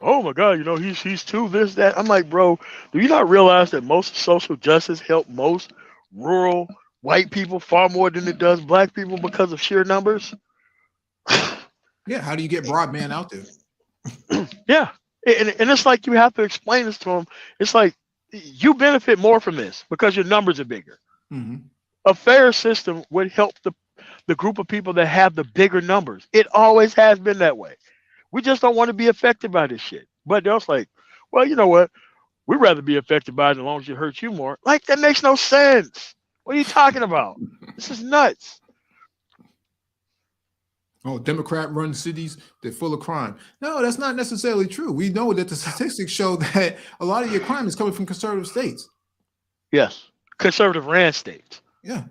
Oh my God, he's too this, that. I'm like, bro, do you not realize that most social justice help most rural white people far more than it does black people because of sheer numbers? Yeah. How do you get broadband out there? Yeah. And it's like you have to explain this to them. It's like you benefit more from this because your numbers are bigger. Mm-hmm. A fair system would help the group of people that have the bigger numbers. It always has been that way. We just don't want to be affected by this shit. But they're also like, well, you know what? We'd rather be affected by it as long as it hurts you more. Like, that makes no sense. What are you talking about? This is nuts. Oh, Democrat-run cities, they're full of crime. No, that's not necessarily true. We know that the statistics show that a lot of your crime is coming from conservative states. Yes. Conservative ran states. Yeah.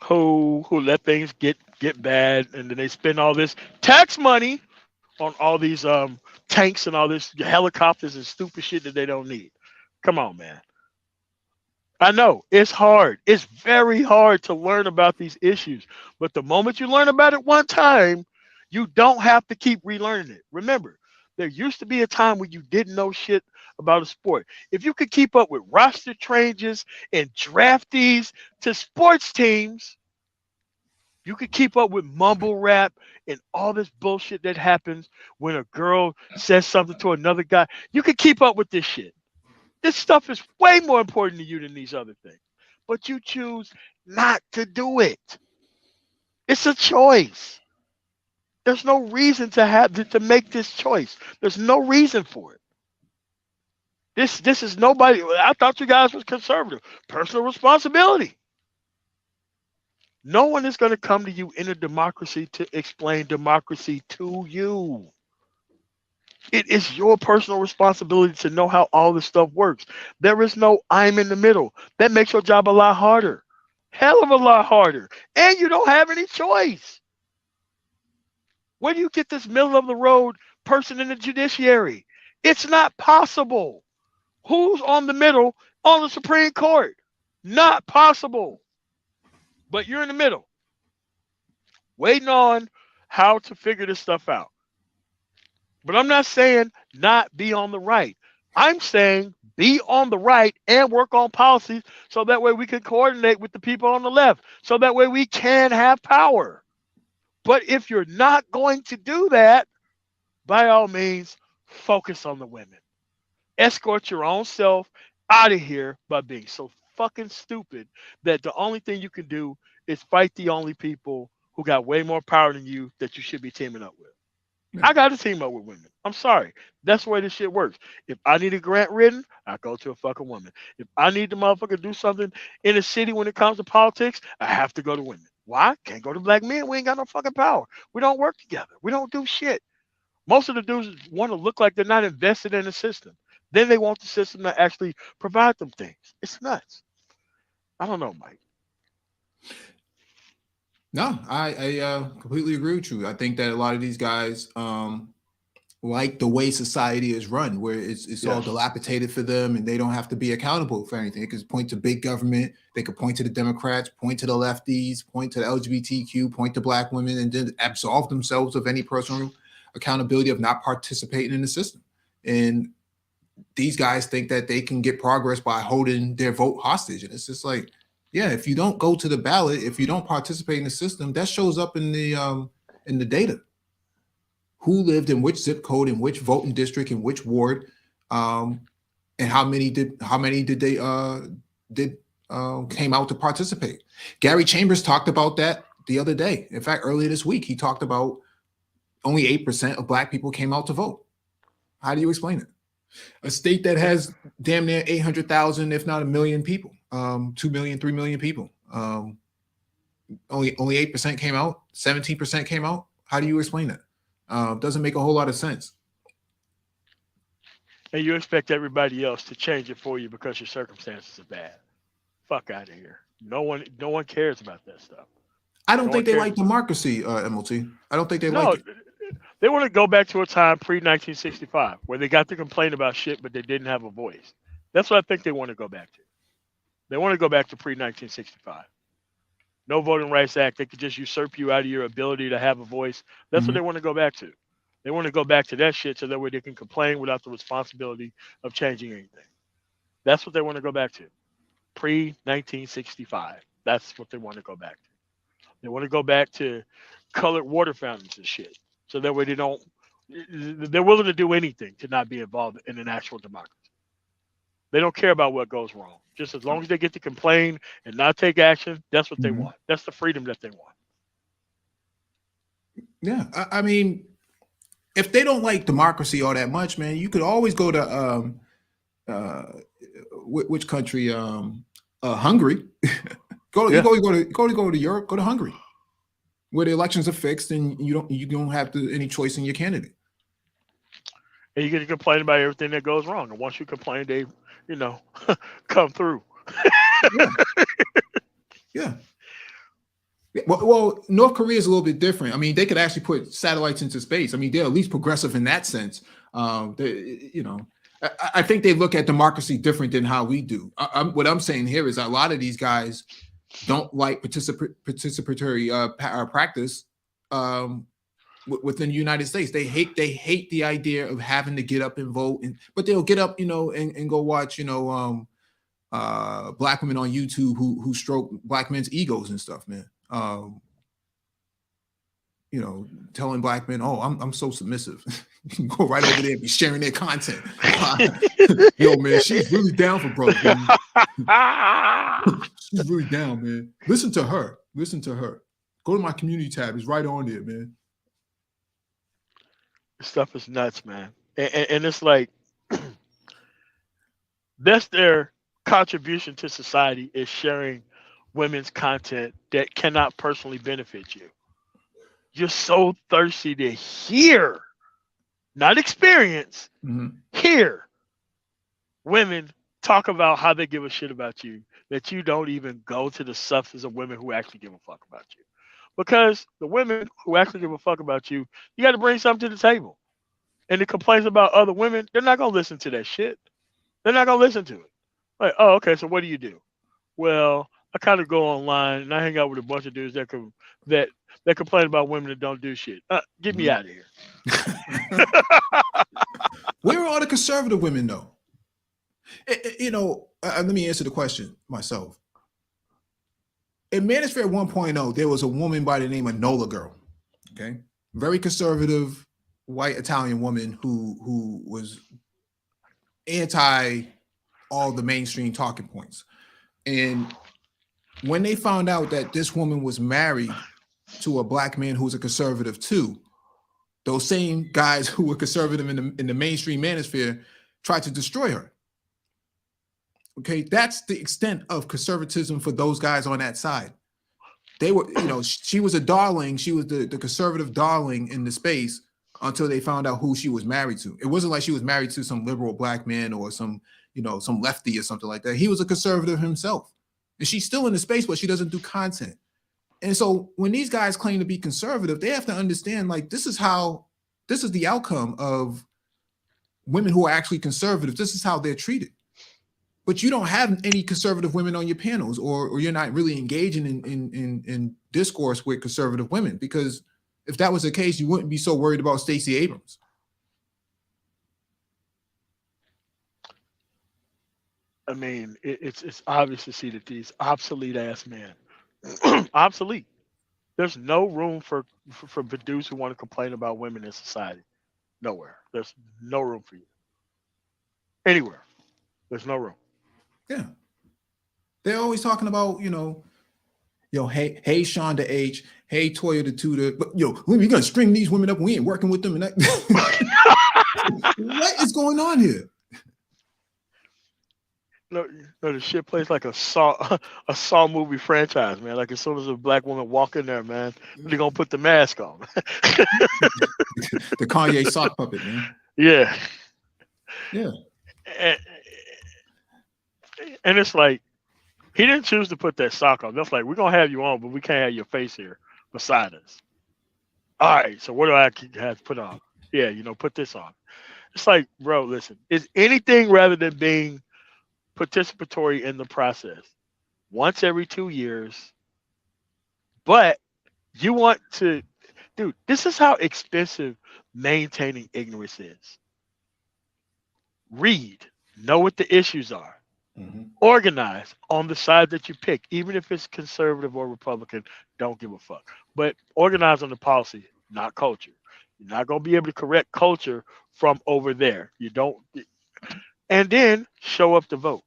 Who let things get bad, and then they spend all this tax money on all these tanks and all this helicopters and stupid shit that they don't need. Come on, man. I know it's hard. It's very hard to learn about these issues. But the moment you learn about it one time, you don't have to keep relearning it. Remember, there used to be a time when you didn't know shit about a sport. If you could keep up with roster changes and draftees to sports teams, you could keep up with mumble rap and all this bullshit that happens when a girl says something to another guy. You could keep up with this shit. This stuff is way more important to you than these other things. But you choose not to do it. It's a choice. There's no reason to make this choice. There's no reason for it. This is nobody. I thought you guys was conservative. Personal responsibility. No one is going to come to you in a democracy to explain democracy to you. It is your personal responsibility to know how all this stuff works. There is no I'm in the middle. That makes your job a lot harder. Hell of a lot harder. And you don't have any choice. Where do you get this middle of the road person in the judiciary? It's not possible. Who's on the middle on the Supreme Court? Not possible. But you're in the middle, waiting on how to figure this stuff out. But I'm not saying not be on the right. I'm saying be on the right and work on policies so that way we can coordinate with the people on the left, so that way we can have power. But if you're not going to do that, by all means, focus on the women. Escort your own self out of here by being so fucking stupid that the only thing you can do is fight the only people who got way more power than you that you should be teaming up with. Yeah. I got to team up with women. I'm sorry. That's the way this shit works. If I need a grant written, I go to a fucking woman. If I need the motherfucker to do something in a city when it comes to politics, I have to go to women. Why? Can't go to black men. We ain't got no fucking power. We don't work together. We don't do shit. Most of the dudes want to look like they're not invested in the system. Then they want the system to actually provide them things. It's nuts. I don't know, Mike. No, I completely agree with you. I think that a lot of these guys like the way society is run, where it's all dilapidated for them and they don't have to be accountable for anything. They can point to big government, they could point to the Democrats, point to the lefties, point to the LGBTQ, point to black women, and then absolve themselves of any personal accountability of not participating in the system. And these guys think that they can get progress by holding their vote hostage. And it's just like, yeah, if you don't go to the ballot, if you don't participate in the system, that shows up in the data. who lived in which zip code, in which voting district, in which ward, and how many did they came out to participate. Gary Chambers talked about that the other day. In fact, earlier this week, he talked about only 8% of Black people came out to vote. How do you explain it? A state that has damn near 800,000, if not a million people, 2 million, 3 million people. Only 8% came out, 17% came out. How do you explain that? Doesn't make a whole lot of sense. And you expect everybody else to change it for you because your circumstances are bad. Fuck out of here. No one cares about that stuff. I don't think they like democracy, MLT. I don't think they like it. They want to go back to a time pre-1965 where they got to complain about shit, but they didn't have a voice. That's what I think they want to go back to. They want to go back to pre-1965. No Voting Rights Act. They could just usurp you out of your ability to have a voice. That's what they want to go back to. They want to go back to that shit so that way they can complain without the responsibility of changing anything. That's what they want to go back to. Pre-1965. That's what they want to go back to. They want to go back to colored water fountains and shit. So that way they're willing to do anything to not be involved in an actual democracy. They don't care about what goes wrong. Just as long as they get to complain and not take action, that's what they want. That's the freedom that they want. Yeah. I mean, if they don't like democracy all that much, man, you could always go to which country? Hungary. go to Europe. Go to Hungary, where the elections are fixed and you don't have any choice in your candidate. And you get to complain about everything that goes wrong. And once you complain, they, come through. Yeah. Well, North Korea is a little bit different. I mean, they could actually put satellites into space. I mean, they're at least progressive in that sense. I think they look at democracy different than how we do. What I'm saying here is a lot of these guys don't like participatory practice within the United States. They hate the idea of having to get up and vote, but they'll get up, and go watch, Black women on YouTube who stroke Black men's egos and stuff, man. Telling Black men, "Oh, I'm so submissive." Go right over there and be sharing their content. Yo, man, she's really down for brothers. She's really down, man. Listen to her. Go to my community tab. It's right on there, man. Stuff is nuts, man. And it's like that's their contribution to society, is sharing women's content that cannot personally benefit you. You're so thirsty to hear, not experience, hear women talk about how they give a shit about you, that you don't even go to the substance of women who actually give a fuck about you. Because the women who actually give a fuck about you, you got to bring something to the table. And the complaints about other women, they're not going to listen to that shit. They're not going to listen to it. Like, oh, okay, so what do you do? Well, I kind of go online and I hang out with a bunch of dudes that complain about women that don't do shit. Get me out of here. Where are all the conservative women, though? Let me answer the question myself. In Manosphere 1.0, there was a woman by the name of Nola Girl. Okay, very conservative white Italian woman who was anti all the mainstream talking points. And when they found out that this woman was married to a Black man who was a conservative too, those same guys who were conservative in the mainstream manosphere tried to destroy her. Okay, that's the extent of conservatism for those guys on that side. They were, she was a darling. She was the conservative darling in the space until they found out who she was married to. It wasn't like she was married to some liberal Black man or some lefty or something like that. He was a conservative himself. And she's still in the space, but she doesn't do content. And so when these guys claim to be conservative, they have to understand, like, this is the outcome of women who are actually conservative. This is how they're treated. But you don't have any conservative women on your panels, or you're not really engaging in discourse with conservative women, because if that was the case, you wouldn't be so worried about Stacey Abrams. I mean, it's obvious to see that these obsolete ass men, obsolete. There's no room for dudes who want to complain about women in society. Nowhere. There's no room for you. Anywhere. There's no room. Yeah. They're always talking about, hey, Sean the H, hey, Toya the Tutor, but we're gonna string these women up. We ain't working with them, and that. What is going on here? No, no, the shit plays like a Saw movie franchise, man. Like as soon as a black woman walk in there, man, they're gonna put the mask on. The Kanye sock puppet, man. Yeah. Yeah. And, and it's like he didn't choose to put that sock on. That's like we're gonna have you on, but we can't have your face here beside us. All right, so what do I have to put on? Yeah, put this on. It's like, bro, listen, is anything rather than being participatory in the process once every 2 years, but you want to, dude, this is how expensive maintaining ignorance is. Read, know what the issues are, organize on the side that you pick, even if it's conservative or Republican, don't give a fuck. But organize on the policy, not culture. You're not going to be able to correct culture from over there. You don't, and then show up to vote.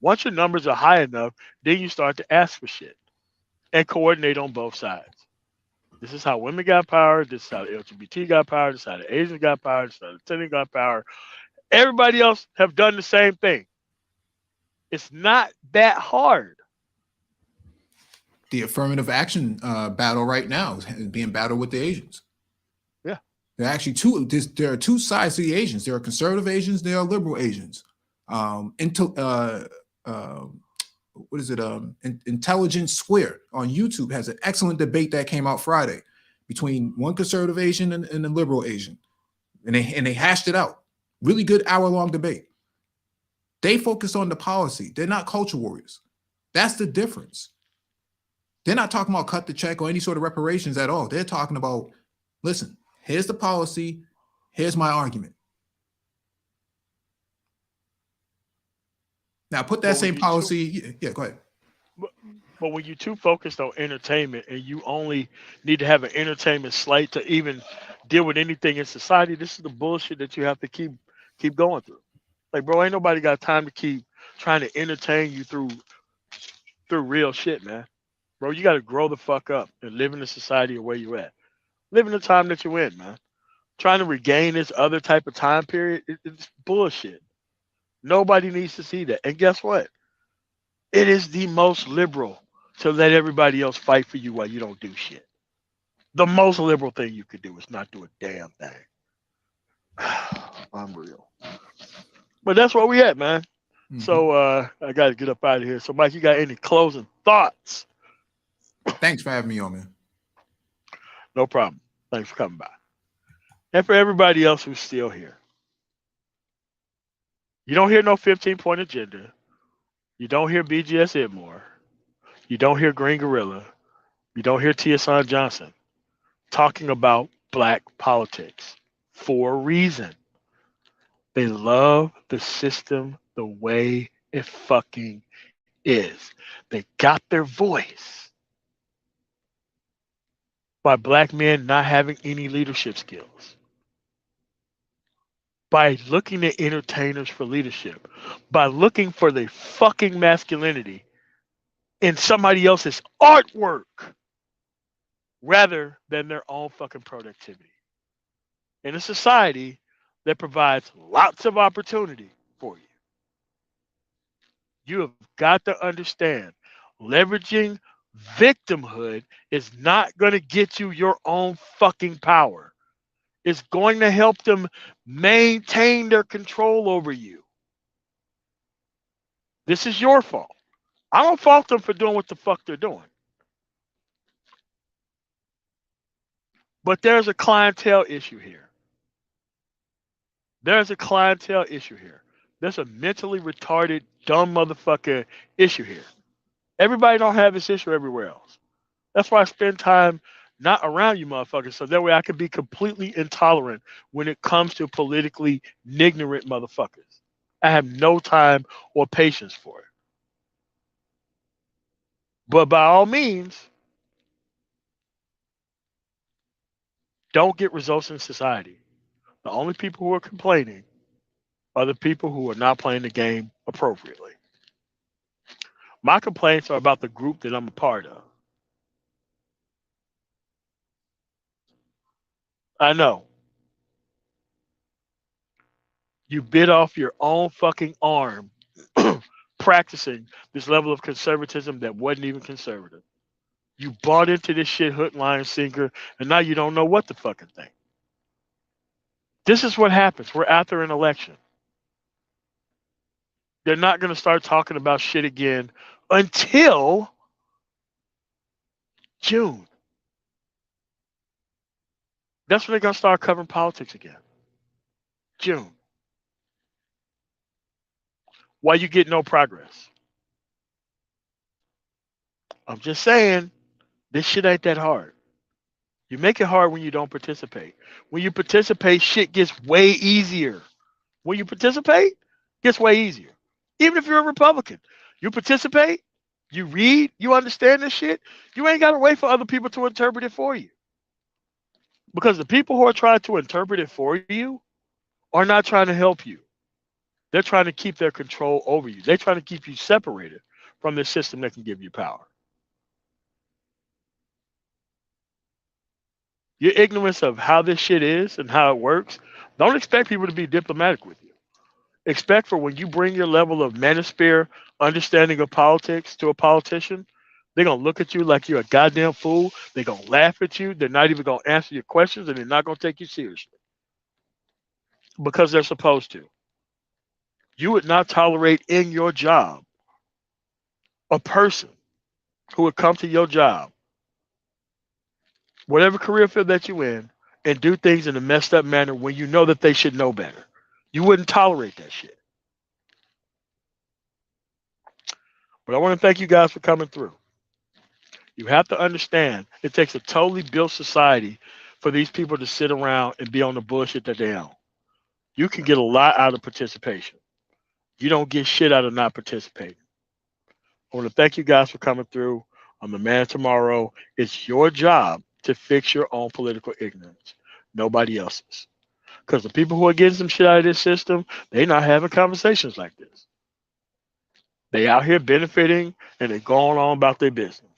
Once your numbers are high enough, then you start to ask for shit and coordinate on both sides. This is how women got power. This is how the LGBT got power. This is how the Asians got power. This is how the Latino got power. Everybody else have done the same thing. It's not that hard. The affirmative action battle right now is being battled with the Asians. Yeah. There are actually there are two sides to the Asians. There are conservative Asians, there are liberal Asians. What is it? Intelligence Square on YouTube has an excellent debate that came out Friday between one conservative Asian and a liberal Asian, and they hashed it out. Really good hour-long debate. They focus on the policy. They're not culture warriors. That's the difference. They're not talking about cut the check or any sort of reparations at all. They're talking about, listen, here's the policy, here's my argument. Now put that same policy. Yeah, go ahead. But when you're too focused on entertainment and you only need to have an entertainment slate to even deal with anything in society, this is the bullshit that you have to keep going through. Like, bro, ain't nobody got time to keep trying to entertain you through real shit, man. Bro, you got to grow the fuck up and live in the society of where you at. Live in the time that you're in, man. Trying to regain this other type of time period, it's bullshit. Nobody needs to see that. And guess what? It is the most liberal to let everybody else fight for you while you don't do shit. The most liberal thing you could do is not do a damn thing. Unreal. But that's where we at, man. Mm-hmm. So I got to get up out of here. So, Mike, you got any closing thoughts? Thanks for having me on, man. No problem. Thanks for coming by. And for everybody else who's still here, you don't hear no 15-point agenda. You don't hear BGS Edmore. You don't hear Green Gorilla. You don't hear Tiasan Johnson talking about black politics for a reason. They love the system the way it fucking is. They got their voice by black men not having any leadership skills, by looking at entertainers for leadership, by looking for the fucking masculinity in somebody else's artwork rather than their own fucking productivity. In a society that provides lots of opportunity for you, you have got to understand leveraging victimhood is not going to get you your own fucking power. It's going to help them maintain their control over you. This is your fault. I don't fault them for doing what the fuck they're doing. But there's a clientele issue here. There's a clientele issue here. There's a mentally retarded, dumb motherfucker issue here. Everybody don't have this issue everywhere else. That's why I spend time not around you motherfuckers, so that way I can be completely intolerant when it comes to politically ignorant motherfuckers. I have no time or patience for it. But by all means, don't get results in society. The only people who are complaining are the people who are not playing the game appropriately. My complaints are about the group that I'm a part of. I know you bit off your own fucking arm practicing this level of conservatism that wasn't even conservative. You bought into this shit hook, line, sinker, and now you don't know what the fucking thing. This is what happens. We're after an election. They're not going to start talking about shit again until June. That's when they're going to start covering politics again. June. Why you get no progress? I'm just saying, this shit ain't that hard. You make it hard when you don't participate. When you participate, shit gets way easier. When you participate, it gets way easier. Even if you're a Republican, you participate, you read, you understand this shit, you ain't got to wait for other people to interpret it for you. Because the people who are trying to interpret it for you are not trying to help you. They're trying to keep their control over you. They're trying to keep you separated from the system that can give you power. Your ignorance of how this shit is and how it works, don't expect people to be diplomatic with you. Expect for when you bring your level of manosphere understanding of politics to a politician, they're going to look at you like you're a goddamn fool. They're going to laugh at you. They're not even going to answer your questions, and they're not going to take you seriously because they're supposed to. You would not tolerate in your job a person who would come to your job, whatever career field that you're in, and do things in a messed up manner when you know that they should know better. You wouldn't tolerate that shit. But I want to thank you guys for coming through. You have to understand it takes a totally built society for these people to sit around and be on the bullshit that they own. You can get a lot out of participation. You don't get shit out of not participating. I want to thank you guys for coming through. I'm the man tomorrow. It's your job to fix your own political ignorance, nobody else's. Because the people who are getting some shit out of this system, they're not having conversations like this. They out here benefiting and they're going on about their business.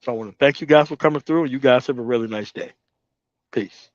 So I want to thank you guys for coming through. You guys have a really nice day. Peace.